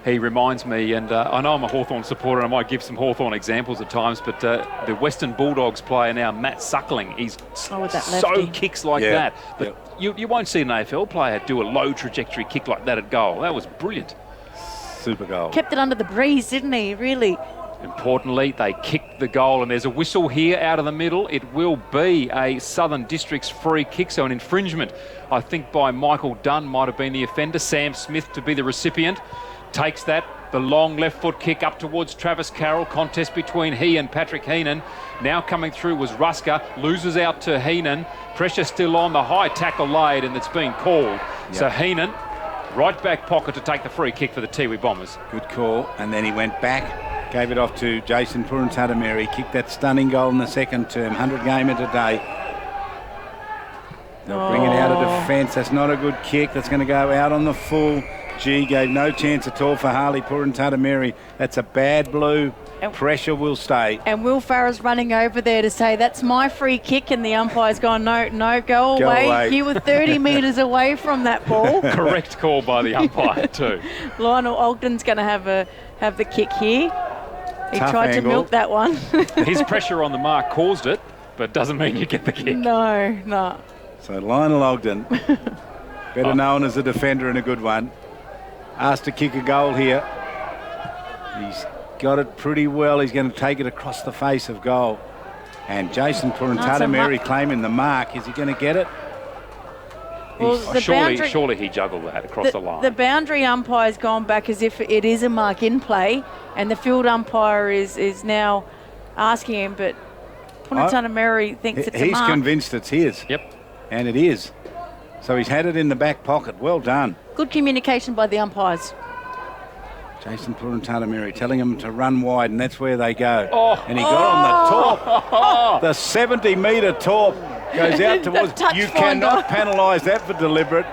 He reminds me, and I know I'm a Hawthorn supporter, and I might give some Hawthorn examples at times, but the Western Bulldogs player now, Matt Suckling, he's so kicks like that. But you won't see an AFL player do a low trajectory kick like that at goal. That was brilliant. Super goal. Kept it under the breeze, didn't he? Really. Importantly, they kicked the goal, and there's a whistle here out of the middle. It will be a Southern Districts free kick, so an infringement, I think, by Michael Dunn might have been the offender. Sam Smith to be the recipient. Takes that. The long left foot kick up towards Travis Carroll. Contest between he and Patrick Heenan. Now coming through was Rusker. Loses out to Heenan. Pressure still on. The high tackle laid, and it's been called. Yep. So Heenan, right back pocket to take the free kick for the Tiwi Bombers. Good call. And then he went back, gave it off to Jason Purantatameri. Kicked that stunning goal in the second term. 100 gamer today. They'll bring it out of defence. That's not a good kick. That's going to go out on the full. G gave no chance at all for Harley Purantatameri. That's a bad blue. Pressure will stay. And Will Farah's running over there to say, that's my free kick, and the umpire's gone, no, go away. You were 30 metres away from that ball. Correct call by the umpire too. Lionel Ogden's going to have the kick here. He Tough tried angle. to milk that one. His pressure on the mark caused it, but doesn't mean you get the kick. No. So Lionel Ogden, better known as a defender and a good one, asked to kick a goal here. He's got it pretty well. He's going to take it across the face of goal. And Jason Purantatameri claiming the mark. Is he going to get it? Well, surely he juggled that across the line. The boundary umpire's gone back as if it is a mark in play, and the field umpire is now asking him, but Purantatameri thinks it's a mark. He's convinced it's his. Yep. And it is. So he's had it in the back pocket. Well done. Good communication by the umpires. Jason Purantatameri telling him to run wide, and that's where they go. And he got on the top. The 70-metre top goes out towards. You cannot penalise that for deliberate.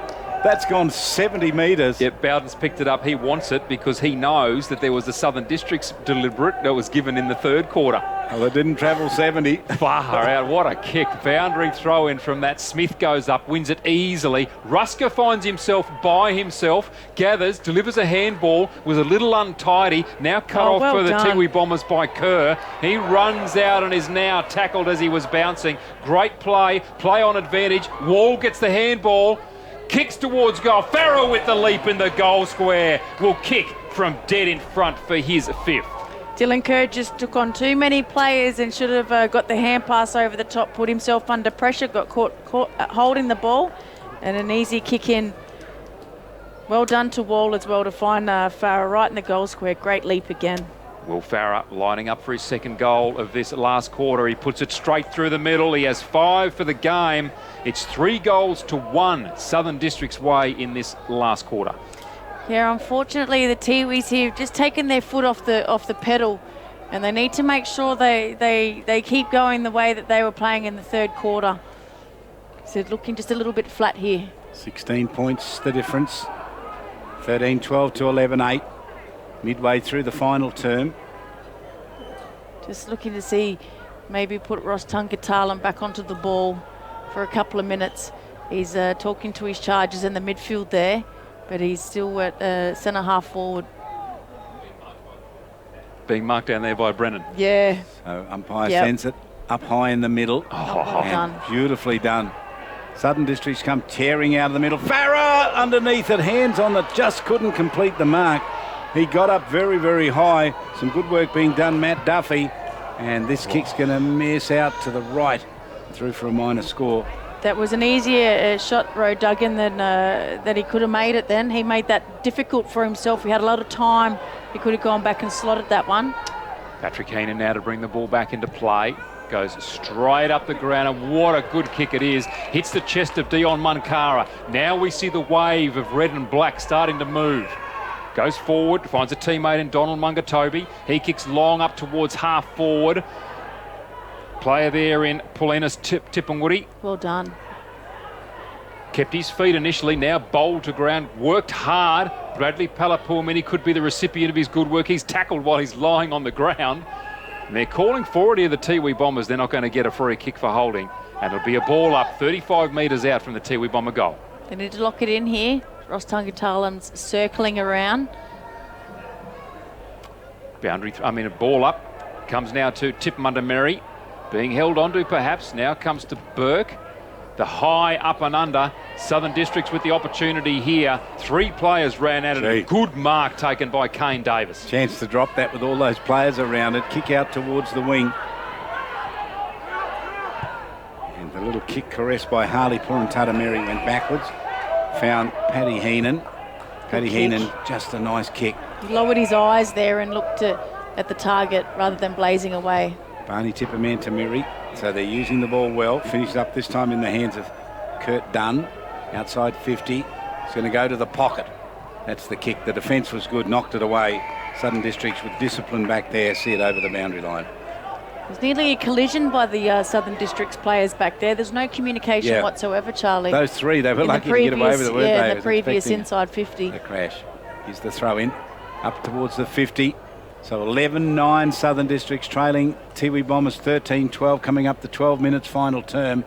That's gone 70 metres. Yep, Bowden's picked it up. He wants it because he knows that there was a Southern Districts deliberate that was given in the third quarter. Well, it didn't travel 70. Far out. What a kick. Boundary throw in from that. Smith goes up, wins it easily. Rusker finds himself by himself, gathers, delivers a handball, was a little untidy. Now cut off for the Tiwi Bombers by Kerr. He runs out and is now tackled as he was bouncing. Great play on advantage. Wall gets the handball. Kicks towards goal. Farrell with the leap in the goal square. Will kick from dead in front for his fifth. Dylan Kerr just took on too many players and should have got the hand pass over the top, put himself under pressure, got caught holding the ball, and an easy kick in. Well done to Wall as well to find Farah right in the goal square. Great leap again. Will Farah lining up for his second goal of this last quarter. He puts it straight through the middle. He has 5 for the game. It's 3-1 Southern Districts way in this last quarter. Yeah, unfortunately the Tiwis here have just taken their foot off the pedal, and they need to make sure they keep going the way that they were playing in the third quarter. So looking just a little bit flat here. 16 points the difference. 13-12 to 11-8. Midway through the final term. Just looking to see maybe put Ross Tungatalan back onto the ball for a couple of minutes. He's talking to his charges in the midfield there, but he's still at centre half forward. Being marked down there by Brennan. Yeah. So umpire sends it up high in the middle. Done. Beautifully done. Southern Districts come tearing out of the middle. Farah underneath it, hands on it, just couldn't complete the mark. He got up very, very high. Some good work being done, Matt Duffy. And this kick's going to miss out to the right, through for a minor score. That was an easier shot, Duggan, than he could have made it then. He made that difficult for himself. He had a lot of time. He could have gone back and slotted that one. Patrick Heenan now to bring the ball back into play. Goes straight up the ground, and what a good kick it is. Hits the chest of Dion Munkara. Now we see the wave of red and black starting to move. Goes forward, finds a teammate in Donald Mungatobi. He kicks long up towards half forward. Player there in Paulinus Tipunguri. Well done. Kept his feet initially, now bowled to ground, worked hard. Bradley Palapurmini could be the recipient of his good work. He's tackled while he's lying on the ground. And they're calling forward here, the Tiwi Bombers. They're not going to get a free kick for holding. And it'll be a ball up 35 metres out from the Tiwi Bomber goal. They need to lock it in here. Ross Tungatalan's circling around. A ball up. Comes now to Tip Mundamerry. Being held onto perhaps. Now comes to Burke. The high up and under. Southern Districts with the opportunity here. 3 players ran at it. Good mark taken by Kane Davis. Chance to drop that with all those players around it. Kick out towards the wing. And the little kick caressed by Harley Purantatameri went backwards. Found Paddy Heenan. Paddy Heenan, just a nice kick. He lowered his eyes there and looked at the target rather than blazing away. Barney Tipperman-Tamiri. So they're using the ball well. Finished up this time in the hands of Kurt Dunn. Outside 50. He's going to go to the pocket. That's the kick. The defence was good. Knocked it away. Southern Districts with discipline back there. See it over the boundary line. There's nearly a collision by the Southern Districts players back there. There's no communication whatsoever, Charlie. Those 3, they were lucky to get away with it, weren't they? Yeah, in the previous inside 50. The crash. Here's the throw in. Up towards the 50. So 11-9 Southern Districts trailing Tiwi Bombers 13-12 coming up the 12 minutes final term.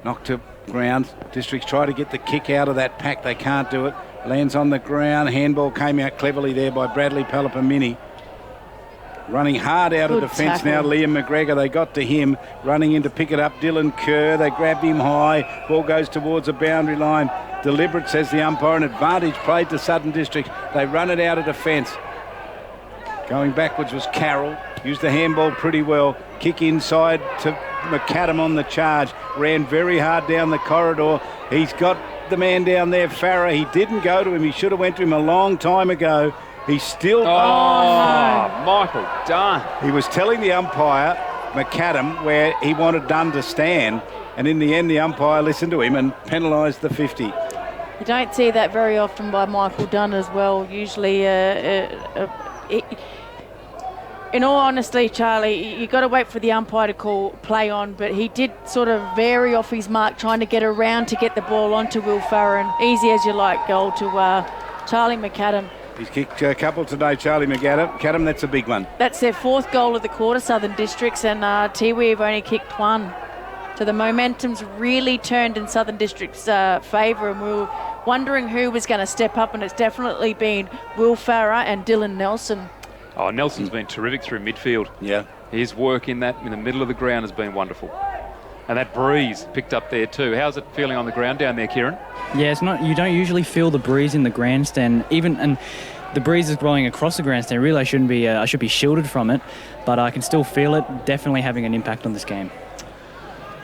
Knocked to ground. Districts try to get the kick out of that pack. They can't do it. Lands on the ground. Handball came out cleverly there by Bradley Palapamini. Running hard out of defence now, Liam McGregor. They got to him. Running in to pick it up, Dylan Kerr. They grabbed him high. Ball goes towards the boundary line. Deliberate, says the umpire. An advantage played to Southern District. They run it out of defence. Going backwards was Carroll. Used the handball pretty well. Kick inside to McAdam on the charge. Ran very hard down the corridor. He's got the man down there, Farah. He didn't go to him. He should have went to him a long time ago. He's still... no. Michael Dunn. He was telling the umpire, McAdam, where he wanted Dunn to stand. And in the end, the umpire listened to him and penalised the 50. You don't see that very often by Michael Dunn as well. Usually... in all honesty, Charlie, you got to wait for the umpire to call play on, but he did sort of vary off his mark, trying to get around to get the ball onto Will Farron. Easy as you like goal to Charlie McAdam. He's kicked a couple today, Charlie McAdam. That's a big one. That's their 4th goal of the quarter, Southern Districts, and Tiwi have only kicked 1. So the momentum's really turned in Southern Districts' favour, and we were wondering who was going to step up, and it's definitely been Will Farrer and Dylan Nelson. Oh, Nelson's been terrific through midfield. Yeah. His work in the middle of the ground has been wonderful. And that breeze picked up there too. How's it feeling on the ground down there, Kieran? Yeah, it's not. You don't usually feel the breeze in the grandstand. And the breeze is blowing across the grandstand. Really, I should be shielded from it, but I can still feel it. Definitely having an impact on this game.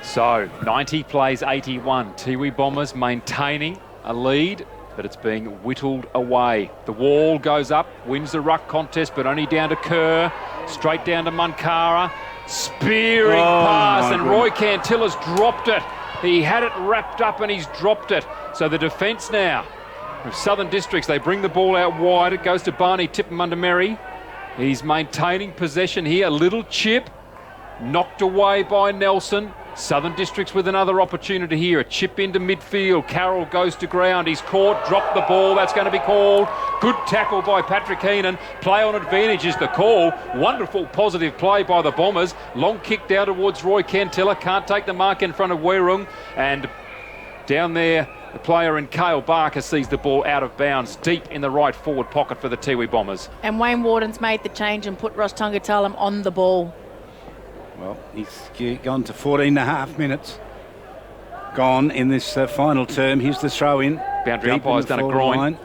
So 90 plays 81. Tiwi Bombers maintaining a lead, but it's being whittled away. The wall goes up, wins the ruck contest, but only down to Kerr. Straight down to Munkara. Spearing pass, and Roy Cantilla's dropped it. He had it wrapped up and he's dropped it. So the defence now of Southern Districts, they bring the ball out wide. It goes to Barney Tipperman-Tamiri. He's maintaining possession here. Little chip, knocked away by Nelson. Southern Districts with another opportunity here. A chip into midfield. Carroll goes to ground. He's caught, dropped the ball. That's going to be called. Good tackle by Patrick Heenan. Play on advantage is the call. Wonderful positive play by the Bombers. Long kick down towards Roy Cantilla. Can't take the mark in front of Werung. And down there, the player in Cale Barker sees the ball out of bounds, deep in the right forward pocket for the Tiwi Bombers. And Wayne Warden's made the change and put Ross Tungatalam on the ball. Well, he's gone to 14.5 minutes. Gone in this final term. Here's the throw in. Boundary umpire's done a groin. Line.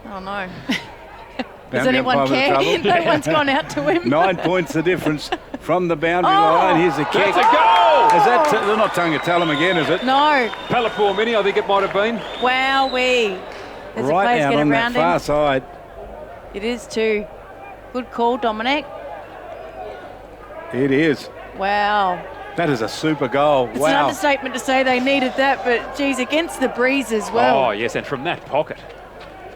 Oh, no. Does anyone care? No one's gone out to him. 9 points the difference from the boundary line. Here's a kick. That's a goal! Is that they're not Tungatalam again, is it? No. Palapur Mini, I think it might have been. Wowee. There's right out on that far side. It is too. Good call, Dominic. It is. Wow. That is a super goal. It's an understatement to say they needed that, but geez, against the breeze as well. Oh, yes, and from that pocket.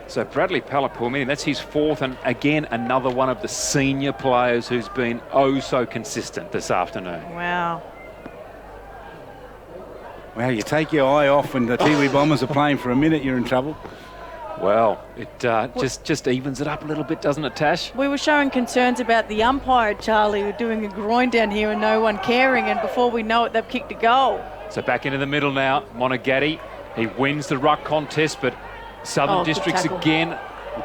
So Bradley Palapur, that's his 4th, and again, another one of the senior players who's been oh so consistent this afternoon. Wow. Well, you take your eye off when the Tiwi Bombers are playing for a minute, you're in trouble. Well, it just evens it up a little bit, doesn't it, Tash? We were showing concerns about the umpire, Charlie, who doing a groin down here and no one caring, and before we know it, they've kicked a goal. So back into the middle now, Monagatti. He wins the ruck contest, but Southern Districts again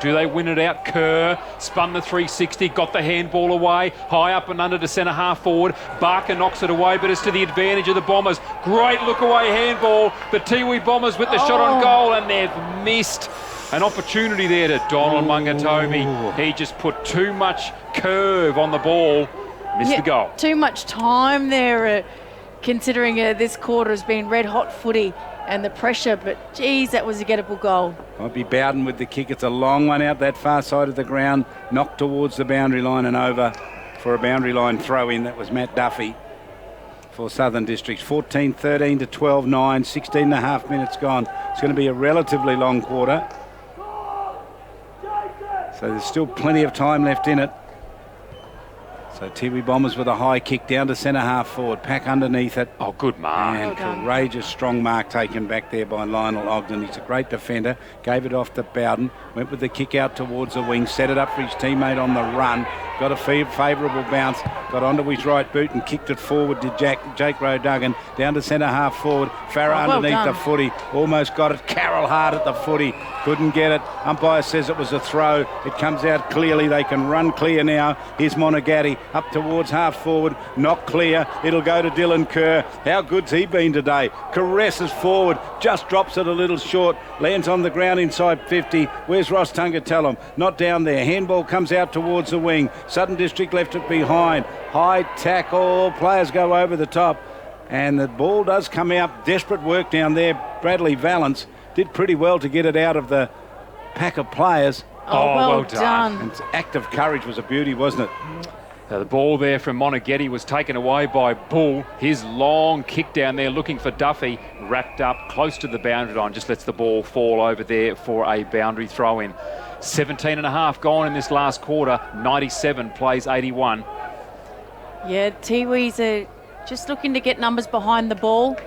Do they win it out? Kerr spun the 360, got the handball away, high up and under to centre half forward. Barker knocks it away, but it's to the advantage of the Bombers. Great look away handball. The Tiwi Bombers with the shot on goal, and they've missed an opportunity there to Donald Mungatomi. He just put too much curve on the ball, missed the goal. Too much time there, considering this quarter has been red hot footy and the pressure, but geez, that was a gettable goal. Might be Bowden with the kick. It's a long one out that far side of the ground, knocked towards the boundary line and over for a boundary line throw in. That was Matt Duffy for Southern Districts. 14-13 to 12-9, 16 and a half minutes gone. It's going to be a relatively long quarter, so there's still plenty of time left in it. So Tiwi Bombers with a high kick down to centre half forward. Pack underneath it. Oh, good mark. And courageous, strong mark taken back there by Lionel Ogden. He's a great defender. Gave it off to Bowden. Went with the kick out towards the wing. Set it up for his teammate on the run. Got a favourable bounce. Got onto his right boot and kicked it forward to Jake Rowe-Duggan. Down to centre half forward. Farah underneath the footy. Almost got it. Carroll hard at the footy. Couldn't get it. Umpire says it was a throw. It comes out clearly. They can run clear now. Here's Monagatti up towards half forward. Not clear. It'll go to Dylan Kerr. How good's he been today? Caresses forward. Just drops it a little short. Lands on the ground inside 50. Where's Ross Tungatellum? Not down there. Handball comes out towards the wing. Southern District left it behind. High tackle. Players go over the top. And the ball does come out. Desperate work down there. Bradley Valance did pretty well to get it out of the pack of players. Oh, well done. And act of courage was a beauty, wasn't it? The ball there from Monaghetti was taken away by Bull. His long kick down there looking for Duffy, wrapped up close to the boundary line, just lets the ball fall over there for a boundary throw in. 17 and a half gone in this last quarter. 97 plays 81. Yeah, Tiwi's are just looking to get numbers behind the ball.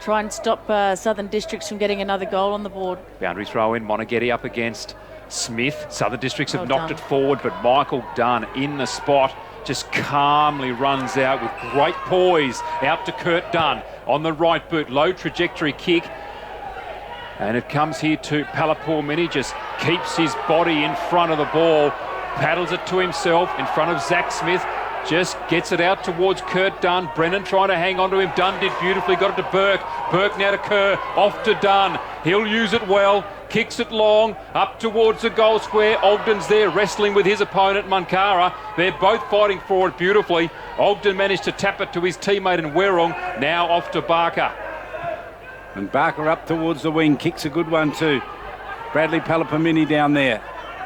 Try and stop Southern Districts from getting another goal on the board. Boundary throw in, Monaghetti up against Smith. Southern Districts have knocked it forward, but Michael Dunn in the spot just calmly runs out with great poise out to Kurt Dunn on the right boot. Low trajectory kick. And it comes here to Palapur Mini, just keeps his body in front of the ball, paddles it to himself in front of Zach Smith. Just gets it out towards Kurt Dunn. Brennan trying to hang on to him. Dunn did beautifully. Got it to Burke. Burke now to Kerr. Off to Dunn. He'll use it well. Kicks it long. Up towards the goal square. Ogden's there wrestling with his opponent, Munkara. They're both fighting for it beautifully. Ogden managed to tap it to his teammate in Werrong. Now off to Barker. And Barker up towards the wing. Kicks a good one too. Bradley Palapamini down there.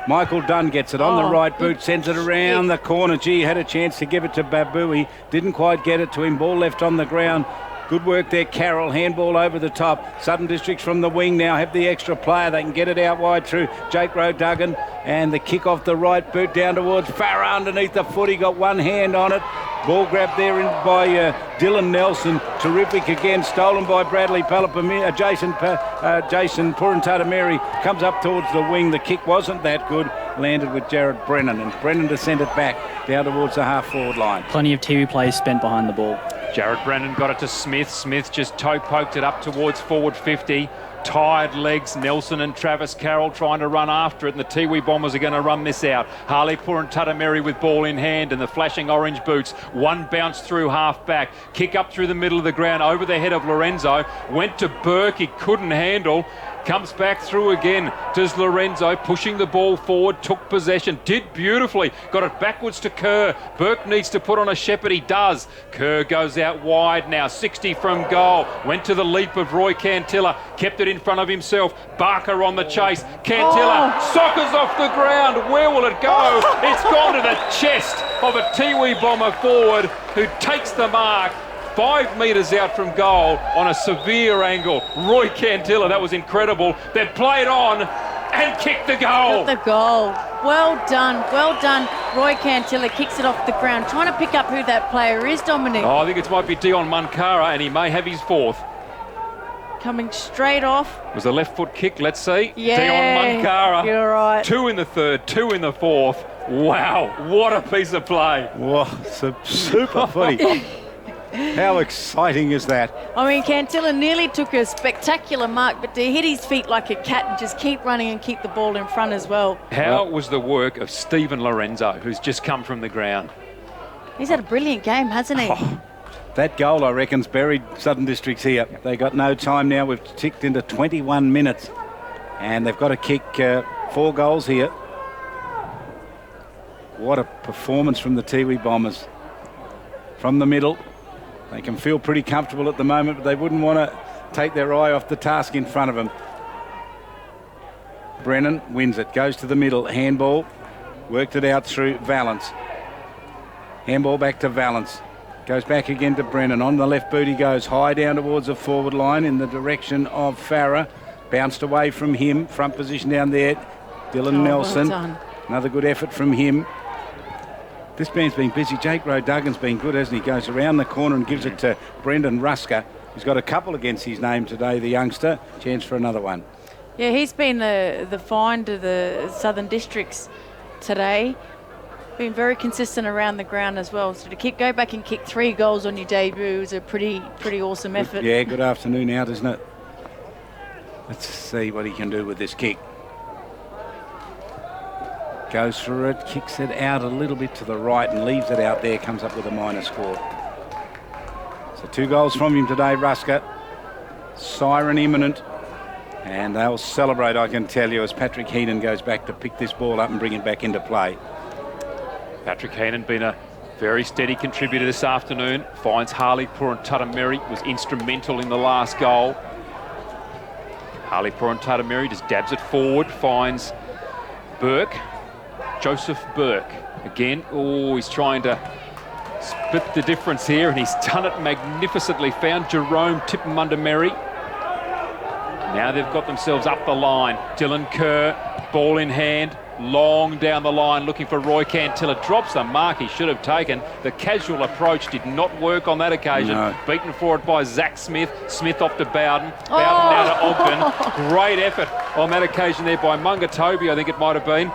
Michael Dunn gets it on the right boot, sends it around the corner. Gee, had a chance to give it to Babui. Didn't quite get it to him. Ball left on the ground. Good work there, Carroll. Handball over the top. Southern Districts from the wing now have the extra player. They can get it out wide through Jake Rowe-Duggan. And the kick off the right boot down towards Farah underneath the foot. He got one hand on it. Ball grabbed there by Dylan Nelson. Terrific again. Stolen by Bradley Palapamini. Jason Purantata-Mary comes up towards the wing. The kick wasn't that good. Landed with Jared Brennan. And Brennan to send it back down towards the half-forward line. Plenty of Tiwi players spent behind the ball. Jared Brennan got it to Smith. Smith just toe poked it up towards forward 50. Tired legs, Nelson and Travis Carroll trying to run after it, and the Tiwi Bombers are going to run this out. Harley Purantata-Mary with ball in hand and the flashing orange boots. One bounce through half back, kick up through the middle of the ground over the head of Lorenzo. Went to Burke, he couldn't handle. Comes back through again. Does Lorenzo pushing the ball forward, took possession, did beautifully, got it backwards to Kerr. Burke needs to put on a shepherd, he does. Kerr goes out wide now, 60 from goal. Went to the leap of Roy Cantilla, kept it in front of himself. Barker on the chase. Cantilla soccers off the ground. Where will it go? It's gone to the chest of a Tiwi Bomber forward who takes the mark. 5 metres out from goal on a severe angle. Roy Cantilla, that was incredible. They played on and kicked the goal. Got the goal. Well done, well done. Roy Cantilla kicks it off the ground, trying to pick up who that player is, Dominic. Oh, I think it might be Dion Munkara, and he may have his fourth. Coming straight off. Was a left foot kick, let's see. Yeah, Dion Munkara. You're right. 2 in the third, 2 in the fourth. Wow, what a piece of play. Whoa, super footy. How exciting is that? I mean, Cantilla nearly took a spectacular mark, but to hit his feet like a cat and just keep running and keep the ball in front as well. How was the work of Stephen Lorenzo, who's just come from the ground? He's had a brilliant game, hasn't he? Oh, that goal, I reckon's buried Southern Districts here. They got no time now. We've ticked into 21 minutes. And they've got to kick 4 goals here. What a performance from the Tiwi Bombers. From the middle. They can feel pretty comfortable at the moment, but they wouldn't want to take their eye off the task in front of them. Brennan wins it. Goes to the middle. Handball. Worked it out through Valence. Handball back to Valence. Goes back again to Brennan. On the left boot he goes. High down towards the forward line in the direction of Farah. Bounced away from him. Front position down there. Dylan Nelson. Well done. Another good effort from him. This man's been busy. Jake Rowe-Duggan's been good, hasn't he? Goes around the corner and gives it to Brendan Rusker. He's got a couple against his name today, the youngster. Chance for another one. Yeah, he's been the find of the Southern Districts today. Been very consistent around the ground as well. So to go back and kick 3 goals on your debut is a pretty awesome effort. Yeah, good afternoon out, isn't it? Let's see what he can do with this kick. Goes for it, kicks it out a little bit to the right and leaves it out there, comes up with a minor score. So 2 goals from him today, Rusker. Siren imminent. And they'll celebrate, I can tell you, as Patrick Heenan goes back to pick this ball up and bring it back into play. Patrick Heenan been a very steady contributor this afternoon. Finds Harleypur and Tutameri, was instrumental in the last goal. Harleypur and Tutameri just dabs it forward, finds Burke. Joseph Burke again. Oh, he's trying to split the difference here, and he's done it magnificently. Found Jerome Tipmundameri. Now they've got themselves up the line. Dylan Kerr, ball in hand, long down the line, looking for Roy Cantilla. Drops the mark he should have taken. The casual approach did not work on that occasion. No. Beaten forward by Zach Smith. Smith off to Bowden. Bowden now to Ogden. Great effort on that occasion there by Mungatobi, I think it might have been.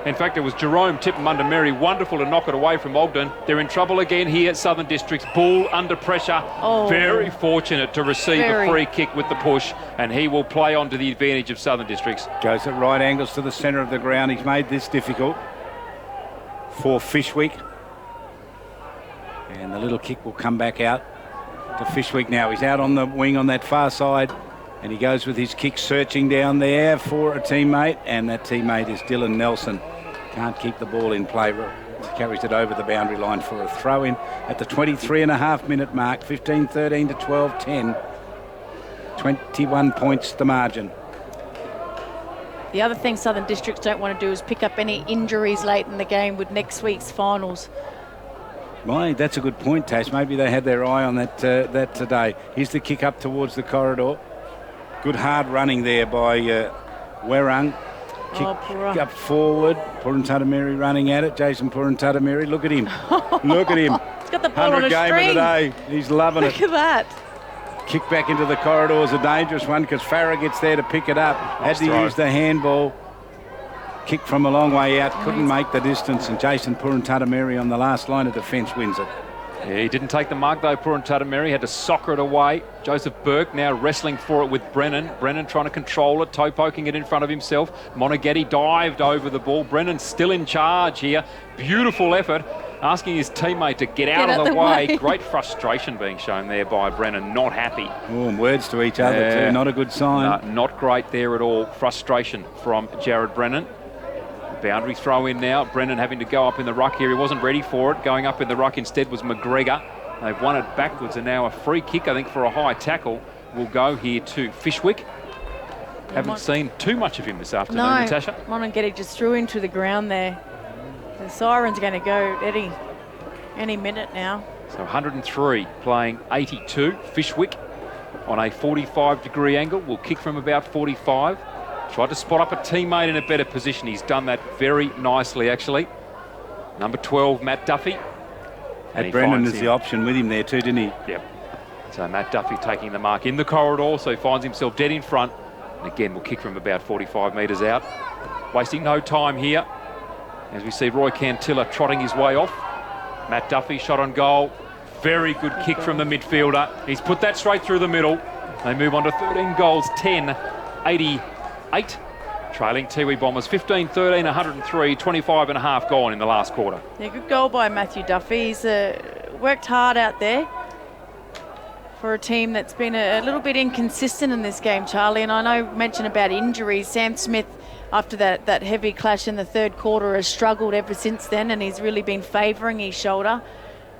In fact, it was Jerome Tipmundameri. Wonderful to knock it away from Ogden. They're in trouble again here at Southern Districts. Bull under pressure. Very fortunate to receive a free kick with the push, and he will play on to the advantage of Southern Districts. Goes at right angles to the centre of the ground. He's made this difficult for Fishwick. And the little kick will come back out to Fishwick now. He's out on the wing on that far side. And he goes with his kick, searching down there for a teammate, and that teammate is Dylan Nelson. Can't keep the ball in play. Carries it over the boundary line for a throw-in at the 23.5-minute mark. 15-13 to 12-10. 21 points the margin. The other thing Southern Districts don't want to do is pick up any injuries late in the game with next week's finals. Right, that's a good point, Tash. Maybe they had their eye on that today. Here's the kick up towards the corridor. Good hard running there by Werrung. Kick up forward. Puruntatameri running at it. Jason Puruntatameri. Look at him. Look at him. He's got the ball on a 100 gamer string. today. He's loving it. Look at that. Kick back into the corridor is a dangerous one because Farah gets there to pick it up. Had to use the handball. Kick from a long way out. Couldn't make the distance. And Jason Puruntatameri on the last line of defence wins it. Yeah, he didn't take the mark though, Puruntatameri. Had to soccer it away. Joseph Burke now wrestling for it with Brennan. Brennan trying to control it, toe poking it in front of himself. Monaghetti dived over the ball. Brennan still in charge here. Beautiful effort. Asking his teammate to get out of the way. Great frustration being shown there by Brennan. Not happy. Oh, and words to each other too. Not a good sign. No, not great there at all. Frustration from Jared Brennan. Boundary throw in now. Brennan having to go up in the ruck here. He wasn't ready for it. Going up in the ruck instead was McGregor. They've won it backwards, and now a free kick, I think, for a high tackle will go here to Fishwick. Haven't seen too much of him this afternoon, Natasha. Monaghetti just threw into the ground there. The siren's going to go any minute now. So 103 playing 82. Fishwick on a 45-degree angle. Will kick from about 45. Tried to spot up a teammate in a better position. He's done that very nicely, actually. Number 12, Matt Duffy. Had Brendan as the option with him there too, didn't he? Yep. So Matt Duffy taking the mark in the corridor, so he finds himself dead in front. And again, will kick from about 45 metres out. Wasting no time here, as we see Roy Cantilla trotting his way off. Matt Duffy, shot on goal. Very good kick from the midfielder. He's put that straight through the middle. They move on to 13 goals, 10-88. Trailing Tiwi Bombers 15-13, 103, 25 and a half gone in the last quarter. Yeah, good goal by Matthew Duffy. He's worked hard out there for a team that's been a little bit inconsistent in this game, Charlie. And I know you mentioned about injuries. Sam Smith, after that heavy clash in the third quarter, has struggled ever since then, and he's really been favouring his shoulder.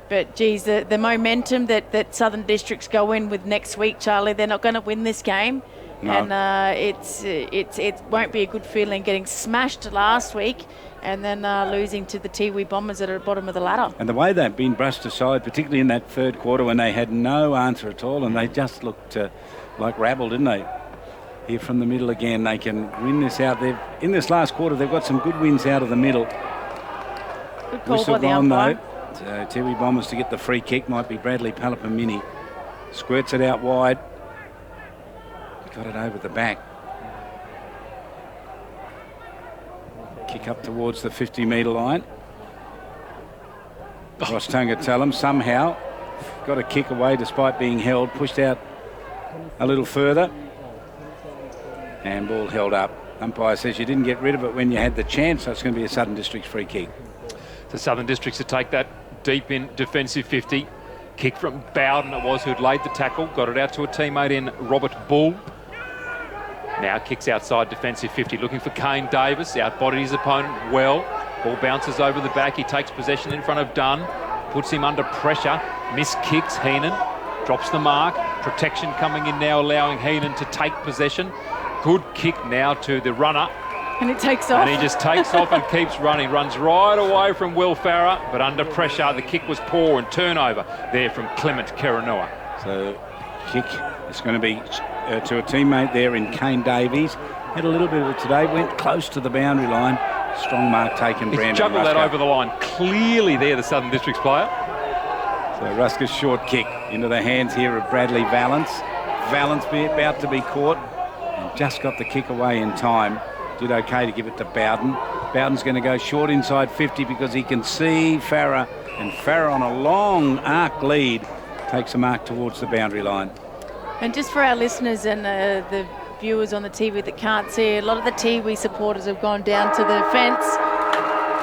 But, geez, the momentum that Southern Districts go in with next week, Charlie, they're not going to win this game. No. And it won't be a good feeling getting smashed last week and then losing to the Tiwi Bombers at the bottom of the ladder. And the way they've been brushed aside, particularly in that third quarter when they had no answer at all, and they just looked like rabble, didn't they? Here from the middle again, they can win this out. In this last quarter, they've got some good wins out of the middle. Good call by the umpire. So Tiwi Bombers to get the free kick might be Bradley Palapamini. Squirts it out wide. Got it over the back. Kick up towards the 50-metre line. Ross Tungatallum somehow got a kick away despite being held, pushed out a little further. And ball held up. Umpire says you didn't get rid of it when you had the chance, so it's going to be a Southern Districts free kick. So Southern Districts to take that deep in defensive 50. Kick from Bowden it was who'd laid the tackle, got it out to a teammate in Robert Bull. Now kicks outside defensive 50, looking for Kane Davis, outbodied his opponent well. Ball bounces over the back, he takes possession in front of Dunn, puts him under pressure, miskicks Heenan, drops the mark, protection coming in now, allowing Heenan to take possession. Good kick now to the runner. And it takes off. And he just takes off and keeps running. Runs right away from Will Farrer, but under pressure, the kick was poor and turnover there from Clement Keranua. So kick is going to be to a teammate there in Kane Davies. Had a little bit of it today, went close to the boundary line. Strong mark taken, Brandon. He's juggled that over the line. Clearly there, the Southern Districts player. So Ruska's short kick into the hands here of Bradley Valance. Valance about to be caught and just got the kick away in time. Did okay to give it to Bowden. Bowden's going to go short inside 50 because he can see Farrer, and Farrer on a long arc lead takes a mark towards the boundary line. And just for our listeners and the viewers on the TV that can't see, a lot of the Tiwi supporters have gone down to the fence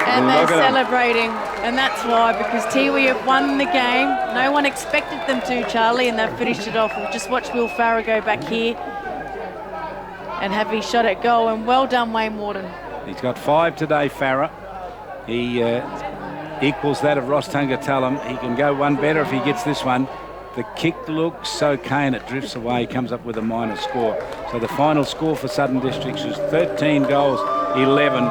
and they're celebrating. And that's why, because Tiwi have won the game. No one expected them to, Charlie, and they've finished it off. We'll just watch Will Farrer go back here and have his shot at goal. And well done, Wayne Warden. He's got 5 today, Farrer. He equals that of Ross Tungatallum. He can go one better if he gets this one. The kick looks okay and it drifts away, comes up with a minor score. So the final score for Southern Districts is 13 goals, 11.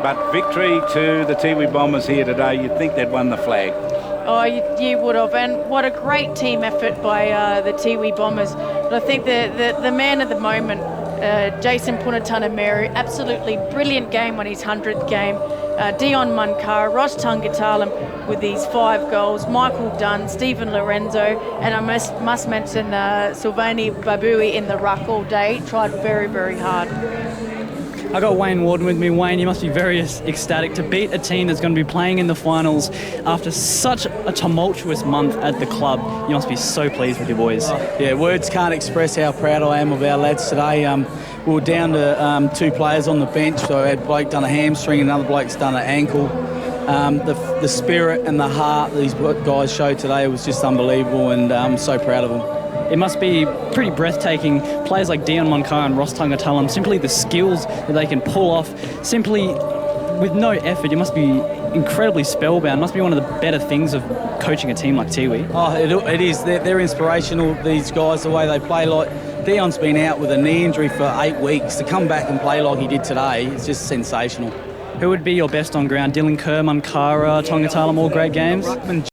But victory to the Tiwi Bombers here today. You'd think they'd won the flag. Oh, you would have. And what a great team effort by the Tiwi Bombers. But I think the man of the moment, Jason Punatana-Mary, absolutely brilliant game on his 100th game. Dion Munkara, Ross Tungatallum with these 5 goals, Michael Dunn, Stephen Lorenzo, and I must mention Silvani Babui in the ruck all day. Tried very, very hard. I got Wayne Warden with me. Wayne, you must be very ecstatic to beat a team that's going to be playing in the finals after such a tumultuous month at the club. You must be so pleased with your boys. Yeah, words can't express how proud I am of our lads today. We were down to 2 players on the bench, so I had a bloke done a hamstring and another bloke's done an ankle. The spirit and the heart these guys showed today was just unbelievable, and I'm so proud of them. It must be pretty breathtaking. Players like Dion Moncur and Ross Tungatallum, simply the skills that they can pull off, simply with no effort. It must be incredibly spellbound. It must be one of the better things of coaching a team like Tiwi. Oh, it is. They're inspirational, these guys, the way they play. Like Dion's been out with a knee injury for 8 weeks. To come back and play like he did today, it's just sensational. Who would be your best on ground? Dylan Kerr, Munkara, Tungatallum, all great games?